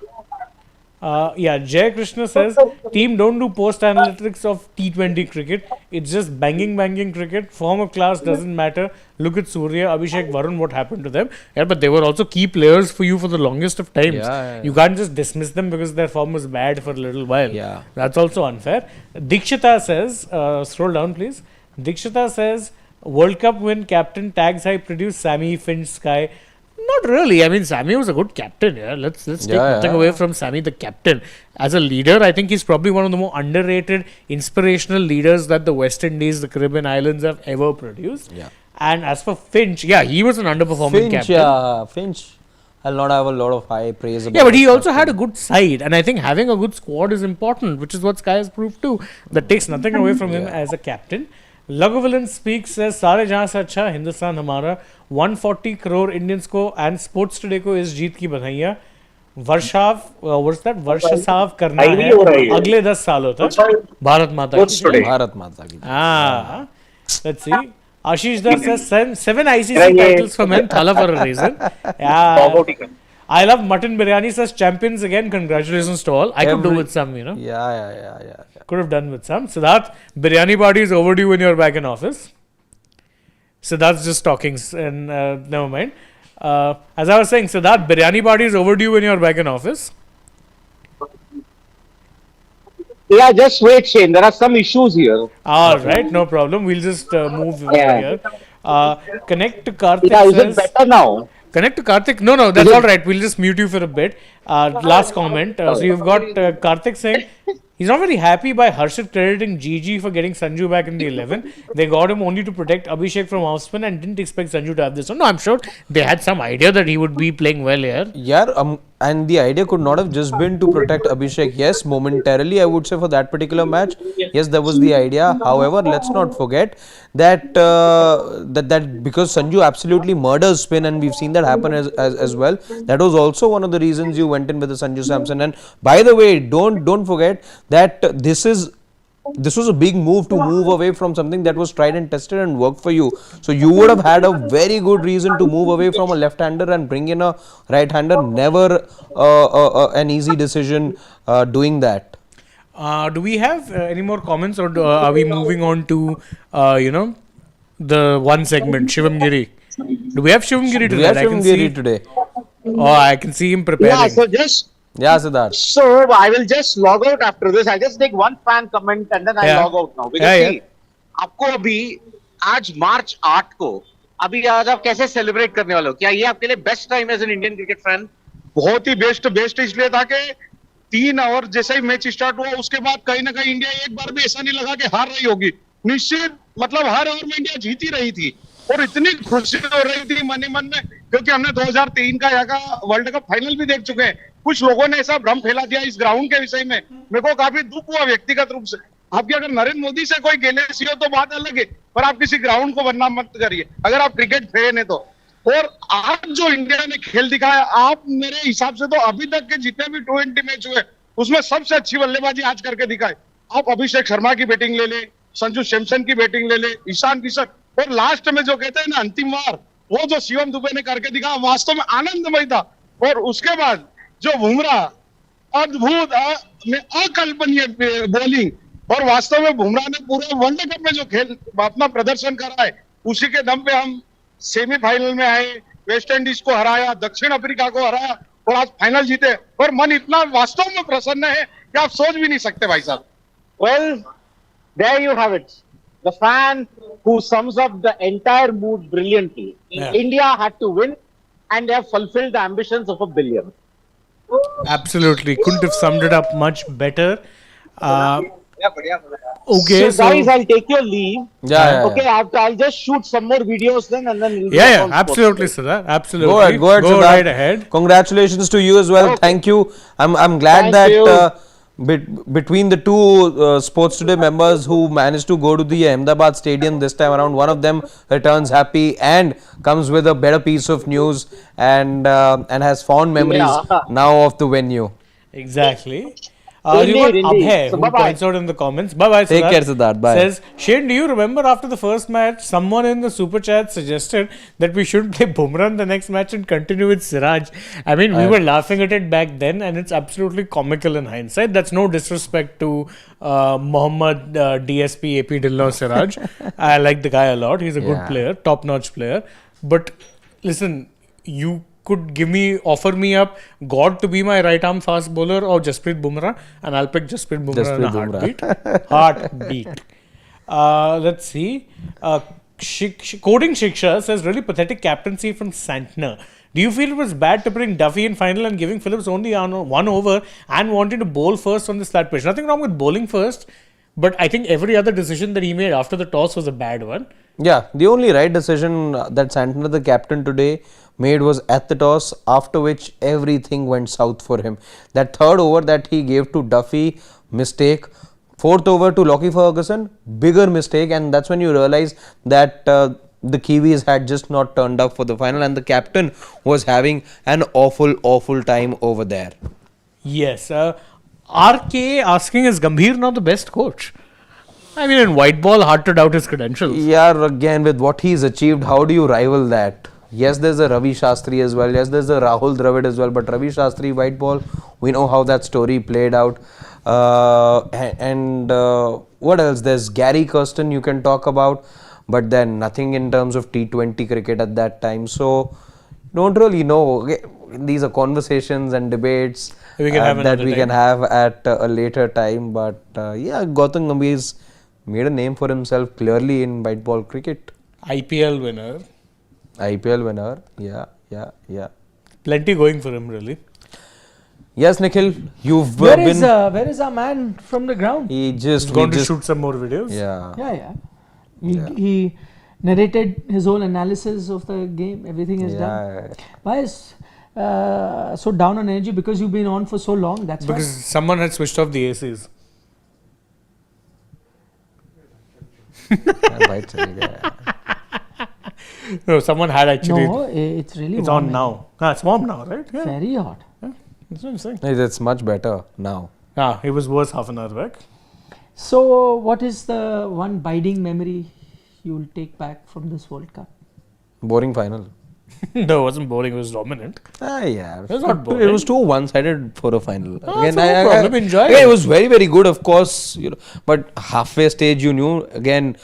Speaker 1: Yeah, Jay Krishna says, team don't do post analytics of T20 cricket. It's just banging cricket. Form of class doesn't matter. Look at Surya, Abhishek, Varun, what happened to them. Yeah, but they were also key players for you for the longest of times.
Speaker 2: Yeah.
Speaker 1: You can't just dismiss them because their form was bad for a little while.
Speaker 2: Yeah.
Speaker 1: That's also unfair. Dikshita says, scroll down please. Dikshita says, World Cup win captain tags high produced Sammy, Finch, Sky. Not really. I mean, Sammy was a good captain. Yeah, let's take nothing away from Sammy, the captain. As a leader, I think he's probably one of the more underrated, inspirational leaders that the West Indies, the Caribbean Islands have ever produced.
Speaker 2: Yeah.
Speaker 1: And as for Finch, yeah, he was an underperforming captain.
Speaker 2: Finch. I'll not have a lot of high praise about
Speaker 1: Yeah, but he
Speaker 2: his
Speaker 1: also had
Speaker 2: captain.
Speaker 1: a good side, and I think having a good squad is important, which is what Sky has proved too. That takes nothing away from him as a captain. Laghuvillain speaks, says सारे जहाँ से अच्छा हिंदुस्तान हमारा 140 crore Indians को and Sports Today को इस जीत की बधाइयाँ. वर्षासाव करना है अगले 10 सालों तक. भारत माता की.
Speaker 2: Bharat Mata ki.
Speaker 1: Let's see. Ashish Dar says 7 ICC titles for men, Thala for a reason. Yeah. I love mutton biryani, says champions again. Congratulations to all. I could do with some,
Speaker 2: Yeah.
Speaker 1: Could have done with some. Siddharth, biryani party is overdue when you're back in office. Siddharth's just talking, and never mind. As I was saying, Siddharth, biryani party is overdue when you're back in office.
Speaker 3: Yeah, just wait, Shane. There are some issues here.
Speaker 1: All right, no problem. We'll just move here. Connect to Karthik.
Speaker 3: Yeah, is
Speaker 1: says,
Speaker 3: it better now?
Speaker 1: Connect to Karthik. No, that's all right. We'll just mute you for a bit. Last comment. So you've got Karthik saying he's not very happy by Harshit crediting GG for getting Sanju back in the 11. They got him only to protect Abhishek from off spin and didn't expect Sanju to have this. So no, I'm sure they had some idea that he would be playing well here.
Speaker 2: Yeah, and the idea could not have just been to protect Abhishek. Yes, momentarily, I would say for that particular match, yes, that was the idea. However, let's not forget that that because Sanju absolutely murders spin, and we've seen that happen as well. That was also one of the reasons you went in with the Sanju Samson. And by the way, don't forget that this was a big move to move away from something that was tried and tested and worked for you. So you would have had a very good reason to move away from a left-hander and bring in a right-hander. Never an easy decision doing that.
Speaker 1: Do we have any more comments, or are we moving on to the one segment, Shivam Giri? Do we have Shivam Giri today?
Speaker 2: We have Shivam Giri today.
Speaker 1: Oh, I can see him preparing.
Speaker 3: Yeah, so just
Speaker 2: Yeah, Siddharth.
Speaker 3: so I will just log out after this. I just take one fan comment and then I
Speaker 1: Yeah.
Speaker 3: log out now. Because
Speaker 1: Yeah,
Speaker 3: see, आपको अभी आज मार्च 8 को अभी आज आप कैसे celebrate करने वाले हो? क्या ये आपके लिए best time as an Indian cricket fan?
Speaker 5: बहुत ही बेस्ट इसलिए था कि 3 ओवर जैसे ही मैच स्टार्ट हुआ उसके बाद कहीं ना कहीं इंडिया एक बार भी ऐसा नहीं लगा कि हार रही होगी. निश्चित मतलब हर ओवर में इंडिया जीत ही रही थी और इतनी खुशी हो रही थी मन ही मन में, क्योंकि हमने 2003 का यहाँ का वर्ल्ड कप फाइनल भी देख चुके हैं. कुछ लोगों ने ऐसा भ्रम फैला दिया इस ग्राउंड के विषय में, मेरे को काफी दुख हुआ व्यक्तिगत रूप से. आपकी अगर नरेंद्र मोदी से कोई जेलसी हो तो बात अलग है, पर आप किसी ग्राउंड को बदनाम मत करिए अगर आप क्रिकेट फैन है तो. और आज जो इंडिया ने खेल दिखाया, आप मेरे हिसाब से तो अभी तक के जितने भी T20 मैच हुए उसमें सबसे अच्छी बल्लेबाजी आज करके दिखाए. आप अभिषेक शर्मा की बैटिंग ले ले, संजू सैमसन की बैटिंग ले ले, ईशान किशन, और लास्ट में जो कहते हैं ना अंतिम वार, वो जो शिवम दुबे ने करके दिखा वास्तव में आनंदमय था. और उसके बाद जो बुमराह अद्भुत अकल्पनीय बॉलिंग, और वास्तव में बुमराह ने पूरे वर्ल्ड कप में जो खेल अपना प्रदर्शन करा है उसी के दम पे हम सेमीफाइनल में आए, वेस्ट इंडीज को हराया, दक्षिण अफ्रीका को हराया और आज फाइनल जीते. और मन इतना वास्तव में प्रसन्न है कि आप सोच भी नहीं सकते भाई साहब.
Speaker 3: Well, there you have it. The fan who sums up the entire mood brilliantly.
Speaker 1: Yeah.
Speaker 3: India had to win and they have fulfilled the ambitions of a billion.
Speaker 1: Absolutely. Couldn't have summed it up much better. Okay,
Speaker 3: So guys, I'll take your leave.
Speaker 2: Yeah.
Speaker 3: Okay, I'll just shoot some more videos then and then we'll
Speaker 1: Yeah,
Speaker 3: talk on
Speaker 1: absolutely,
Speaker 3: sports.
Speaker 1: Siddharth. Absolutely.
Speaker 2: Go ahead,
Speaker 1: Go
Speaker 2: Siddharth.
Speaker 1: right ahead.
Speaker 2: Congratulations to you as well.
Speaker 3: Okay.
Speaker 2: Thank you. I'm glad
Speaker 3: Thank you.
Speaker 2: that between the two Sports Today members who managed to go to the Ahmedabad stadium this time around, one of them returns happy and comes with a better piece of news and has fond memories
Speaker 3: Yeah.
Speaker 2: now of the venue.
Speaker 1: Exactly.
Speaker 3: Indeed,
Speaker 1: You got
Speaker 3: indeed.
Speaker 1: Abhay,
Speaker 3: So
Speaker 1: who
Speaker 3: bye-bye.
Speaker 1: points out in the comments. Bye-bye,
Speaker 2: Take care, Siddharth. Bye.
Speaker 1: Says, Shane, do you remember after the first match, someone in the super chat suggested that we should play Bumrah in the next match and continue with Siraj? I mean, we were laughing at it back then, and it's absolutely comical in hindsight. That's no disrespect to Mohammad DSP AP Dillon Siraj. I like the guy a lot. He's a good
Speaker 2: Yeah.
Speaker 1: player, top-notch player. But listen, you could offer me up God to be my right arm fast bowler or Jasprit Bumrah, and I'll pick Jasprit Bumrah in a heartbeat. Let's see. Coding Shiksha says, really pathetic captaincy from Santner. Do you feel it was bad to bring Duffy in final and giving Phillips only one over and wanting to bowl first on this flat pitch? Nothing wrong with bowling first, but I think every other decision that he made after the toss was a bad one.
Speaker 2: Yeah, the only right decision that Santner, the captain today, made was at the toss, after which everything went south for him. That third over that he gave to Duffy, mistake. Fourth over to Lockie Ferguson, bigger mistake, and that's when you realize that the Kiwis had just not turned up for the final, and the captain was having an awful time over there.
Speaker 1: Yes. RK asking, is Gambhir now the best coach? I mean, in white ball, hard to doubt his credentials.
Speaker 2: Yeah, again, with what he's achieved, how do you rival that? Yes, there's a Ravi Shastri as well. Yes, there's a Rahul Dravid as well. But Ravi Shastri, white ball, we know how that story played out. What else? There's Gary Kirsten you can talk about. But then nothing in terms of T20 cricket at that time. So, don't really know. These are conversations and debates that we can have at a later time. But yeah, Gautam Gambhir's made a name for himself clearly in white ball cricket.
Speaker 1: IPL winner.
Speaker 2: Yeah.
Speaker 1: Plenty going for him, really.
Speaker 2: Yes, Nikhil, you've
Speaker 6: where is our man from the ground?
Speaker 1: He's going to shoot some more videos.
Speaker 2: Yeah.
Speaker 6: He narrated his whole analysis of the game. Everything is done. Why is so down on energy? Because you've been on for so long. That's
Speaker 1: because
Speaker 6: why.
Speaker 1: Someone had switched off the ACs. No, someone had actually.
Speaker 6: No, it's really.
Speaker 1: It's
Speaker 6: warm
Speaker 1: on now. It's warm now, right? Yeah.
Speaker 6: Very hot.
Speaker 1: That's what I'm saying.
Speaker 2: It's much better now.
Speaker 1: It was worse half an hour back.
Speaker 6: So, what is the one biding memory you will take back from this World Cup?
Speaker 2: Boring final.
Speaker 1: No, it wasn't boring. It was dominant.
Speaker 2: Yeah.
Speaker 1: It was not boring.
Speaker 2: It was too one-sided for a final.
Speaker 1: Again, no problem. Enjoy it.
Speaker 2: It was very good, of course. But halfway stage, you knew. Again,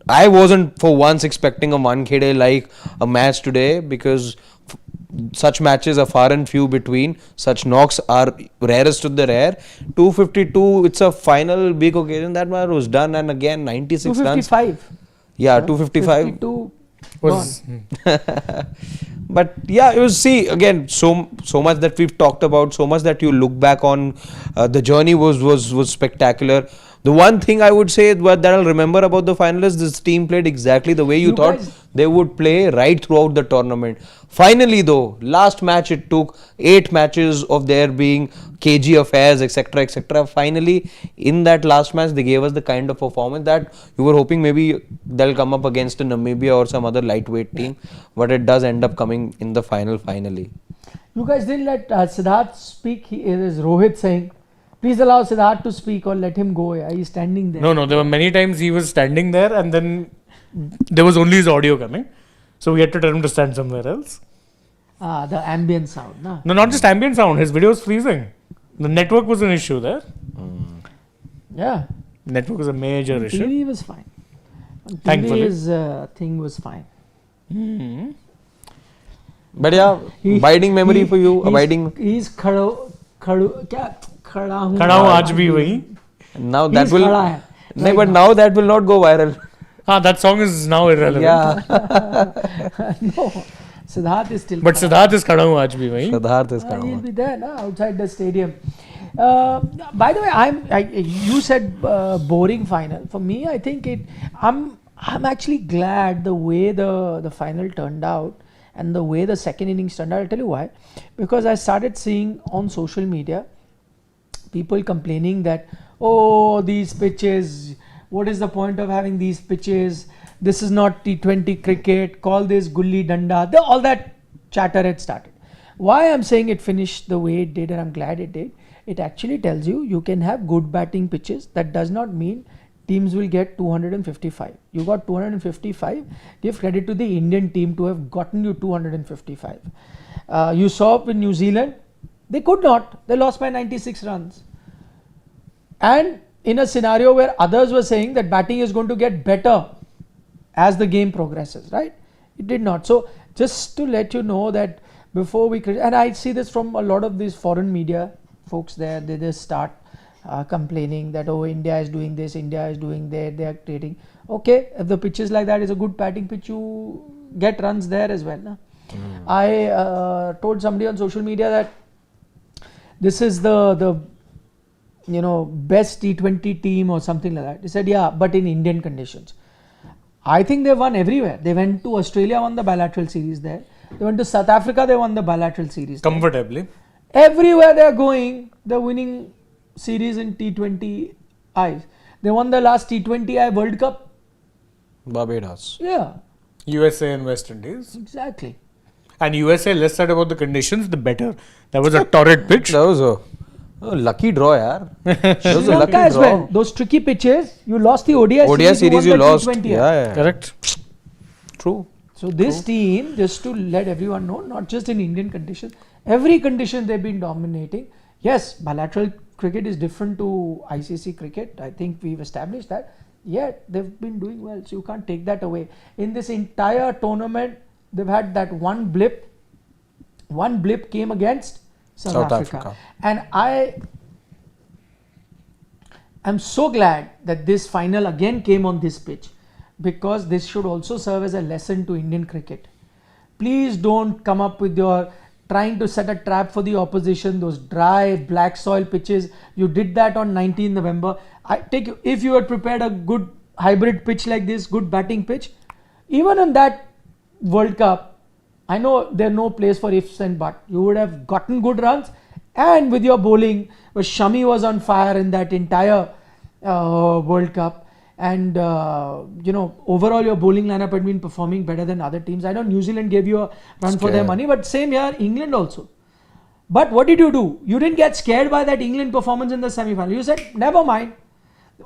Speaker 2: I wasn't for once expecting a Wankhede like a match today, because such matches are far and few between. Such knocks are rarest of the rare. 252. It's a final big occasion. That match was done, and again 96 runs.
Speaker 6: 255.
Speaker 2: Yeah, 255.
Speaker 6: 52.
Speaker 1: Was
Speaker 2: But yeah, you see again so much that we've talked about, so much that you look back on. The journey was spectacular. The one thing I would say that I'll remember about the finalists, this team played exactly the way you thought they would play right throughout the tournament. Finally though, last match it took 8 matches of there being KG affairs, etc. Finally, in that last match, they gave us the kind of performance that you were hoping maybe they'll come up against a Namibia or some other lightweight team, but it does end up coming in the final finally.
Speaker 6: You guys didn't let Siddharth speak. It is Rohit saying, please allow Siddharth to speak or let him go. He's standing there.
Speaker 1: No, there were many times he was standing there and then there was only his audio coming. So we had to tell him to stand somewhere else.
Speaker 6: The ambient sound.
Speaker 1: No, not just ambient sound. His video was freezing. The network was an issue there.
Speaker 6: Yeah.
Speaker 1: Network was a major issue.
Speaker 6: TV was fine.
Speaker 1: Thankfully.
Speaker 6: His thing was fine.
Speaker 2: But yeah, abiding memory for you.
Speaker 6: He's खड़ा हूँ
Speaker 1: आज भी वही.
Speaker 2: Now that will. No, but now that will not go viral.
Speaker 1: That song is now irrelevant.
Speaker 2: Yeah.
Speaker 6: No, Siddharth is still.
Speaker 1: But Siddharth is खड़ा हूँ आज भी वही.
Speaker 2: Siddharth is खड़ा
Speaker 6: He'll
Speaker 2: हूँ.
Speaker 6: be there outside the stadium. By the way, you said boring final. For me, I think I'm actually glad the way the final turned out and the way the second innings turned out. I'll tell you why. Because I started seeing on social media people complaining that, oh, these pitches, what is the point of having these pitches? This is not T20 cricket. Call this gulli danda. All that chatter had started. Why I'm saying it finished the way it did, and I'm glad it did. It actually tells you can have good batting pitches. That does not mean teams will get 255. You got 255. Give credit to the Indian team to have gotten you 255. You saw with New Zealand, they could not. They lost by 96 runs. And in a scenario where others were saying that batting is going to get better as the game progresses, right? It did not. So just to let you know that before we, and I see this from a lot of these foreign media folks there, they just start complaining that, oh, India is doing this, India is doing that, they are creating. Okay, if the pitch is like that, is a good batting pitch, you get runs there as well. Na? I told somebody on social media that this is the best T20 team or something like that. He said, yeah, but in Indian conditions. I think they won everywhere. They went to Australia, won the bilateral series there. They went to South Africa, they won the bilateral series.
Speaker 1: Comfortably.
Speaker 6: Everywhere they are going, they're winning series in T20 Is. They won the last T20 I World Cup.
Speaker 2: Barbados.
Speaker 6: Yeah,
Speaker 1: USA and West Indies.
Speaker 6: exactly.
Speaker 1: And USA, less said about the conditions, the better. That was a torrid pitch.
Speaker 2: That was a lucky draw, yaar. That was a
Speaker 6: Sri
Speaker 2: lucky
Speaker 6: Lanka as
Speaker 2: draw.
Speaker 6: well. Those tricky pitches, you lost the ODI
Speaker 2: ODI series you
Speaker 6: won the
Speaker 2: lost.
Speaker 6: T20I.
Speaker 2: Yeah.
Speaker 1: Correct.
Speaker 2: True.
Speaker 6: So this team, just to let everyone know, not just in Indian conditions, every condition they've been dominating. Yes, bilateral cricket is different to ICC cricket. I think we've established that. Yet they've been doing well, so you can't take that away. In this entire tournament, they've had that one blip. One blip came against South Africa. And I am so glad that this final again came on this pitch, because this should also serve as a lesson to Indian cricket. Please don't come up with your trying to set a trap for the opposition, those dry black soil pitches. You did that on 19 November. If you had prepared a good hybrid pitch like this, good batting pitch, even in that World Cup, I know there's no place for ifs and buts. You would have gotten good runs, and with your bowling, where Shami was on fire in that entire World Cup, and overall your bowling lineup had been performing better than other teams. I know New Zealand gave you a run for their money, but same here, England also. But what did you do? You didn't get scared by that England performance in the semi-final. You said, never mind.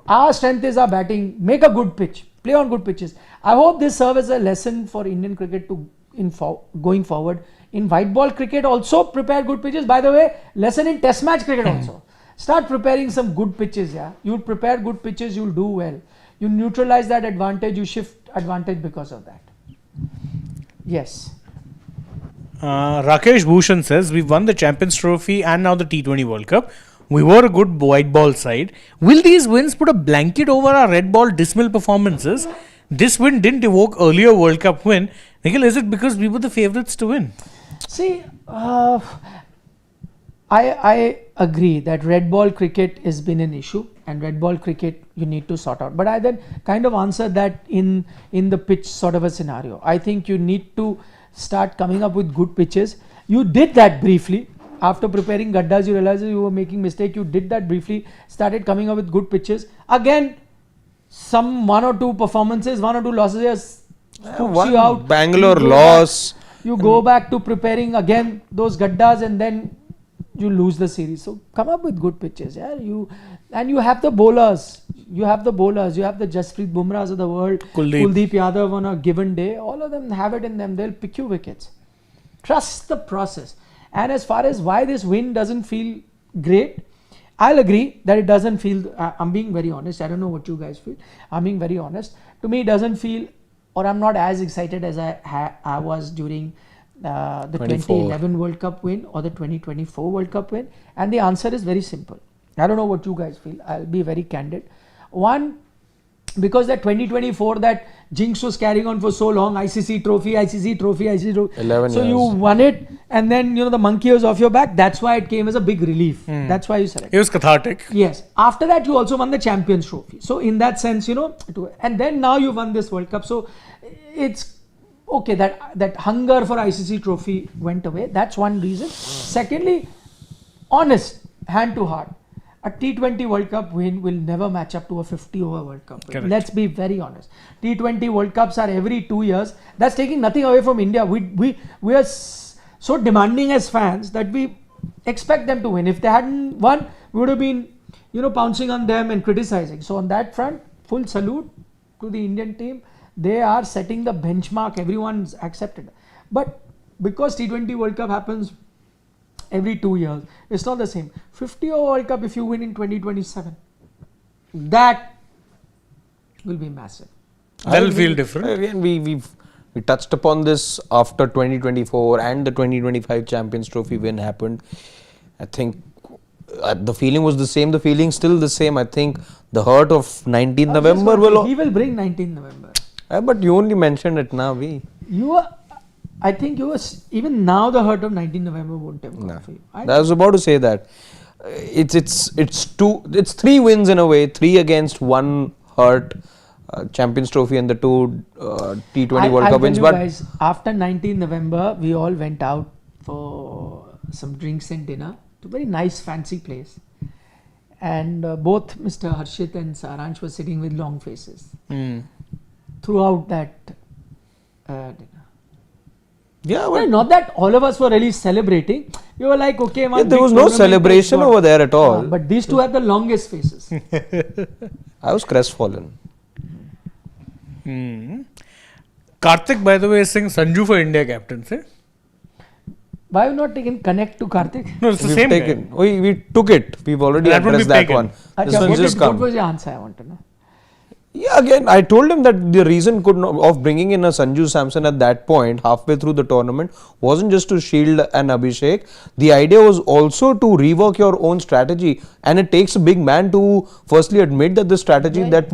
Speaker 6: Our strength is our batting. Make a good pitch. Play on good pitches. I hope this serves as a lesson for Indian cricket going forward. In white ball cricket also prepare good pitches. By the way, lesson in test match cricket also. Start preparing some good pitches. Yeah, you'll prepare good pitches, you'll do well. You neutralize that advantage, you shift advantage because of that. Yes.
Speaker 1: Rakesh Bhushan says, we've won the Champions Trophy and now the T20 World Cup. We were a good white ball side. Will these wins put a blanket over our red ball dismal performances? This win didn't evoke earlier World Cup win. Nikhil, is it because we were the favourites to win?
Speaker 6: See, I agree that red ball cricket has been an issue, and red ball cricket you need to sort out. But I then kind of answered that in the pitch sort of a scenario. I think you need to start coming up with good pitches. You did that briefly. After preparing Gaddas, you realized you were making mistake. You did that briefly, started coming up with good pitches. Again, some one or two performances, one or two losses,
Speaker 2: One
Speaker 6: you out.
Speaker 2: Bangalore loss.
Speaker 6: You go back to preparing again those Gaddas, and then you lose the series. So come up with good pitches. Yeah, you have the bowlers. You have the Jasprit Bumrahs of the world, Kuldeep Yadav on a given day. All of them have it in them. They'll pick you wickets. Trust the process. And as far as why this win doesn't feel great, I'll agree that it doesn't feel. I'm being very honest. I don't know what you guys feel. I'm being very honest. To me, it doesn't feel, or I'm not as excited as I was during the 2011 World Cup win or the 2024 World Cup win. And the answer is very simple. I don't know what you guys feel. I'll be very candid. One, because that 2024, that jinx was carrying on for so long, ICC trophy.
Speaker 2: 11
Speaker 6: so
Speaker 2: years.
Speaker 6: you won it, and then the monkey was off your back. That's why it came as a big relief. That's why you selected.
Speaker 1: It was cathartic.
Speaker 6: Yes. After that, you also won the Champions Trophy. So in that sense, and then now you won this World Cup. So it's okay that hunger for ICC trophy went away. That's one reason. Secondly, honest, hand to heart, a T20 World Cup win will never match up to a 50-over World Cup win.
Speaker 1: Correct.
Speaker 6: Let's be very honest. T20 World Cups are every 2 years. That's taking nothing away from India. We are so demanding as fans that we expect them to win. If they hadn't won, we would have been pouncing on them and criticizing. So on that front, full salute to the Indian team. They are setting the benchmark. Everyone's accepted. But because T20 World Cup happens every 2 years, it's not the same. 50-over World Cup, if you win in 2027, that will be massive.
Speaker 1: That'll feel different.
Speaker 2: Again, we touched upon this after 2024 and the 2025 Champions Trophy win happened. I think the feeling was the same. The feeling still the same. I think the hurt of 19th November will.
Speaker 6: He will bring 19th November.
Speaker 2: But you only mentioned it now.
Speaker 6: I think even now the hurt of 19th November won't have gone for you.
Speaker 2: I was about to say that. It's 3 wins in a way, 3 against 1 hurt. Champions Trophy and the two T20
Speaker 6: I'll
Speaker 2: World Cup
Speaker 6: tell
Speaker 2: wins.
Speaker 6: you
Speaker 2: But
Speaker 6: guys, after 19 November, we all went out for some drinks and dinner to a very nice, fancy place. And both Mr. Harshit and Saransh were sitting with long faces throughout that dinner.
Speaker 2: yeah,
Speaker 6: Well,
Speaker 2: but
Speaker 6: not that all of us were really celebrating. We were like, okay, man.
Speaker 2: there
Speaker 6: big
Speaker 2: was no
Speaker 6: tournament
Speaker 2: celebration
Speaker 6: is
Speaker 2: over there at all.
Speaker 6: But these two had the longest faces.
Speaker 2: I was crestfallen.
Speaker 1: Karthik, by the way, is saying Sanju for India captaincy.
Speaker 6: Why have you not taken connect to Karthik?
Speaker 1: No, it's the
Speaker 2: We've
Speaker 1: same
Speaker 2: taken.
Speaker 1: guy.
Speaker 2: We took it. We've already
Speaker 1: That one
Speaker 2: addressed
Speaker 1: we've
Speaker 2: that
Speaker 1: taken.
Speaker 2: one. This
Speaker 6: Acha,
Speaker 2: one's just
Speaker 6: what
Speaker 2: come.
Speaker 6: was your answer? I want to know.
Speaker 2: Yeah, again, I told him that the reason of bringing in a Sanju Samson at that point, halfway through the tournament, wasn't just to shield an Abhishek. The idea was also to rework your own strategy, and it takes a big man to firstly admit that the strategy that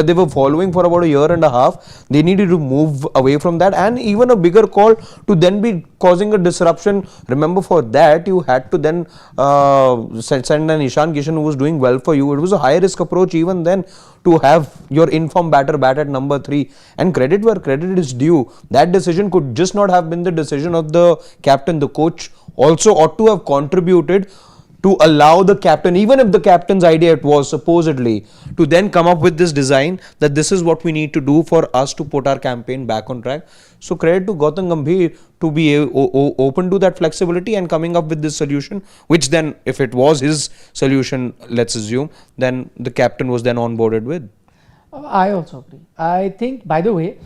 Speaker 2: they were following for about a year and a half, they needed to move away from that, and even a bigger call to then be causing a disruption. Remember, for that you had to then send an Ishan Kishan who was doing well for you. It was a high risk approach even then to have your informed batter bat at number 3, and credit where credit is due. That decision could just not have been the decision of the captain. The coach also ought to have contributed to allow the captain, even if the captain's idea it was supposedly, to then come up with this design that this is what we need to do for us to put our campaign back on track. So credit to Gautam Gambhir to be open to that flexibility and coming up with this solution, which then, if it was his solution, let's assume, then the captain was then onboarded with.
Speaker 6: I also agree. I think, by the way,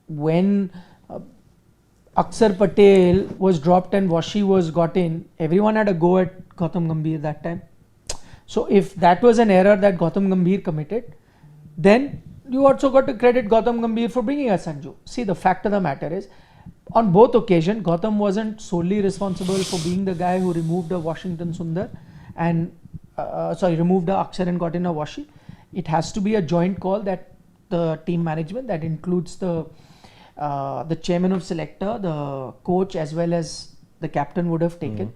Speaker 6: when Akshar Patel was dropped and Washi was got in, everyone had a go at Gautam Gambhir that time. So if that was an error that Gautam Gambhir committed, then you also got to credit Gautam Gambhir for bringing us Sanju. See, the fact of the matter is, on both occasions, Gautam wasn't solely responsible for being the guy who removed the Washington Sundar and removed the Akshar and got in a Washi. It has to be a joint call that the team management, that includes the chairman of selector, the coach, as well as the captain would have taken.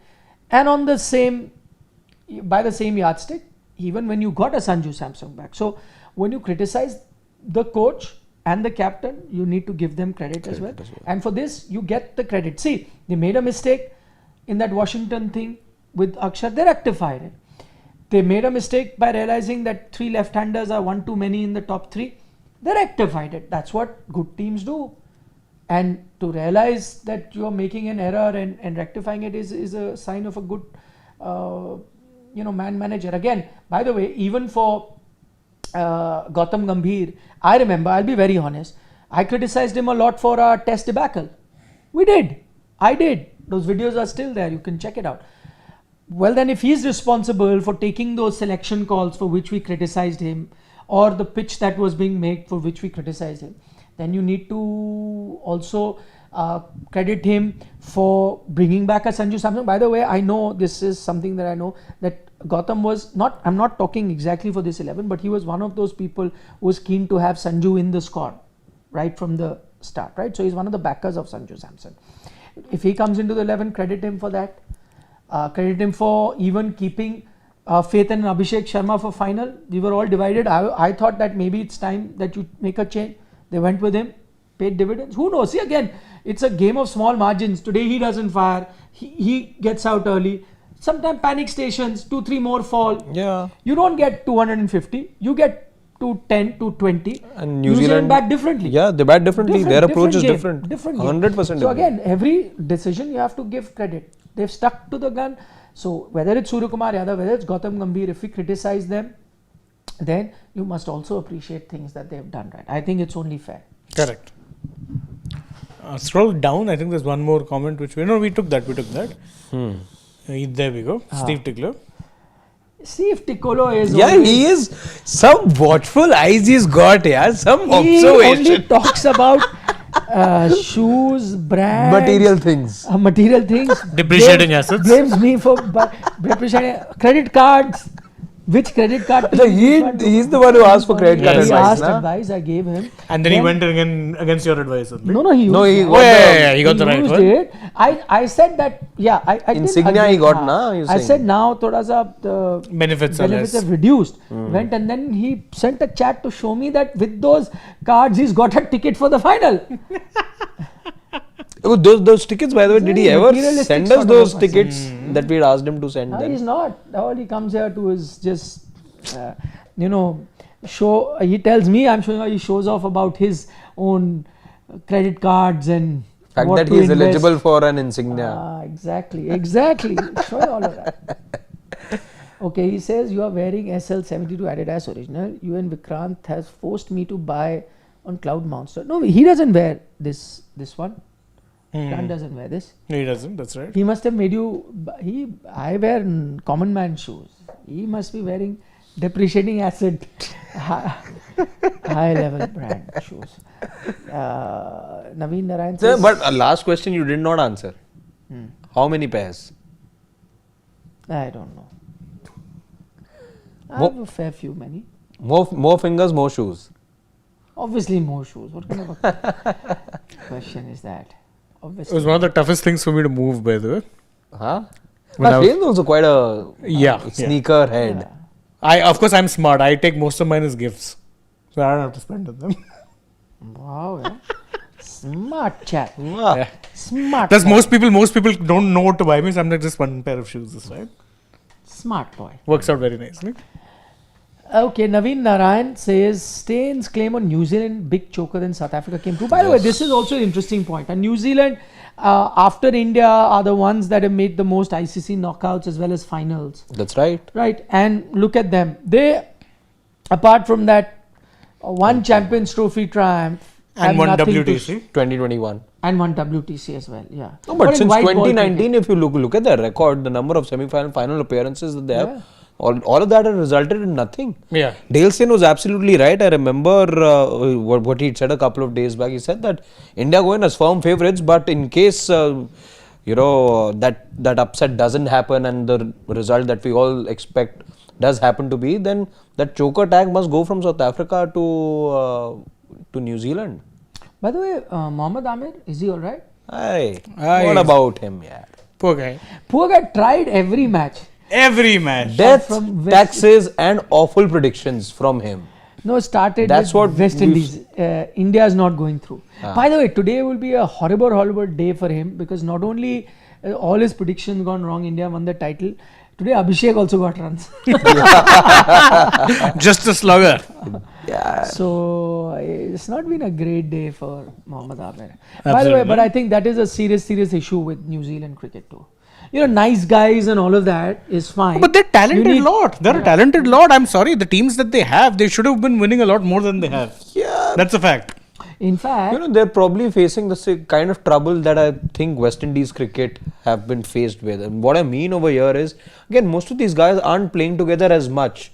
Speaker 6: And on the same, by the same yardstick, even when you got a Sanju Samson back. So when you criticize the coach and the captain, you need to give them credit as well. And for this, you get the credit. See, they made a mistake in that Washington thing with Akshar. They rectified it. They made a mistake by realizing that 3 left-handers are one too many in the top 3. They rectified it. That's what good teams do. And to realize that you are making an error and rectifying it is a sign of a good, man manager. Again, by the way, even for Gautam Gambhir, I remember, I'll be very honest, I criticized him a lot for our test debacle. We did. I did. Those videos are still there. You can check it out. Well, then if he's responsible for taking those selection calls for which we criticized him, or the pitch that was being made for which we criticized him, then you need to also credit him for bringing back a Sanju Samson. By the way, I know this is something that I know, that Gautam was not, I'm not talking exactly for this 11, but he was one of those people who was keen to have Sanju in the squad right from the start, right? So he's one of the backers of Sanju Samson. If he comes into the 11, credit him for that. Credit him for even keeping faith in Abhishek Sharma for final. We were all divided. I thought that maybe it's time that you make a change. They went with him, paid dividends. Who knows? See, again, it's a game of small margins. Today he doesn't fire. He gets out early. Sometimes panic stations, 2-3 more fall.
Speaker 2: Yeah.
Speaker 6: You don't get 250. You get 210, 220.
Speaker 2: And
Speaker 6: New Zealand bat differently.
Speaker 2: Yeah, they bat differently. Their approach is
Speaker 6: game,
Speaker 2: different.
Speaker 6: Different game.
Speaker 2: 100% different.
Speaker 6: So again, every decision you have to give credit. They've stuck to the gun. So whether it's Suryakumar Yadav, whether it's Gautam Gambhir, if we criticize them, then you must also appreciate things that they've done right. I think it's only fair.
Speaker 1: Correct. Scroll down. I think there's one more comment which we took that. There we go. Steve Tickler.
Speaker 6: Steve Ticcolo is
Speaker 2: he is some watchful eyes he's got, some
Speaker 6: he
Speaker 2: observation.
Speaker 6: only talks about shoes, brands,
Speaker 2: Material things.
Speaker 6: Material things.
Speaker 1: Depreciating assets.
Speaker 6: Blames me for depreciating credit cards. which credit card?
Speaker 2: So he's the one who asked for credit card
Speaker 6: He
Speaker 2: advice,
Speaker 6: asked
Speaker 2: na?
Speaker 6: advice. I gave him.
Speaker 1: And then he went again against your advice. Only.
Speaker 6: No, he used
Speaker 2: No, he
Speaker 6: that.
Speaker 2: got
Speaker 1: yeah, he got the right
Speaker 6: used
Speaker 1: one.
Speaker 6: it. I said that. Yeah, I didn't
Speaker 2: Insignia
Speaker 6: agree.
Speaker 2: he got,
Speaker 6: हाँ.
Speaker 2: na, you're
Speaker 6: I
Speaker 2: saying.
Speaker 6: said now thoda sa the
Speaker 1: Benefits are less.
Speaker 6: have reduced. Went and then he sent a chat to show me that with those cards he's got a ticket for the final.
Speaker 2: Oh, those tickets, by the way, did he ever
Speaker 6: materialistic
Speaker 2: send
Speaker 6: sort
Speaker 2: us
Speaker 6: of
Speaker 2: those
Speaker 6: a person.
Speaker 2: tickets that we'd asked him to send
Speaker 6: No,
Speaker 2: them?
Speaker 6: he's not. All he comes here to is just, show. He tells me I'm showing. He shows off about his own credit cards and
Speaker 2: Fact
Speaker 6: what
Speaker 2: that
Speaker 6: to
Speaker 2: he is
Speaker 6: invest.
Speaker 2: eligible for an insignia.
Speaker 6: Exactly. Show all of that. Okay, he says you are wearing SL72 Adidas original. You and Vikrant has forced me to buy on Cloud Monster. No, he doesn't wear this one. Vikrant doesn't wear this.
Speaker 1: He doesn't, that's right.
Speaker 6: He must have made you. I wear common man shoes. He must be wearing depreciating asset, high level brand shoes. Naveen Narayan
Speaker 2: Sir,
Speaker 6: says.
Speaker 2: but last question you did not answer. How many pairs?
Speaker 6: I don't know. I have a fair few, many.
Speaker 2: More fingers, more shoes.
Speaker 6: Obviously, more shoes. What kind of a question is that?
Speaker 1: It
Speaker 6: Obviously.
Speaker 1: was one of the toughest things for me to move, by the way.
Speaker 2: Huh?
Speaker 1: When I
Speaker 2: But
Speaker 1: was-
Speaker 2: he is also quite a
Speaker 1: Yeah.
Speaker 2: sneaker head.
Speaker 1: Of course, I'm smart. I take most of mine as gifts. So I don't have to spend on them.
Speaker 6: Wow. Yeah. Smart chap.
Speaker 2: Ah.
Speaker 6: Smart.
Speaker 1: Plus,
Speaker 6: boy.
Speaker 1: most people don't know what to buy me, so I'm like just one pair of shoes this time.
Speaker 6: Smart boy.
Speaker 1: Works out very nicely.
Speaker 6: Okay, Naveen Narayan says Stain's claim on New Zealand big choker than South Africa came true. By the way, this is also an interesting point. And New Zealand, after India, are the ones that have made the most ICC knockouts as well as finals.
Speaker 2: That's right.
Speaker 6: Right, and look at them. They, apart from that one Champions Trophy triumph,
Speaker 1: And
Speaker 6: have
Speaker 1: one
Speaker 6: nothing to
Speaker 1: WTC.
Speaker 2: 2021.
Speaker 6: and one WTC as well. Yeah.
Speaker 2: No, but
Speaker 6: in
Speaker 2: since
Speaker 6: white ball
Speaker 2: 2019, if you look at their record, the number of semi-final, final appearances that they have, all of that has resulted in nothing.
Speaker 1: Yeah.
Speaker 2: Dale Steyn was absolutely right. I remember what he said a couple of days back. He said that India go in as firm favourites, but in case that upset doesn't happen and the result that we all expect does happen to be, then that choker tag must go from South Africa to New Zealand.
Speaker 6: By the way, Mohammad Amir, is he alright?
Speaker 2: Aye.
Speaker 1: Aye.
Speaker 2: What about him? Yeah.
Speaker 1: Poor guy.
Speaker 6: Poor guy tried every match.
Speaker 1: Every match.
Speaker 2: Death,
Speaker 6: from West-
Speaker 2: taxes, and awful predictions from him.
Speaker 6: No, started
Speaker 2: That's
Speaker 6: with
Speaker 2: what
Speaker 6: West
Speaker 2: we've-
Speaker 6: Indies. India is not going through. By the way, today will be a horrible day for him because not only all his predictions gone wrong, India won the title. Today Abhishek also got runs.
Speaker 1: Just a slugger.
Speaker 2: Yeah.
Speaker 6: So it's not been a great day for Mohammad Amir. By the way, but I think that is a serious issue with New Zealand cricket too. Nice guys and all of that is fine.
Speaker 1: But they're talented
Speaker 6: You need-
Speaker 1: lot. They're a talented lot. I'm sorry. The teams that they have, they should have been winning a lot more than they have.
Speaker 2: Yeah.
Speaker 1: That's a fact.
Speaker 6: In fact,
Speaker 2: They're probably facing the same kind of trouble that I think West Indies cricket have been faced with. And what I mean over here is, again, most of these guys aren't playing together as much.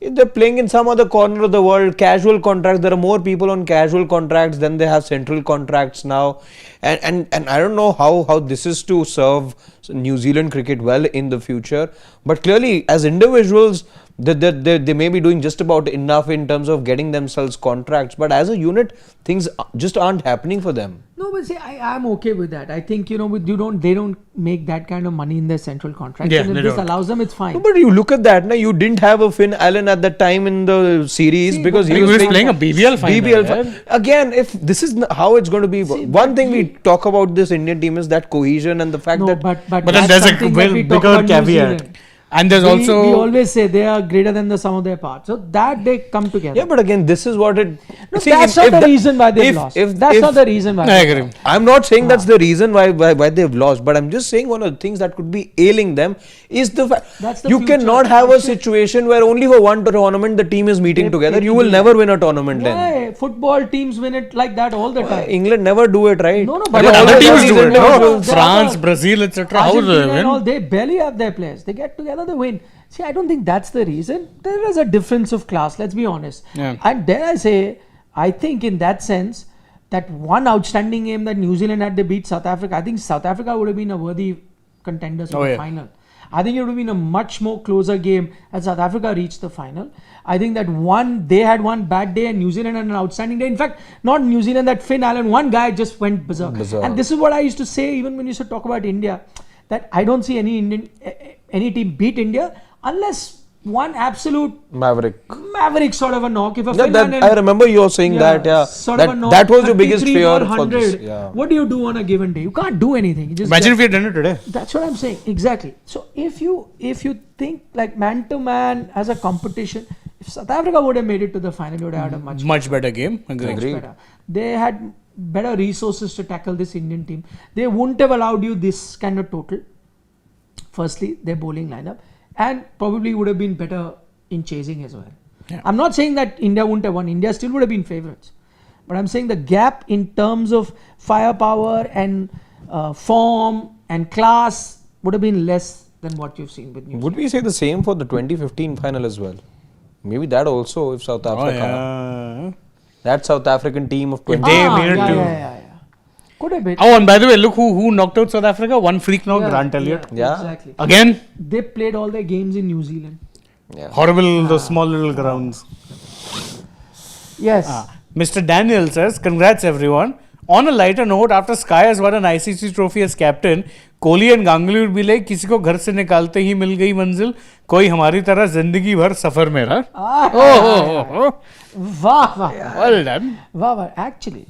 Speaker 2: They're playing in some other corner of the world, casual contracts. There are more people on casual contracts than they have central contracts now. And I don't know how this is to serve New Zealand cricket well in the future. But clearly, as individuals, they may be doing just about enough in terms of getting themselves contracts. But as a unit, things just aren't happening for them.
Speaker 6: no, but see, I'm okay with that. I think they don't make that kind of money in their central contract.
Speaker 1: Yeah,
Speaker 6: and if
Speaker 1: they
Speaker 6: this
Speaker 1: don't.
Speaker 6: allows them, it's fine.
Speaker 2: No, but you look at that now. You didn't have a Finn Allen at that time in the series
Speaker 6: See,
Speaker 2: because
Speaker 6: but
Speaker 2: he was
Speaker 1: playing a BBL final.
Speaker 2: BBL again, if this is how it's going to be, one thing we talk about this Indian team is that cohesion and the fact
Speaker 6: No,
Speaker 2: that
Speaker 6: but
Speaker 1: But then
Speaker 6: that's
Speaker 1: there's a
Speaker 6: something that we talk
Speaker 1: bigger
Speaker 6: about New
Speaker 1: caveat.
Speaker 6: Zealand.
Speaker 1: And there's
Speaker 6: we
Speaker 1: also.
Speaker 6: always say they are greater than the sum of their parts. So that they come together.
Speaker 2: yeah, but again, this is what it.
Speaker 6: No,
Speaker 2: See,
Speaker 6: that's
Speaker 2: if
Speaker 6: not the
Speaker 2: the-
Speaker 6: reason why they've
Speaker 2: if-
Speaker 6: lost.
Speaker 2: if-
Speaker 6: That's
Speaker 2: if-
Speaker 6: not the reason why.
Speaker 1: I
Speaker 6: they've
Speaker 1: agree.
Speaker 6: lost.
Speaker 2: I'm not saying that's the reason why they've lost, but I'm just saying one of the things that could be ailing them is the fact
Speaker 6: That's the
Speaker 2: you
Speaker 6: future.
Speaker 2: cannot have a situation where only for one tournament the team is meeting together. You will never win a tournament then.
Speaker 6: Why? Football teams win it like that all the time.
Speaker 2: England never do it, right?
Speaker 6: No,
Speaker 1: But
Speaker 6: but
Speaker 1: then
Speaker 6: all
Speaker 1: other
Speaker 6: the
Speaker 1: teams
Speaker 6: teams
Speaker 1: do it.
Speaker 6: no,
Speaker 1: No,
Speaker 6: no,
Speaker 1: France,
Speaker 6: the-
Speaker 1: Brazil, etc. How do they
Speaker 6: Argentina and all,
Speaker 1: win?
Speaker 6: they barely have their players. They get together, they win. See, I don't think that's the reason. There is a difference of class, let's be honest.
Speaker 1: Yeah.
Speaker 6: And dare I say, I think in that sense, that one outstanding game that New Zealand had, they beat South Africa. I think South Africa would have been a worthy contenders for
Speaker 1: Oh,
Speaker 6: the
Speaker 1: yeah.
Speaker 6: final. I think it would have been a much more closer game had South Africa reached the final. I think that they had one bad day and New Zealand had an outstanding day. In fact, not New Zealand, that Finn Allen, one guy just went berserk. And this is what I used to say even when you used to talk about India, that I don't see any team beat India unless one absolute maverick sort of a knock. If a Finn Allen,
Speaker 2: I remember you were saying
Speaker 6: sort of a knock,
Speaker 2: that was your biggest
Speaker 6: 33
Speaker 2: fear
Speaker 6: for
Speaker 2: for
Speaker 6: 100.
Speaker 2: this. Yeah.
Speaker 6: What do you do on a given day? You can't do anything. You just
Speaker 1: Imagine if we had done it today.
Speaker 6: That's what I'm saying. Exactly. So if you think like man to man as a competition, if South Africa would have made it to the final, you would have had a
Speaker 1: Much better game.
Speaker 6: much better. They had better resources to tackle this Indian team. They wouldn't have allowed you this kind of total. Firstly, their bowling lineup, and probably would have been better in chasing as well.
Speaker 1: Yeah.
Speaker 6: I'm not saying that India wouldn't have won. India still would have been favourites. But I'm saying the gap in terms of firepower and form and class would have been less than what you've seen with New Zealand.
Speaker 2: Would we say the same for the 2015 final as well? Maybe that also, if South Africa, that South African team of 20.
Speaker 6: Yeah. Could have been.
Speaker 1: Oh, and by the way, look who knocked out South Africa. One freak knock, Grant Elliott.
Speaker 2: Yeah.
Speaker 6: Exactly.
Speaker 1: Again,
Speaker 6: They played all their games in New Zealand.
Speaker 1: horrible, those small little grounds.
Speaker 6: Yes.
Speaker 1: Mr. Daniel says, congrats everyone. On a lighter note, after Sky has won an ICC trophy as captain, Kohli and Ganguly would be like, किसी को घर से निकालते ही मिल गई मंजिल, कोई हमारी तरह जिंदगी भर सफर में रहा. Well done.
Speaker 6: Wow. Actually.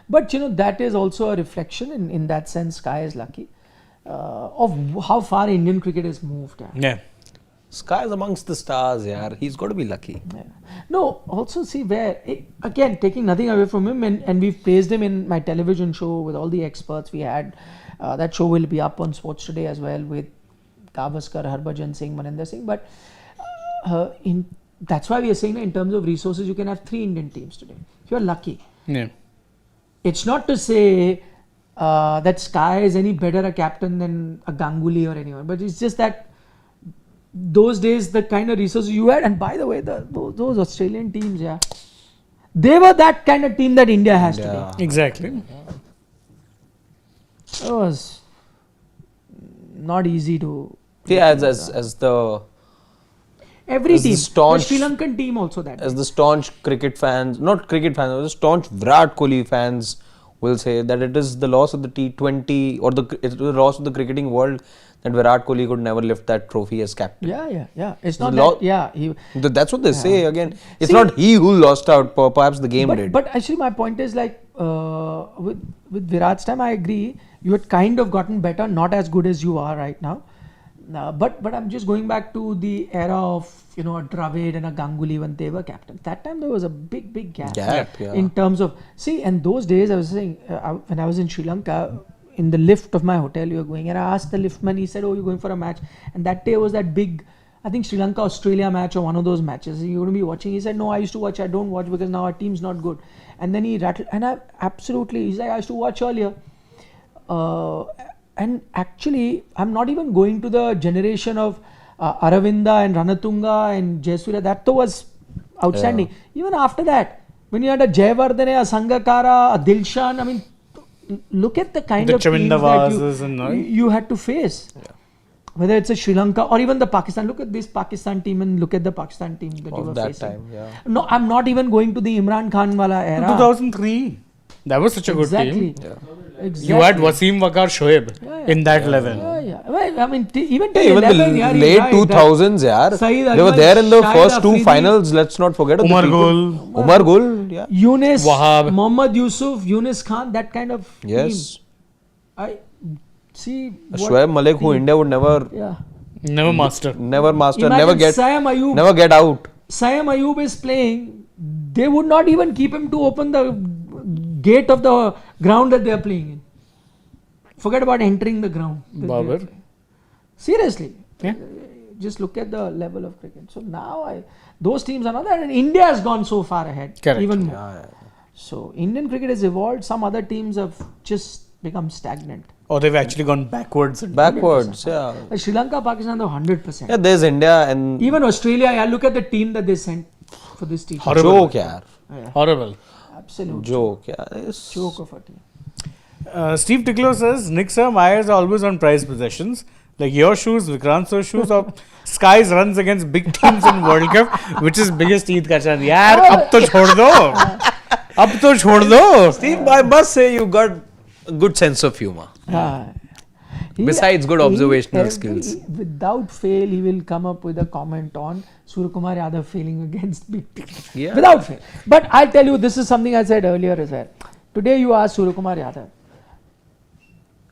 Speaker 6: But that is also a reflection in that sense. Sky is lucky of how far Indian cricket has moved.
Speaker 1: Yeah.
Speaker 2: Sky is amongst the stars, yaar. He's got to be lucky.
Speaker 6: Yeah. No, also see again, taking nothing away from him, and we've praised him in my television show with all the experts we had. That show will be up on Sports Today as well with Gavaskar, Harbhajan Singh, Maninder Singh. But that's why we are saying that in terms of resources, you can have 3 Indian teams today. If you're lucky.
Speaker 1: Yeah.
Speaker 6: It's not to say that Sky is any better a captain than a Ganguly or anyone, but it's just that those days the kind of resources you had, and by the way, those Australian teams, they were that kind of team that India has today.
Speaker 1: Exactly.
Speaker 6: It was not easy to.
Speaker 2: Yeah, as the
Speaker 6: every
Speaker 2: as the
Speaker 6: team,
Speaker 2: staunch-
Speaker 6: the Sri Lankan team also that.
Speaker 2: as the staunch cricket fans, not cricket fans, the staunch Virat Kohli fans will say that it is the loss of the T20 or it's the loss of the cricketing world that Virat Kohli could never lift that trophy as captain.
Speaker 6: Yeah. It's not
Speaker 2: lot-
Speaker 6: that. Yeah.
Speaker 2: That's what they say again. It's
Speaker 6: See-
Speaker 2: not he who lost out, perhaps the game did.
Speaker 6: But actually, my point is like with Virat's time, I agree. You had kind of gotten better, not as good as you are right now. But I'm just going back to the era of a Dravid and a Ganguly when they were captain. That time there was a big gap. In terms of and those days I was saying when I was in Sri Lanka, in the lift of my hotel we were going, and I asked the liftman. He said, "Oh, you're going for a match," and that day was that big, I think Sri Lanka Australia match or one of those matches. You're going to be watching. He said, "No, I used to watch. I don't watch because now our team's not good." And then he rattled, and I absolutely. He's like, "I used to watch earlier." And actually, I'm not even going to the generation of Aravinda and Ranatunga and Jayasuriya. That though was outstanding. Even after that, when you had a Jayavardhane, a Sangakkara, a Dilshan, I mean, look at the kind of teams that you had to face. Whether it's a Sri Lanka or even the Pakistan. Look at this Pakistan team and look at the Pakistan team that you were
Speaker 2: that
Speaker 6: facing.
Speaker 2: time,
Speaker 6: No, I'm not even going to the Imran Khan wala era.
Speaker 1: 2003. That was such a good team.
Speaker 6: Exactly.
Speaker 1: You had Wasim Wakar Shoaib in that level.
Speaker 6: Yeah. Well, I mean, even
Speaker 2: even the late 2000s, they were there in the first 2 finals. Let's not forget
Speaker 1: Umar Gul.
Speaker 2: Umar Gul, yeah.
Speaker 6: Yunus,
Speaker 1: Wahab.
Speaker 6: Mohammad Yusuf, Yunus Khan, that kind of
Speaker 2: Yes.
Speaker 6: team. I see.
Speaker 2: Shoaib Malik, who India would never
Speaker 1: Never master.
Speaker 6: Imagine
Speaker 2: never get out.
Speaker 6: Sayam Ayub is playing. They would not even keep him to open the gate of the ground that they are playing in. Forget about entering the ground.
Speaker 1: Babar.
Speaker 6: Seriously.
Speaker 1: Yeah.
Speaker 6: Just look at the level of cricket. So now those teams are not there, and India has gone so far ahead.
Speaker 1: Correct.
Speaker 6: Even more. So Indian cricket has evolved. Some other teams have just become stagnant.
Speaker 1: Or they've actually gone backwards.
Speaker 2: Yeah.
Speaker 6: Sri Lanka, Pakistan, they're 100%.
Speaker 2: Yeah, there's India and
Speaker 6: Even Australia, look at the team that they sent for this team.
Speaker 2: joke, yaar.
Speaker 1: Horrible.
Speaker 6: Absolute
Speaker 2: Joke, yeah.
Speaker 6: joke of a team.
Speaker 1: Steve Ticklow says, Nick sir, my eyes are always on prized possessions. Like your shoes, Vikrant's shoes, or Sky's runs against big teams in World Cup, which is biggest Eid ka chand. Yaar, ab to chhod do. Ab to chhod do.
Speaker 2: Steve, I must say you got a good sense of humor. Besides good observational skills.
Speaker 6: Without fail, he will come up with a comment on Suryakumar Yadav failing against big teams.
Speaker 2: Yeah.
Speaker 6: Without fail. But I'll tell you, this is something I said earlier as well. Today you asked Suryakumar Yadav,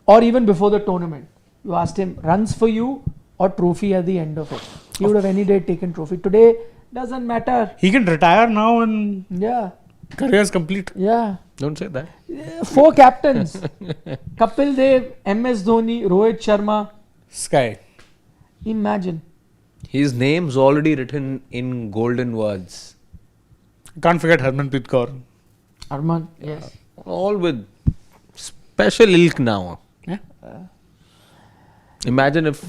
Speaker 6: or even before the tournament, you asked him runs for you or trophy at the end of it. He would have any day taken trophy. Today doesn't matter.
Speaker 1: He can retire now and
Speaker 6: Yeah.
Speaker 1: career is complete.
Speaker 6: Yeah.
Speaker 2: Don't say that.
Speaker 6: 4 captains. Kapil Dev, MS Dhoni, Rohit Sharma.
Speaker 1: Sky.
Speaker 6: Imagine.
Speaker 2: His name's already written in golden words.
Speaker 1: Can't forget Harmanpreet Kaur.
Speaker 6: Arman. Yes.
Speaker 2: All with special ilk now.
Speaker 1: Yeah.
Speaker 2: Imagine if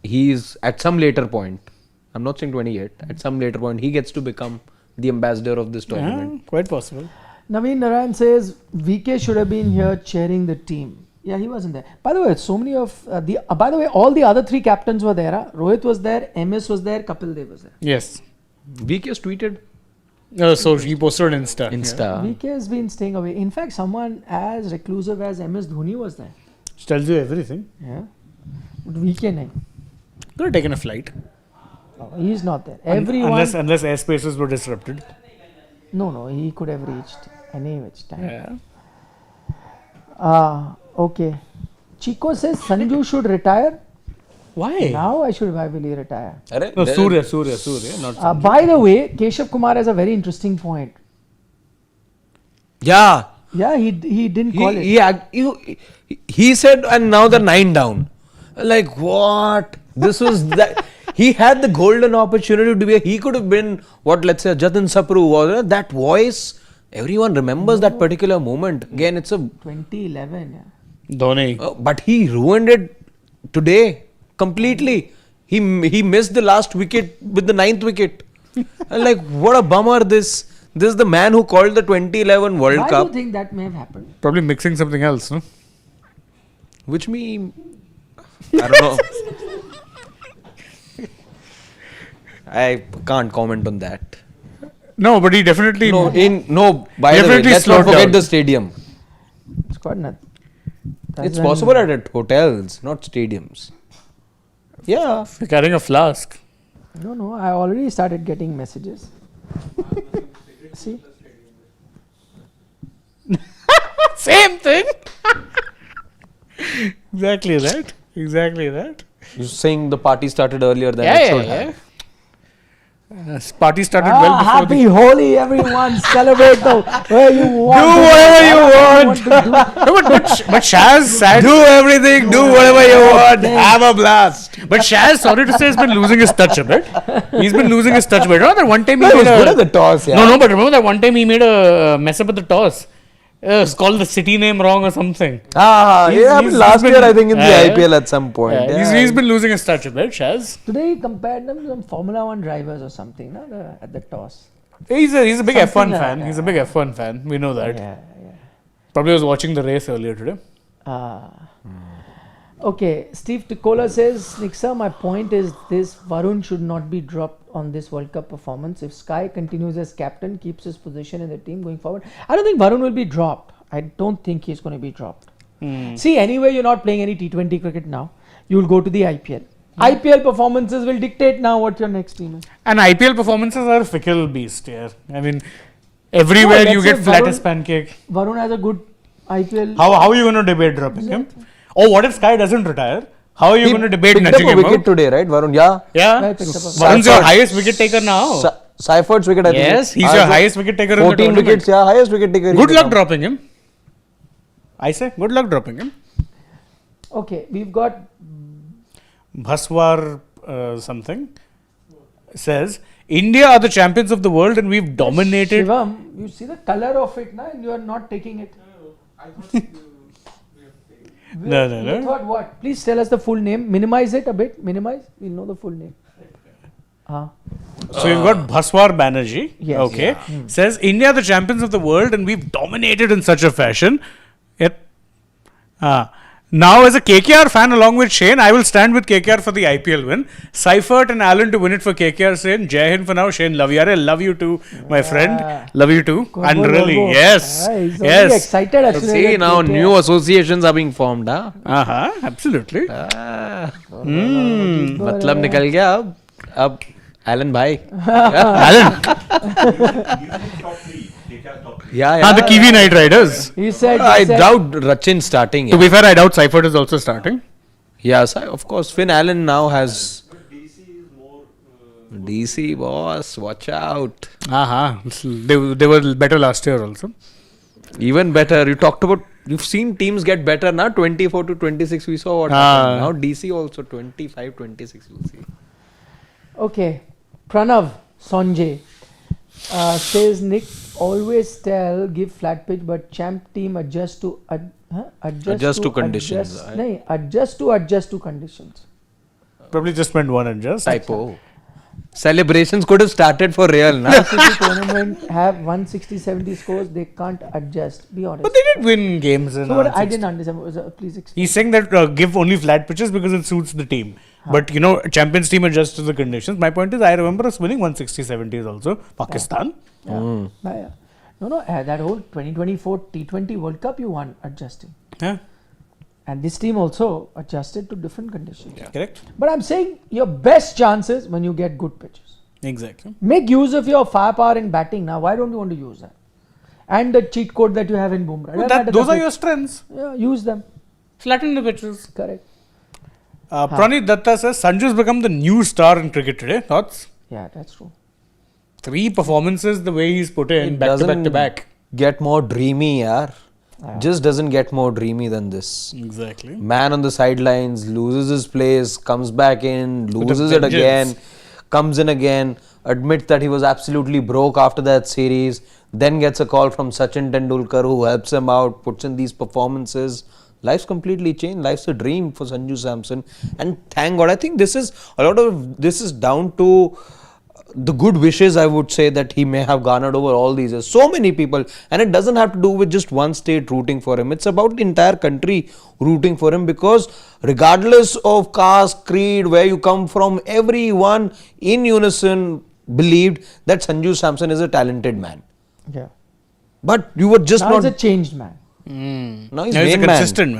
Speaker 2: he's at some later point, I'm not saying 28, at some later point he gets to become the ambassador of this tournament.
Speaker 1: Quite possible.
Speaker 6: Naveen Narayan says VK should have been here cheering the team. Yeah, he wasn't there. By the way, so many of by the way, all the other 3 captains were there. Huh? Rohit was there, MS was there, Kapil Dev was there.
Speaker 1: Yes.
Speaker 2: VK's tweeted
Speaker 1: So he posted on Insta.
Speaker 2: Insta.
Speaker 6: VK has been staying away. In fact, someone as reclusive as MS Dhoni was there.
Speaker 1: Which tells you everything.
Speaker 6: Yeah. But VK nahi.
Speaker 1: Could have taken a flight.
Speaker 6: He's not there. Everyone.
Speaker 1: Unless airspaces were disrupted.
Speaker 6: No, he could have reached any which time.
Speaker 1: Yeah.
Speaker 6: Okay. Chico says Sanju should retire.
Speaker 1: Why?
Speaker 6: Now why will he retire?
Speaker 1: No, Surya, not
Speaker 6: By the way, Keshav Kumar has a very interesting point.
Speaker 2: Yeah.
Speaker 6: Yeah, he didn't call it.
Speaker 2: He said, and now they're 9 down. Like, what? This was that. He had the golden opportunity to be. He could have been what, let's say, Jatin Sapru was. That voice, everyone remembers that particular moment. Again, it's a
Speaker 6: 2011. Yeah.
Speaker 1: Dhoni.
Speaker 2: but he ruined it today completely. He missed the last wicket with the 9th wicket. And like, what a bummer this. This is the man who called the 2011 World
Speaker 6: Why
Speaker 2: Cup.
Speaker 6: do you think that may have happened?
Speaker 1: Probably mixing something else, no?
Speaker 2: Which me, I don't know. I can't comment on that.
Speaker 1: No, but he definitely.
Speaker 2: By the way,
Speaker 1: Definitely
Speaker 2: let's not
Speaker 1: slowed
Speaker 2: forget
Speaker 1: down.
Speaker 2: the stadium.
Speaker 6: It's quite not.
Speaker 2: It's possible at hotels, not stadiums. Yeah.
Speaker 1: You're carrying a flask.
Speaker 6: No, I already started getting messages. See?
Speaker 1: Same thing. Exactly that.
Speaker 2: You're saying the party started earlier than it should have.
Speaker 1: Party started well before
Speaker 6: Happy Holi, everyone. Celebrate the way you want.
Speaker 1: Do whatever you want.
Speaker 6: want.
Speaker 1: No, but Shaz said.
Speaker 2: Do everything, do whatever you want, have a blast.
Speaker 1: But Shaz, sorry to say, has been losing his touch a bit. He's been losing his touch a bit. Remember that one time he
Speaker 2: He
Speaker 1: made
Speaker 2: was good at the toss, yeah.
Speaker 1: No, but remember that one time he made a mess up at the toss. It's called the city name wrong or something.
Speaker 2: Happened last
Speaker 1: been-
Speaker 2: year, I think, in the
Speaker 1: Yeah.
Speaker 2: IPL at some point.
Speaker 1: Yeah, he's been losing his touch a bit, Shaz.
Speaker 6: Today he compared them to some Formula 1 drivers or something, no? At the toss.
Speaker 1: He's a big
Speaker 6: Something
Speaker 1: F1
Speaker 6: like
Speaker 1: fan.
Speaker 6: that.
Speaker 1: He's a big F1 fan. We know that.
Speaker 6: Yeah.
Speaker 1: Probably was watching the race earlier today.
Speaker 6: Okay, Steve Ticola says, Nixa, my point is this, Varun should not be dropped on this World Cup performance. If Sky continues as captain, keeps his position in the team going forward, I don't think Varun will be dropped. I don't think he's going to be dropped. See, anyway, you're not playing any T20 cricket now. You'll go to the IPL. IPL performances will dictate now what your next team is.
Speaker 1: And IPL performances are a fickle beast, yeah. I mean, everywhere you
Speaker 6: let's
Speaker 1: get
Speaker 6: say
Speaker 1: flat
Speaker 6: Varun-
Speaker 1: as pancake.
Speaker 6: Varun has a good IPL.
Speaker 1: How are you going to debate dropping him? Or what if Sky doesn't retire? How are you going to debate
Speaker 2: picked up
Speaker 1: nudging
Speaker 2: a
Speaker 1: him
Speaker 2: wicket
Speaker 1: out?
Speaker 2: today, right, Varun? Yeah.
Speaker 1: Yeah.
Speaker 6: Sky picked up a-
Speaker 1: Varun's your highest wicket taker now.
Speaker 2: Seifert's wicket, I think.
Speaker 1: Yes, he's your highest wicket taker in the
Speaker 2: 14
Speaker 1: tournament.
Speaker 2: wickets, yeah, highest wicket taker.
Speaker 1: Good luck dropping him. I say, good luck dropping him.
Speaker 6: Okay, we've got
Speaker 1: Bhaswar something says, India are the champions of the world and we've dominated.
Speaker 6: Shivam, you see the color of it now and you are not taking it.
Speaker 1: No.
Speaker 6: You thought what? Please tell us the full name. Minimize it a bit. Minimize. We'll know the full name.
Speaker 1: So you've got Bhaswar Banerjee.
Speaker 6: Yes.
Speaker 1: Okay. Says, India are the champions of the world and we've dominated in such a fashion. Yet, Now, as a KKR fan, along with Shane, I will stand with KKR for the IPL win. Seifert and Alan to win it for KKR. Shane, Jai Hind for now. Shane, love you. I love you too, my friend. Love you too. And really, yes.
Speaker 6: He's
Speaker 1: Yes.
Speaker 6: already excited actually.
Speaker 2: See, now new associations are being formed, huh?
Speaker 1: Absolutely.
Speaker 2: मतलब निकल गया अब Elon भाई
Speaker 1: Alan.
Speaker 2: yeah
Speaker 1: The Kiwi Knight Riders.
Speaker 6: He said.
Speaker 2: I doubt Rachin starting.
Speaker 1: To be fair, I doubt Seifert is also starting.
Speaker 2: Yes, of course. Finn Allen now has. DC boss, watch out.
Speaker 1: They were better last year also.
Speaker 2: Even better. You talked about. You've seen teams get better now. 24 to 26. We saw what happened. Now DC also 25, 26. You'll see.
Speaker 6: Okay, Pranav Sanjay says Nick always give flat pitch, but champ team adjust to conditions. Adjust to conditions.
Speaker 1: Probably just meant one adjust.
Speaker 2: Typo. Celebrations could have started for real now.
Speaker 6: ICC tournament have 160-70 scores. They can't adjust. Be honest.
Speaker 1: But they did win games.
Speaker 6: So what I didn't understand. Please explain.
Speaker 1: He's saying that give only flat pitches because it suits the team. But champions team adjusts to the conditions. My point is, I remember us winning 160-70s also. Pakistan.
Speaker 6: No, that whole 2024 T20 World Cup you won adjusting.
Speaker 1: Yeah.
Speaker 6: And this team also adjusted to different conditions.
Speaker 1: Yeah. Correct.
Speaker 6: But I'm saying your best chances when you get good pitches.
Speaker 1: Exactly.
Speaker 6: Make use of your firepower in batting now. Why don't you want to use that? And the cheat code that you have in Bumrah.
Speaker 1: Those are your strengths.
Speaker 6: Yeah, use them.
Speaker 1: Flatten the pitches.
Speaker 6: Correct.
Speaker 1: Pranit Datta says Sanju has become the new star in cricket today. Thoughts?
Speaker 6: Yeah, that's true.
Speaker 1: 3 performances the way he's put in back to back.
Speaker 2: Get more dreamy, yaar. Just doesn't get more dreamy than this.
Speaker 1: Exactly.
Speaker 2: Man on the sidelines, loses his place, comes back in, loses it again, comes in again, admits that he was absolutely broke after that series, then gets a call from Sachin Tendulkar who helps him out, puts in these performances. Life's completely changed. Life's a dream for Sanju Samson. And thank God, I think this is down to the good wishes, I would say, that he may have garnered over all these years. So many people, and it doesn't have to do with just one state rooting for him. It's about the entire country rooting for him, because regardless of caste, creed, where you come from, everyone in unison believed that Sanju Samson is a talented man.
Speaker 6: Yeah.
Speaker 2: But you were just
Speaker 6: Now
Speaker 2: not.
Speaker 6: he's a changed man.
Speaker 2: Now he's
Speaker 1: He's a
Speaker 2: main
Speaker 1: consistent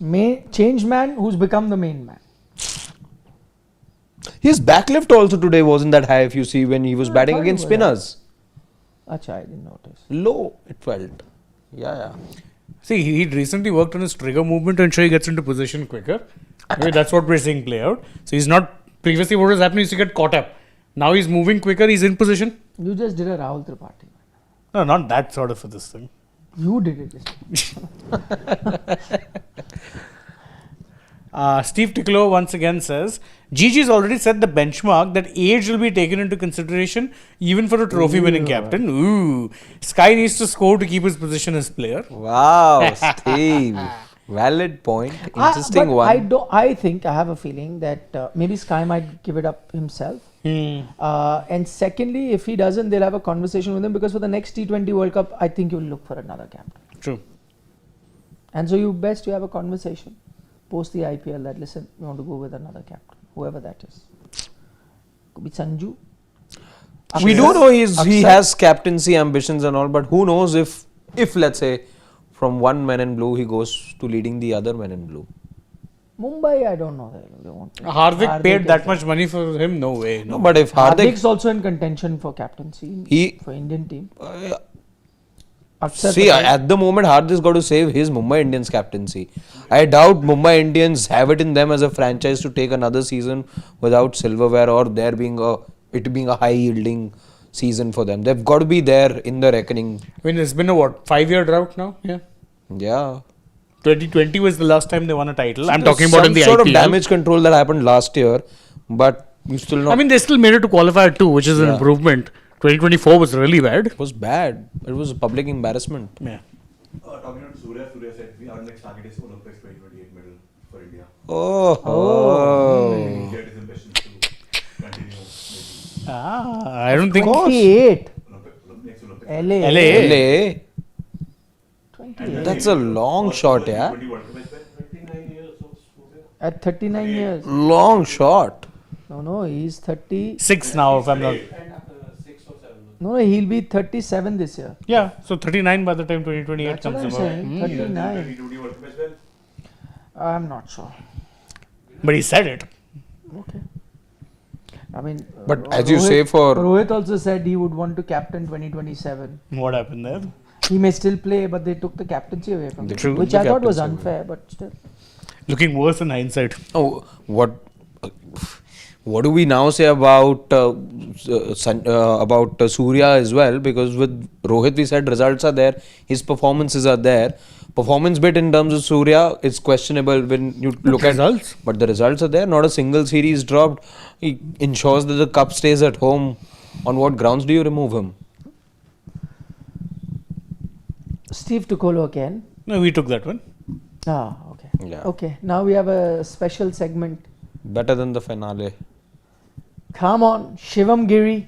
Speaker 1: man.
Speaker 6: Changed man who's become the main man.
Speaker 2: His backlift also today wasn't that high, if you see, when he was batting
Speaker 6: thought
Speaker 2: against
Speaker 6: it was
Speaker 2: spinners.
Speaker 6: Acha, I didn't notice.
Speaker 2: Low, it felt. Yeah.
Speaker 1: See, he recently worked on his trigger movement and he gets into position quicker. Okay, that's what we're seeing play out. So he's not, previously what was happening is to get caught up. Now he's moving quicker, he's in position.
Speaker 6: You just did a Rahul Tripathi.
Speaker 1: No, not that sort of for this thing.
Speaker 6: You did it. Just
Speaker 1: Steve Ticklow once again says, Gigi's already set the benchmark that age will be taken into consideration even for a trophy winning captain. Ooh. Sky needs to score to keep his position as player.
Speaker 2: Wow, Steve. Valid point. Interesting one.
Speaker 6: I think, I have a feeling that maybe Sky might give it up himself. And secondly, if he doesn't, they'll have a conversation with him, because for the next T20 World Cup, I think you'll look for another captain.
Speaker 1: True.
Speaker 6: And so you have a conversation post the IPL that, listen, you want to go with another captain, whoever that is. Could be Sanju.
Speaker 2: We do know he has captaincy ambitions and all, but who knows if let's say from one Men in Blue he goes to leading the other Men in Blue.
Speaker 6: Mumbai, I don't know. They want
Speaker 1: Hardik paid that much money for him? No way.
Speaker 2: No, but if
Speaker 6: Hardik's also in contention for captaincy for Indian team.
Speaker 2: At the moment, Hardik's got to save his Mumbai Indians captaincy. I doubt Mumbai Indians have it in them as a franchise to take another season without silverware, or there being it being a high yielding season for them. They've got to be there in the reckoning.
Speaker 1: I mean, it's been a 5-year drought now?
Speaker 2: Yeah.
Speaker 1: 2020 was the last time they won a title. I'm talking about in the IPL.
Speaker 2: Some sort of damage control that happened last year, but you still not.
Speaker 1: I mean, they still made it to qualify too, which is an improvement. 2024 was really bad.
Speaker 2: It was bad. It was a public embarrassment.
Speaker 1: Yeah.
Speaker 7: Talking about Surya said our next target is Olympics 2028 medal for India. India has ambitions to continue.
Speaker 1: I don't think.
Speaker 6: 28.
Speaker 7: Next Olympics.
Speaker 6: LA.
Speaker 2: LA. That's a long shot, yeah.
Speaker 7: 20 World Cup.
Speaker 6: At 39 years.
Speaker 2: Long shot.
Speaker 6: No, he's 30.
Speaker 1: 6 now, if I'm not.
Speaker 6: No, he'll be 37 this year.
Speaker 1: Yeah, so 39 by the time 2028
Speaker 6: That's what
Speaker 1: comes
Speaker 6: I'm
Speaker 1: about.
Speaker 6: saying. 39.
Speaker 7: T20 World Cup as well.
Speaker 6: I'm not sure.
Speaker 1: But he said it.
Speaker 6: Okay. I mean,
Speaker 2: But as you say for-
Speaker 6: Rohit also said he would want to captain 2027.
Speaker 1: What happened there?
Speaker 6: He may still play, but they took the captaincy away from him,
Speaker 1: True.
Speaker 6: which
Speaker 2: The
Speaker 6: I thought was
Speaker 2: captaincy away.
Speaker 6: unfair, but still.
Speaker 1: Looking worse in hindsight.
Speaker 2: Oh, what do we now say about Surya as well? Because with Rohit we said results are there, his performances are there. Performance bit in terms of Surya is questionable when you look at
Speaker 1: results.
Speaker 2: But the results are there. Not a single series dropped. He ensures that the cup stays at home. On what grounds do you remove him?
Speaker 6: Steve Tukolo again.
Speaker 1: No, we took that one.
Speaker 6: Ah, okay.
Speaker 2: Yeah.
Speaker 6: Okay, now we have a special segment.
Speaker 2: Better than the finale.
Speaker 6: Come on, Shivam Giri.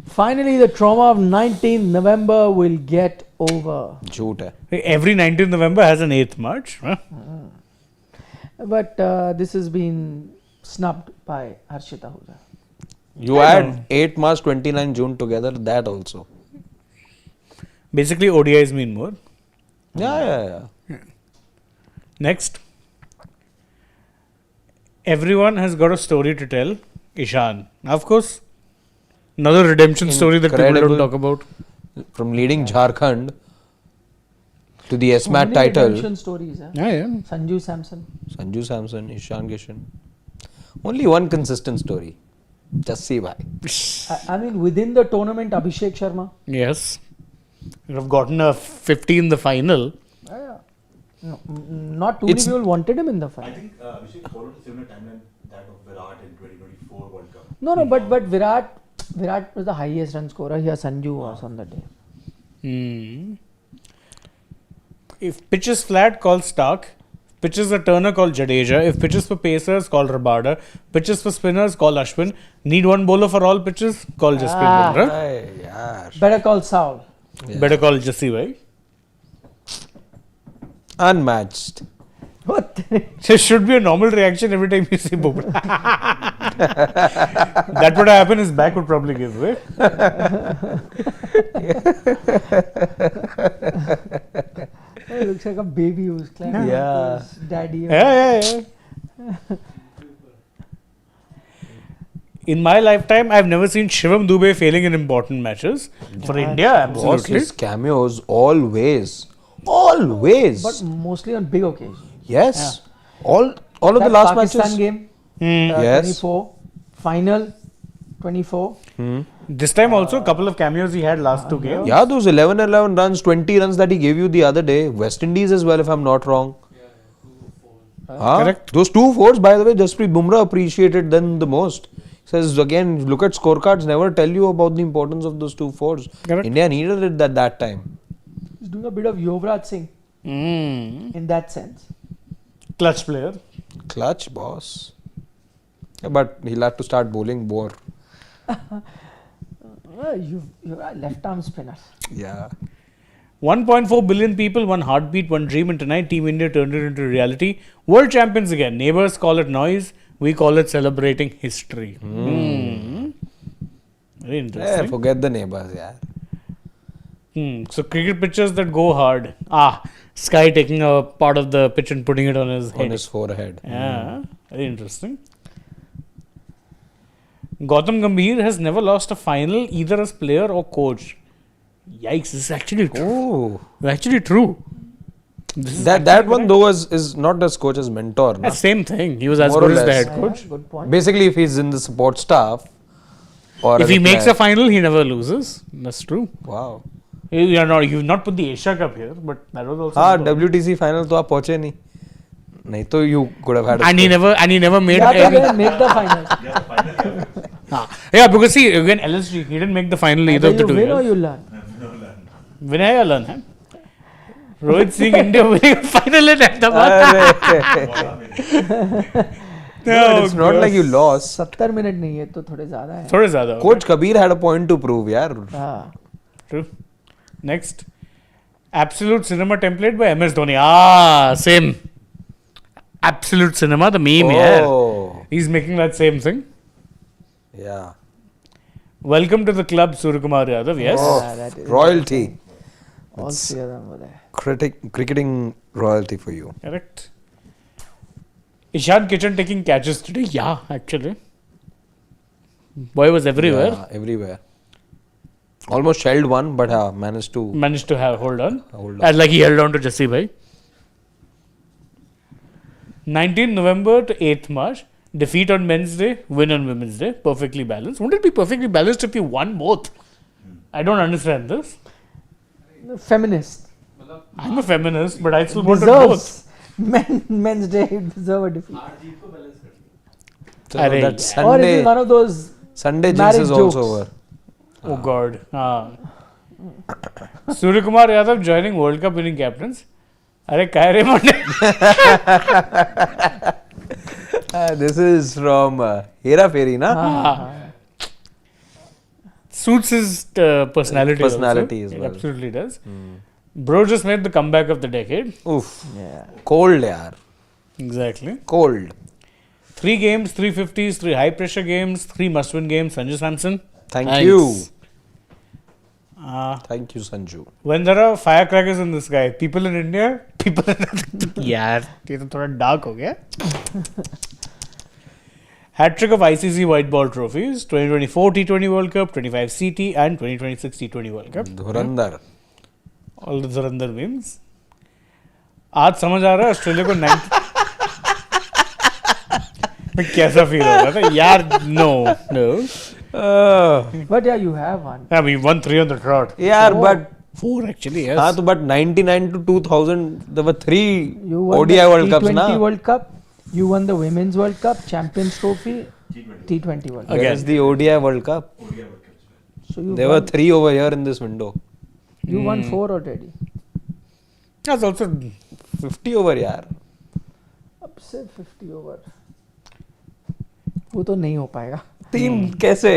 Speaker 6: Finally, the trauma of 19th November will get over.
Speaker 2: Jhoot hai.
Speaker 1: Every 19th November has an 8th March. Huh?
Speaker 6: But this has been snubbed by Harshita Ahuja.
Speaker 2: You add 8 March, 29 June together, that also.
Speaker 1: Basically, ODIs mean more.
Speaker 2: Yeah.
Speaker 1: Next. Everyone has got a story to tell. Ishan. Of course. Another redemption story that people
Speaker 2: Incredible.
Speaker 1: don't talk about.
Speaker 2: From leading Jharkhand to the
Speaker 6: So
Speaker 2: SMAT
Speaker 6: many
Speaker 2: title.
Speaker 6: redemption stories.
Speaker 1: Yeah.
Speaker 6: Sanju Samson.
Speaker 2: Sanju Samson, Ishan Kishan. Only one consistent story. Just see why.
Speaker 6: I mean, within the tournament, Abhishek Sharma.
Speaker 1: Yes. You have gotten a 50 in the final.
Speaker 6: No, not too many
Speaker 2: It's-
Speaker 6: people wanted him in the
Speaker 7: I
Speaker 6: final.
Speaker 7: think Abhishek followed a similar timeline that of Virat in 2024 World Cup.
Speaker 6: No, but Virat was the highest run scorer. Here, Sanju was on the day.
Speaker 1: If pitch is flat, call Stark. Pitch is a turner, call Jadeja. If pitches for pacers, call Rabada. Pitches for spinners, call Ashwin. Need one bowler for all pitches, call Jasprit Bumrah.
Speaker 6: Better call Saul.
Speaker 1: Better call Jassi, right?
Speaker 2: Unmatched.
Speaker 6: What?
Speaker 1: There should be a normal reaction every time you see Bumrah. That would happen, his back would probably give way.
Speaker 6: He looks like a baby who's climbing
Speaker 2: Yeah.
Speaker 6: his daddy.
Speaker 1: Yeah. In my lifetime, I've never seen Shivam Dube failing in important matches. For India,
Speaker 2: Boss,
Speaker 1: absolutely.
Speaker 2: his cameos always. Always.
Speaker 6: But mostly on big occasions.
Speaker 2: yes. All of the
Speaker 6: That
Speaker 2: last
Speaker 6: Pakistan
Speaker 2: matches.
Speaker 6: game,
Speaker 2: Yes.
Speaker 6: 24. Final, 24.
Speaker 1: This time also, a couple of cameos he had last two games.
Speaker 2: Yeah, those 11 runs, 20 runs that he gave you the other day. West Indies as well, if I'm not wrong.
Speaker 1: Correct.
Speaker 2: Those 2 fours, by the way, Jasprit Bumrah appreciated them the most. Says again, look at scorecards, never tell you about the importance of those 2 fours.
Speaker 1: Correct.
Speaker 2: India needed it at that time.
Speaker 6: He's doing a bit of Yuvraj Singh in that sense.
Speaker 1: Clutch player.
Speaker 2: Clutch, boss. Yeah, but he'll have to start bowling more.
Speaker 6: You're a left arm spinner.
Speaker 2: Yeah.
Speaker 1: 1.4 billion people, one heartbeat, one dream, and tonight Team India turned it into reality. World champions again. Neighbors call it noise. We call it celebrating history. Very
Speaker 2: Yeah,
Speaker 1: interesting.
Speaker 2: forget the neighbors, yeah.
Speaker 1: So cricket pitchers that go hard. Sky taking a part of the pitch and putting it on his head.
Speaker 2: On his forehead.
Speaker 1: Yeah, very interesting. Gautam Gambhir has never lost a final either as player or coach. Yikes, this is actually true.
Speaker 2: Oh.
Speaker 1: Actually true. This is
Speaker 2: That
Speaker 1: actually
Speaker 2: one
Speaker 1: correct.
Speaker 2: though is not as coach, as mentor. Na?
Speaker 1: Same thing. He was as
Speaker 2: More or
Speaker 1: good as the
Speaker 2: less.
Speaker 1: head coach.
Speaker 6: Good point.
Speaker 2: Basically, if he's in the support staff, or
Speaker 1: If
Speaker 2: as
Speaker 1: he makes
Speaker 2: player.
Speaker 1: a final, he never loses. That's true.
Speaker 2: Wow.
Speaker 1: You've not put the Asia Cup here, but that was also.
Speaker 2: हाँ
Speaker 1: important.
Speaker 2: WTC final तो आप पहुंचे नहीं. नहीं तो you could have had.
Speaker 1: And he never made.
Speaker 6: Yeah,
Speaker 1: any-
Speaker 6: they didn't make the final.
Speaker 1: Yeah, because see again LSG, he didn't make the final either
Speaker 6: Either
Speaker 1: of the
Speaker 6: you
Speaker 1: two
Speaker 6: win or
Speaker 1: years.
Speaker 6: you learn.
Speaker 1: Win hai ya learn hai? Rohit Singh India winning a final in Ahmedabad.
Speaker 2: No, it's not like you lost.
Speaker 6: 70 minute नहीं है तो थोड़े ज्यादा है.
Speaker 1: थोड़े ज़्यादा हो
Speaker 2: Coach Kabir had a point to prove, यार.
Speaker 6: हाँ.
Speaker 1: True. Next, absolute cinema template by MS Dhoni. Same. Absolute Cinema, the meme, yeah. He's making that same thing.
Speaker 2: Yeah.
Speaker 1: Welcome to the club, Suryakumar Yadav, yes.
Speaker 6: that is
Speaker 2: Royalty.
Speaker 6: all three of them were there.
Speaker 2: Cricketing royalty for you.
Speaker 1: Correct. Ishan Kitchen taking catches today? Yeah, actually. Boy was everywhere.
Speaker 2: Yeah, everywhere. Almost shelled one, but managed to
Speaker 1: Hold on.
Speaker 2: hold on.
Speaker 1: As like he held on to Jesse bhai. 19th November to 8th March. Defeat on men's day, win on women's day. Perfectly balanced. Wouldn't it be perfectly balanced if you won both? I don't understand this.
Speaker 6: Feminist.
Speaker 1: I'm a feminist, but I still wanted both.
Speaker 6: Deserves. Men's day deserve a defeat.
Speaker 2: So
Speaker 1: Arey.
Speaker 2: that
Speaker 6: Or is
Speaker 2: Sunday,
Speaker 6: it one of those
Speaker 2: Sunday jinx
Speaker 6: marriage
Speaker 2: is also
Speaker 6: jokes?
Speaker 2: over.
Speaker 1: Oh God. Suryakumar Yadav joining World Cup winning captains. Arey kya re Monday?
Speaker 2: This is from Hera Fairy, na?
Speaker 1: Suits his personality.
Speaker 2: Personality
Speaker 1: also.
Speaker 2: as well.
Speaker 1: It absolutely does. Bro just made the comeback of the decade.
Speaker 2: Oof.
Speaker 6: Yeah.
Speaker 2: Cold, yaar.
Speaker 1: Exactly.
Speaker 2: Cold.
Speaker 1: 3 games, 3 50s, 3 high pressure games, 3 must win games. Sanju Samson.
Speaker 2: Thank you.
Speaker 1: Uh,
Speaker 2: Thank you, Sanju.
Speaker 1: when there are firecrackers in the sky, people in India, people in यार ये तो थोड़ा dark हो गया. Hat trick of ICC white ball trophies: 2024 T20 World Cup, 25 CT, and 2026 T20 World Cup.
Speaker 2: Dhurandhar.
Speaker 1: All the Zurandar memes. आज समझ आ रहा है ऑस्ट्रेलिया को 90 में कैसा फील हो रहा था यार. No.
Speaker 6: But yeah, you have one.
Speaker 1: Yeah, we won 3 on the trot.
Speaker 2: Yeah, but
Speaker 1: 4 actually, yes.
Speaker 2: हाँ तो but 99 to 2000 there were 3
Speaker 6: You won
Speaker 2: ODI
Speaker 6: the
Speaker 2: World Cups
Speaker 6: T20
Speaker 2: na.
Speaker 6: World Cup. You won the Women's World Cup, Champions Trophy, T20 World Cup.
Speaker 2: Where is the ODI World Cup?
Speaker 6: So you
Speaker 2: There were
Speaker 6: won,
Speaker 2: 3 over here in this window.
Speaker 6: you won 4 already.
Speaker 1: That's also
Speaker 2: 50 over यार.
Speaker 6: अब से 50 over. वो तो नहीं हो पाएगा.
Speaker 2: 3 कैसे?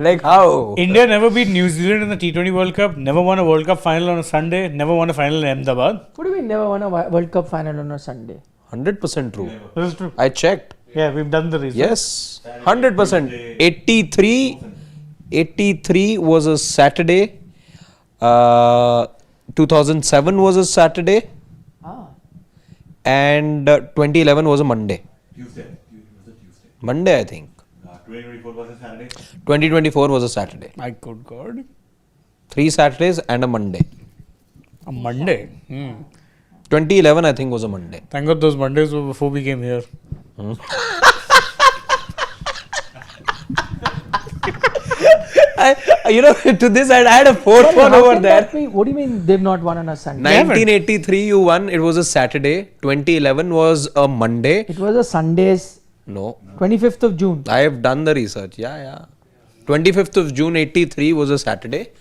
Speaker 2: Like how?
Speaker 1: India never beat New Zealand in the T20 World Cup, never won a World Cup final on a Sunday, never won a final in Ahmedabad.
Speaker 6: What do you mean never won a World Cup final on a Sunday?
Speaker 2: 100% true.
Speaker 1: This is true.
Speaker 2: I checked.
Speaker 1: Yeah, we've done the research.
Speaker 2: Yes. 100%. 83 was a Saturday. 2007 was a Saturday.
Speaker 6: Ah.
Speaker 2: And 2011 was a Monday.
Speaker 7: Tuesday. It was a Tuesday.
Speaker 2: Monday, I think.
Speaker 7: 2024 was a Saturday.
Speaker 2: 2024 was a Saturday.
Speaker 1: My good God.
Speaker 2: 3 Saturdays and a Monday.
Speaker 1: A Monday.
Speaker 2: 2011, I think, was a Monday.
Speaker 1: Thank God those Mondays were before we came here.
Speaker 2: To this I had a fourth
Speaker 6: Sorry,
Speaker 2: one
Speaker 6: how
Speaker 2: over
Speaker 6: can
Speaker 2: there.
Speaker 6: that be? What do you mean they've not won on a Sunday?
Speaker 2: 1983 you won, it was a Saturday. 2011 was a Monday.
Speaker 6: It was a Sundays.
Speaker 2: No,
Speaker 6: 25th of June.
Speaker 2: I have done the research. Yeah. 25th of June 83 was a Saturday.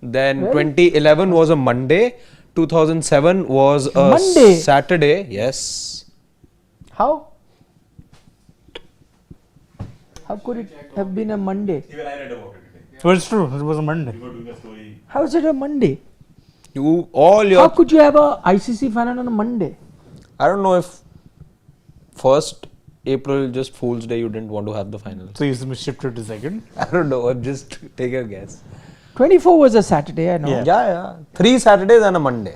Speaker 2: Then
Speaker 6: Really?
Speaker 2: 2011 was a Monday. 2007 was a
Speaker 6: Monday?
Speaker 2: Saturday. Yes.
Speaker 6: How? How could it have been a Monday?
Speaker 7: Even I read about it today.
Speaker 1: So it's true. It was a Monday.
Speaker 7: We were doing a story.
Speaker 6: How is it a Monday?
Speaker 2: You all your
Speaker 6: How could you have a ICC final on a Monday?
Speaker 2: I don't know if 1st April just Fool's Day you didn't want to have the finals.
Speaker 1: So he's shifted to second.
Speaker 2: I don't know. I'm just take a guess.
Speaker 6: 24 was a Saturday, I know.
Speaker 1: Yeah.
Speaker 2: Yeah. 3 Saturdays and a Monday.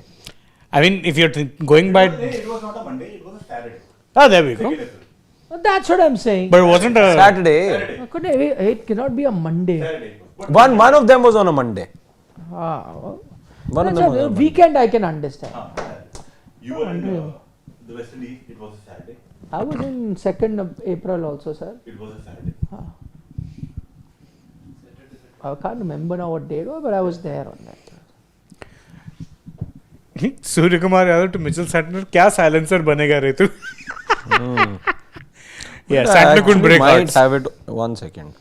Speaker 1: I mean, if you're going by.
Speaker 7: It was not a Monday, it was a Saturday.
Speaker 1: Ah, there we go.
Speaker 6: Well, that's what I'm saying.
Speaker 1: But it wasn't a.
Speaker 2: Saturday.
Speaker 6: It cannot be a Monday.
Speaker 7: Saturday. But
Speaker 2: One of them was on a Monday.
Speaker 6: Well,
Speaker 2: One of
Speaker 6: that's
Speaker 2: them was
Speaker 6: a
Speaker 2: on a Monday.
Speaker 6: weekend I can understand.
Speaker 7: you were in the West Indies, it was a Saturday.
Speaker 6: I was in 2nd of April also, sir.
Speaker 7: It was a Saturday.
Speaker 6: I can't remember now what date it was, but I was there on that.
Speaker 1: Suryakumar Yadav to Mitchell Santner. क्या silencer बनेगा रे तू? Yeah, Santner couldn't break
Speaker 2: might
Speaker 1: hearts.
Speaker 2: have it 1 second.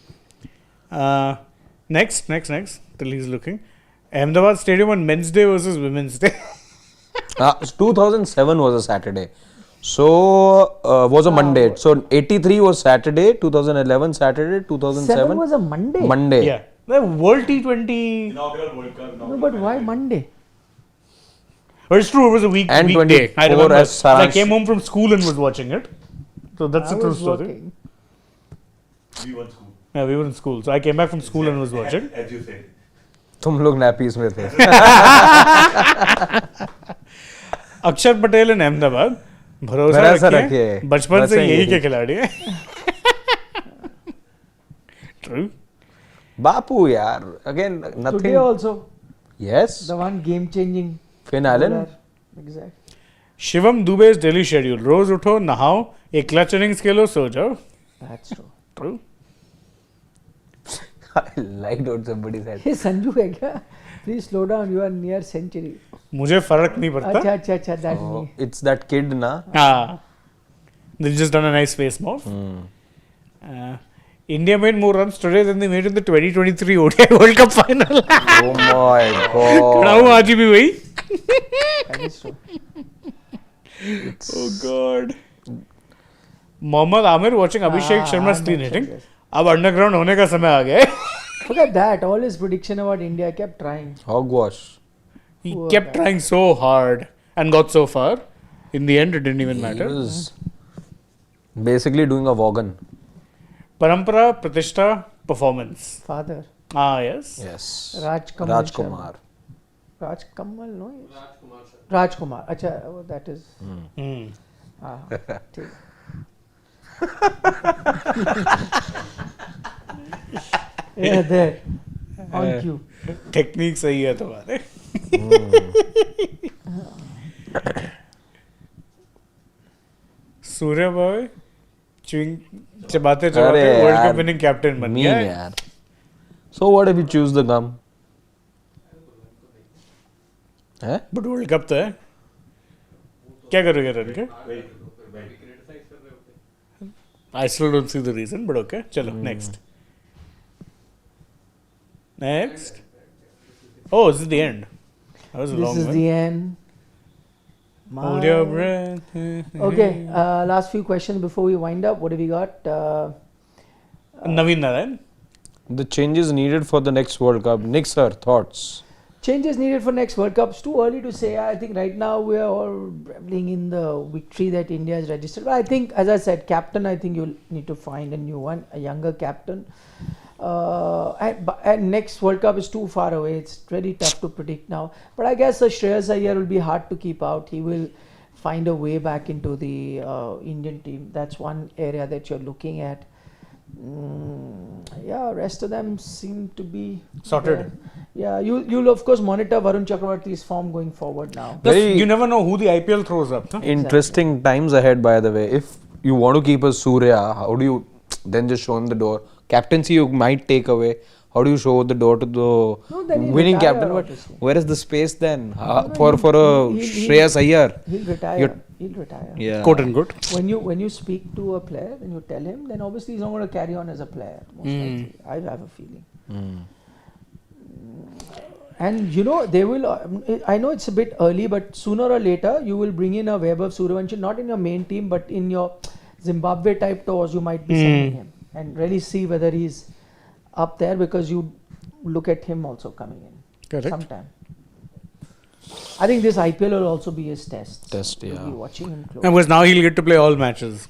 Speaker 1: Next. Till he's looking. Ahmedabad Stadium on Men's Day versus Women's Day.
Speaker 2: 2007 was a Saturday. So was a Monday. So 83 was Saturday. 2011 Saturday. 2007
Speaker 6: 7 was a Monday.
Speaker 2: Monday.
Speaker 1: Yeah. The World T20.
Speaker 7: Inaugural World Cup.
Speaker 6: No, but why Monday?
Speaker 1: But it's true, it was a weekday. I
Speaker 2: 24
Speaker 1: remember.
Speaker 2: as
Speaker 1: I
Speaker 2: Saransh.
Speaker 1: came home from school and was watching it. So that's
Speaker 6: I
Speaker 1: a true
Speaker 6: was
Speaker 1: story.
Speaker 6: working.
Speaker 7: We won school.
Speaker 1: Yeah, we were in school. So I came back from school and was watching.
Speaker 7: As you said.
Speaker 2: तुम लोग nappies में थे.
Speaker 1: अक्षर पटेल इन अहमदाबाद भरोसा
Speaker 2: भरोसा
Speaker 1: रखिए
Speaker 2: रखिए,
Speaker 1: बचपन से
Speaker 2: बचेंगे
Speaker 1: यही
Speaker 2: ही।
Speaker 1: के खिलाड़ी हैं. True.
Speaker 2: Bapu यार. Again nothing.
Speaker 6: Today also,
Speaker 2: Yes.
Speaker 6: the one game-changing.
Speaker 2: Finn Allen.
Speaker 6: bowler. Exactly.
Speaker 1: Shivam दुबे's daily schedule. रोज उठो नहाओ एक क्लच इनिंग्स खेलो सो जाओ.
Speaker 6: That's true.
Speaker 1: True.
Speaker 2: I liked what somebody said.
Speaker 6: Hey Sanju है क्या? Please slow down. You are near century.
Speaker 1: मुझे फर्क नहीं पड़ता.
Speaker 6: अच्छा. That me.
Speaker 2: It's that kid na.
Speaker 1: Ah, they've just done a nice face move. India made more runs today than they made in the 2023 ODI World Cup final.
Speaker 2: Oh my
Speaker 1: खड़ा हूँ
Speaker 2: god.
Speaker 1: आज भी वही.
Speaker 6: That is true.
Speaker 1: Oh God. Mohammad Amir watching Abhishek Sharma's clean hitting.
Speaker 6: Yes.
Speaker 1: अब underground होने का समय आ गया है.
Speaker 6: Look at that. All his prediction about India kept trying.
Speaker 2: Hogwash.
Speaker 1: He
Speaker 6: Poor
Speaker 1: kept
Speaker 6: guy.
Speaker 1: trying so hard and got so far. In the end, it didn't even
Speaker 2: He
Speaker 1: matter.
Speaker 2: was basically doing a Vaughan.
Speaker 1: Parampara, Pratishtha, performance.
Speaker 6: Father.
Speaker 1: Ah, yes.
Speaker 2: Yes.
Speaker 6: Rajkamal
Speaker 2: Rajkumar.
Speaker 6: Raj Kamal, no? Rajkumar. Acha, oh, that is.
Speaker 1: Hmm.
Speaker 6: Ah, ठीक. Yeah, there. On cue.
Speaker 1: Technique सही है तुम्हारे. सूर्य भाई चबाते चबाते
Speaker 2: अरे
Speaker 1: world
Speaker 2: यार,
Speaker 1: cup winning captain बन
Speaker 2: Mean
Speaker 1: गया है.
Speaker 2: यार. So what if you choose the gum? हैं?
Speaker 1: बट वर्ल्ड कप तो है. क्या करोगे रन के? I still don't see the reason, but okay. Chalo, next. Next. Oh, this is the end. That was a
Speaker 6: This
Speaker 1: long
Speaker 6: is
Speaker 1: one.
Speaker 6: the end.
Speaker 1: Hold
Speaker 6: My-
Speaker 1: your breath.
Speaker 6: Okay, last few questions before we wind up. What have we got?
Speaker 1: Naveen Narayan.
Speaker 2: The changes needed for the next World Cup. Nick sir, thoughts?
Speaker 6: Changes needed for next World Cup. It's too early to say. I think right now we are all reveling in the victory that India has registered. But I think, as I said, captain, I think you'll need to find a new one, a younger captain. And next World Cup is too far away. It's really tough to predict now. But I guess Shreyas Iyer will be hard to keep out. He will find a way back into the Indian team. That's one area that you're looking at. Yeah, rest of them seem to be
Speaker 1: Sorted.
Speaker 6: there. Yeah, you'll of course monitor Varun Chakravarti's form going forward now.
Speaker 1: Plus,
Speaker 2: Very-
Speaker 1: you never know who the IPL throws up. Huh?
Speaker 2: Interesting times ahead, by the way. If you want to keep a Surya, how do you then just show him the door? Captaincy you might take away. How do you show the door to the
Speaker 6: No, then he'll
Speaker 2: winning
Speaker 6: retire,
Speaker 2: captain? But
Speaker 6: obviously.
Speaker 2: where is the space then
Speaker 6: No,
Speaker 2: for a
Speaker 6: he'll-
Speaker 2: Shreyas Iyer?
Speaker 6: He'll retire.
Speaker 2: You're-
Speaker 6: He'll retire.
Speaker 2: Yeah.
Speaker 1: Quote unquote.
Speaker 6: When you speak to a player and you tell him, then obviously he's not going to carry on as a player. Most likely. I have a feeling. And you know they will. I know it's a bit early, but sooner or later you will bring in a Vaibhav Suryavanshi, not in your main team, but in your Zimbabwe type tours. You might be sending him and really see whether he's up there, because you look at him also coming in
Speaker 1: Correct.
Speaker 6: sometime. I think this IPL will also be his test.
Speaker 2: Test,
Speaker 6: We'll
Speaker 2: yeah.
Speaker 6: be watching him
Speaker 1: And
Speaker 6: closely.
Speaker 1: because now he'll get to play all matches.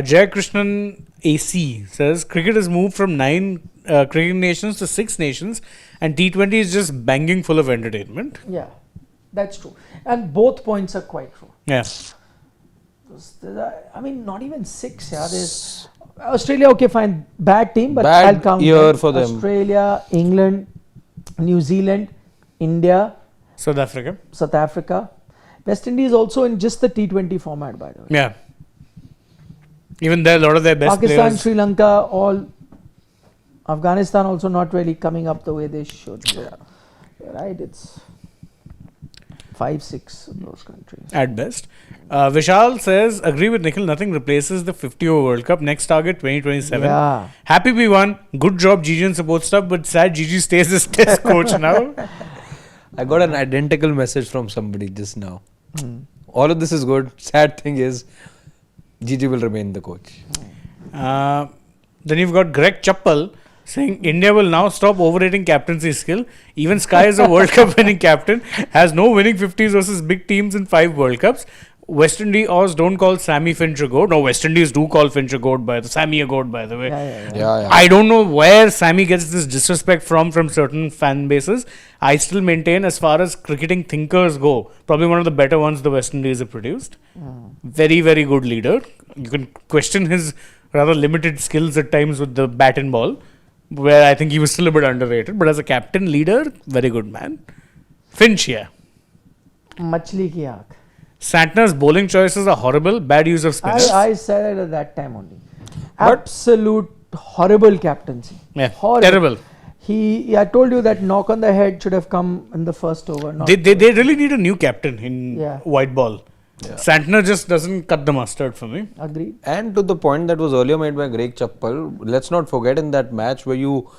Speaker 1: Jay Krishnan AC says cricket has moved from 9 cricket nations to 6 nations, and T20 is just banging full of entertainment.
Speaker 6: Yeah, that's true. And both points are quite true.
Speaker 1: Yeah.
Speaker 6: I mean, not even 6. Yeah, there's Australia. Okay, fine, bad team, but
Speaker 2: Bad
Speaker 6: I'll count
Speaker 2: year
Speaker 6: them.
Speaker 2: for them.
Speaker 6: Australia, England, New Zealand, India,
Speaker 1: South Africa.
Speaker 6: South Africa, West Indies also in just the T20 format, by the way.
Speaker 1: Yeah. Even there, a lot of their best
Speaker 6: Pakistan,
Speaker 1: players.
Speaker 6: Sri Lanka, all. Afghanistan also not really coming up the way they should. So, right, it's 5-6 of those countries.
Speaker 1: At best. Vishal says, agree with Nikhil, nothing replaces the 50 over World Cup. Next target 2027.
Speaker 6: Yeah.
Speaker 1: Happy we won. Good job, Gigi, and support stuff, but sad Gigi stays as test coach now.
Speaker 2: I got an identical message from somebody just now. All of this is good. Sad thing is, Gigi will remain the coach.
Speaker 1: Then you've got Greg Chappal saying India will now stop overrating captaincy skill. Even Sky is a World Cup winning captain, has no winning 50s versus big teams in 5 World Cups. West Indies Oz don't call Sammy Finch a goat. No, West Indies do call Finch a goat, Sammy a goat, by the way.
Speaker 2: Yeah.
Speaker 1: I don't know where Sammy gets this disrespect from certain fan bases. I still maintain, as far as cricketing thinkers go, probably one of the better ones the West Indies have produced. Very, very good leader. You can question his rather limited skills at times with the bat and ball, where I think he was still a bit underrated. But as a captain, leader, very good man. Finch, yeah.
Speaker 6: Machli ki aankh.
Speaker 1: Santner's bowling choices are horrible. Bad use of spinners.
Speaker 6: I said it at that time only. Absolute horrible captaincy.
Speaker 1: Yeah,
Speaker 6: horrible.
Speaker 1: terrible.
Speaker 6: I told you that knock on the head should have come in the first over.
Speaker 1: They really need a new captain in white ball. Yeah. Santner just doesn't cut the mustard for me.
Speaker 6: Agreed.
Speaker 2: And to the point that was earlier made by Greg Chappell, let's not forget in that match where you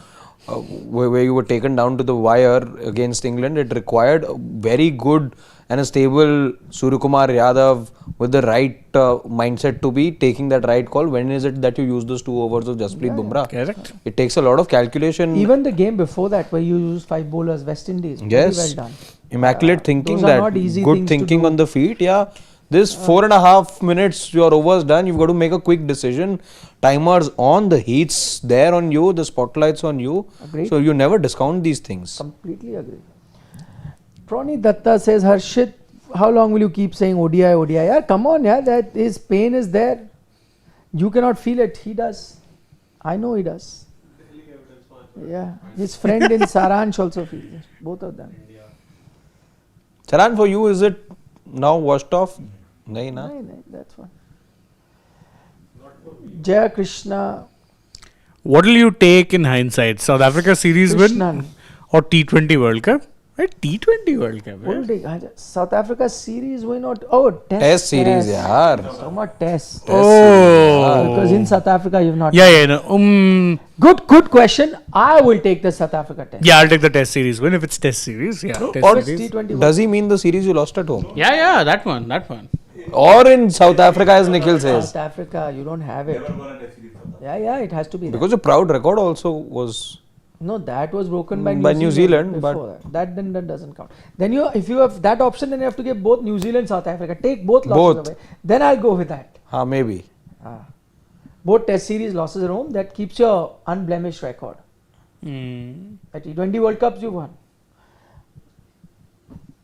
Speaker 2: were taken down to the wire against England, it required a very good and a stable Suryakumar Yadav with the right mindset to be taking that right call. When is it that you use those 2 overs of Jasprit Bumrah?
Speaker 1: Correct.
Speaker 2: It takes a lot of calculation.
Speaker 6: Even the game before that, where you used 5 bowlers, West Indies,
Speaker 2: yes,
Speaker 6: very well done.
Speaker 2: Immaculate thinking,
Speaker 6: those are not easy
Speaker 2: good
Speaker 6: things to
Speaker 2: thinking
Speaker 6: do.
Speaker 2: on the feet. Yeah, this 4.5 minutes, your over's done. You've got to make a quick decision. Timers on, the heat's there on you, the spotlight's on you.
Speaker 6: Agreed.
Speaker 2: So you never discount these things.
Speaker 6: Completely agree. Proni Datta says, Harshit, how long will you keep saying ODI, ODI? Yeah, come on, yeah, that his pain is there. You cannot feel it. He does. I know he does. Yeah, his friend in Saransh also feels it. Both of them.
Speaker 2: Charan, for you, is it now washed off? Nahi, na?
Speaker 6: No, that's one. Jaya Krishna.
Speaker 1: What will you take in hindsight? South Africa series
Speaker 6: Krishnan.
Speaker 1: win or T20 World Cup? Right, T20 World Cup.
Speaker 6: What
Speaker 1: Right?
Speaker 6: will take? South Africa series win or
Speaker 2: Test series, yaar.
Speaker 6: So much test.
Speaker 1: Oh.
Speaker 6: Because in South Africa you've not.
Speaker 1: Yeah, no.
Speaker 6: Good question. I will take the South Africa test.
Speaker 1: Yeah, I'll take the test series win if it's test series. Yeah, test
Speaker 2: Or
Speaker 1: series.
Speaker 6: T20
Speaker 2: does he mean the series you lost at home?
Speaker 1: Yeah, that one.
Speaker 2: Or in South Africa, as Nikhil says?
Speaker 6: South Africa, you don't have it.
Speaker 7: Never won a test series from that.
Speaker 6: Yeah, it has to be.
Speaker 2: Because a proud record also was.
Speaker 6: No, that was broken by
Speaker 2: New Zealand,
Speaker 6: before that. Then that doesn't count. Then if you have that option, then you have to give both New Zealand, South Africa. Take both losses away. Then I'll go with that.
Speaker 2: Maybe.
Speaker 6: Both test series losses at home, that keeps your unblemished record. At T20 World Cups you won.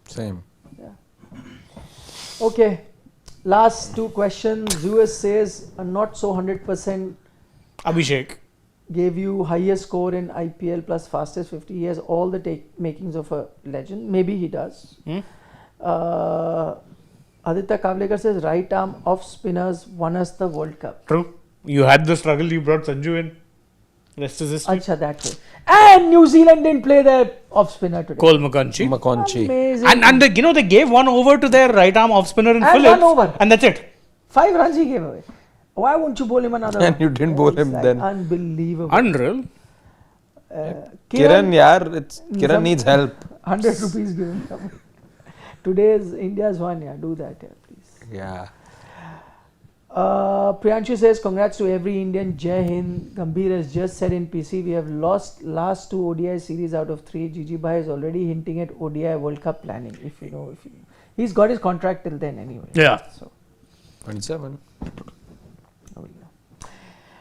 Speaker 2: Same.
Speaker 6: Okay. Last 2 questions. US says not so 100%
Speaker 1: Abhishek.
Speaker 6: gave you highest score in IPL plus fastest 50. He has all the makings of a legend. Maybe he does. Aditya Kavlekar says right arm off spinners won us the World Cup.
Speaker 1: True. You had the struggle. You brought Sanju in. Rest is history.
Speaker 6: Acha, that way. And New Zealand didn't play their off spinner today.
Speaker 1: Cole McConchie.
Speaker 6: Amazing.
Speaker 1: And they gave 1 over to their right arm off spinner in
Speaker 6: And
Speaker 1: Phillips.
Speaker 6: 1 over.
Speaker 1: And that's it.
Speaker 6: 5 runs he gave away. Why won't you bowl him another
Speaker 2: And
Speaker 6: one?
Speaker 2: you didn't bowl him
Speaker 6: It's
Speaker 2: then.
Speaker 6: Unbelievable.
Speaker 1: Unreal.
Speaker 2: Kiran, Kiran needs help.
Speaker 6: 100 rupees given. Today's India's one, do that, please.
Speaker 2: Yeah.
Speaker 6: Priyanshu says, congrats to every Indian. Jai Hind. Gambhir has just said in PC, we have lost last 2 ODI series out of 3. Gigi Bhai is already hinting at ODI World Cup planning. If you know. He's got his contract till then anyway.
Speaker 1: Yeah.
Speaker 6: So.
Speaker 2: 27.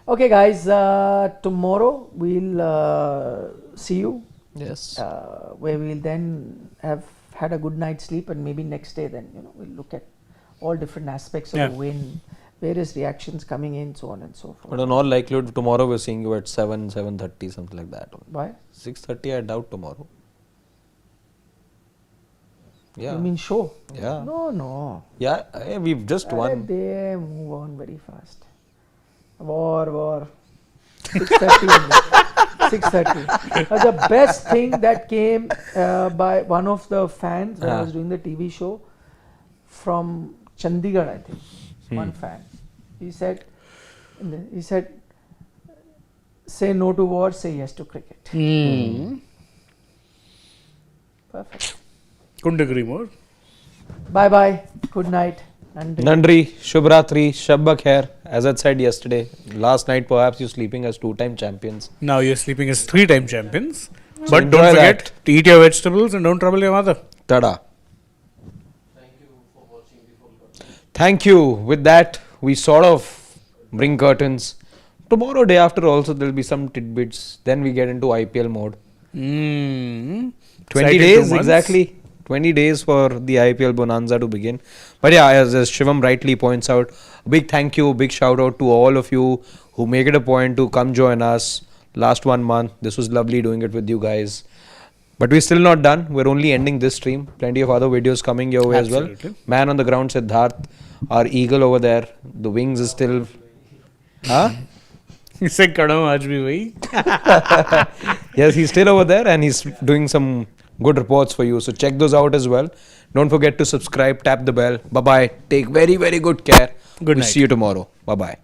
Speaker 6: Okay, guys. Tomorrow we'll see you.
Speaker 2: Yes.
Speaker 6: Where we'll then have had a good night's sleep, and maybe next day then we'll look at all different aspects of the win, various reactions coming in, so on and so forth.
Speaker 2: But in all likelihood, tomorrow we're seeing you at 7:30, something like that.
Speaker 6: Why?
Speaker 2: 6:30, I doubt tomorrow. Yeah.
Speaker 6: You mean show?
Speaker 2: Yeah.
Speaker 6: No.
Speaker 2: Yeah, we've just won.
Speaker 6: They move on very fast. War. 6:30. 6:30. The best thing that came by one of the fans when I was doing the TV show from Chandigarh, I think. One fan. He said, say no to war, say yes to cricket. Perfect.
Speaker 1: Couldn't agree more.
Speaker 6: Bye. Good night.
Speaker 2: Nandri, Shubhratri, Shabba Khair. As I said yesterday, last night perhaps you're sleeping as 2-time champions.
Speaker 1: Now you're sleeping as 3-time champions. But
Speaker 2: enjoy
Speaker 1: don't forget
Speaker 2: that.
Speaker 1: to eat your vegetables and don't trouble your mother.
Speaker 2: Tada. Thank you. With that, we sort of bring curtains. Tomorrow, day after also, there'll be some tidbits. Then we get into IPL mode. 20 days, exactly. 20 days for the IPL bonanza to begin. But yeah, as Shivam rightly points out, a big thank you, big shout out to all of you who make it a point to come join us last 1 month. This was lovely doing it with you guys. But we're still not done. We're only ending this stream. Plenty of other videos coming your way as well. Man on the ground, Siddharth. Our eagle over there. The wings is still... Huh?
Speaker 1: He said, Kadam aaj bhi wahi.
Speaker 2: Yes, he's still over there and he's doing some good reports for you. So check those out as well. Don't forget to subscribe, tap the bell. Bye-bye. Take very, very good care.
Speaker 1: Good night.
Speaker 2: See you tomorrow. Bye-bye.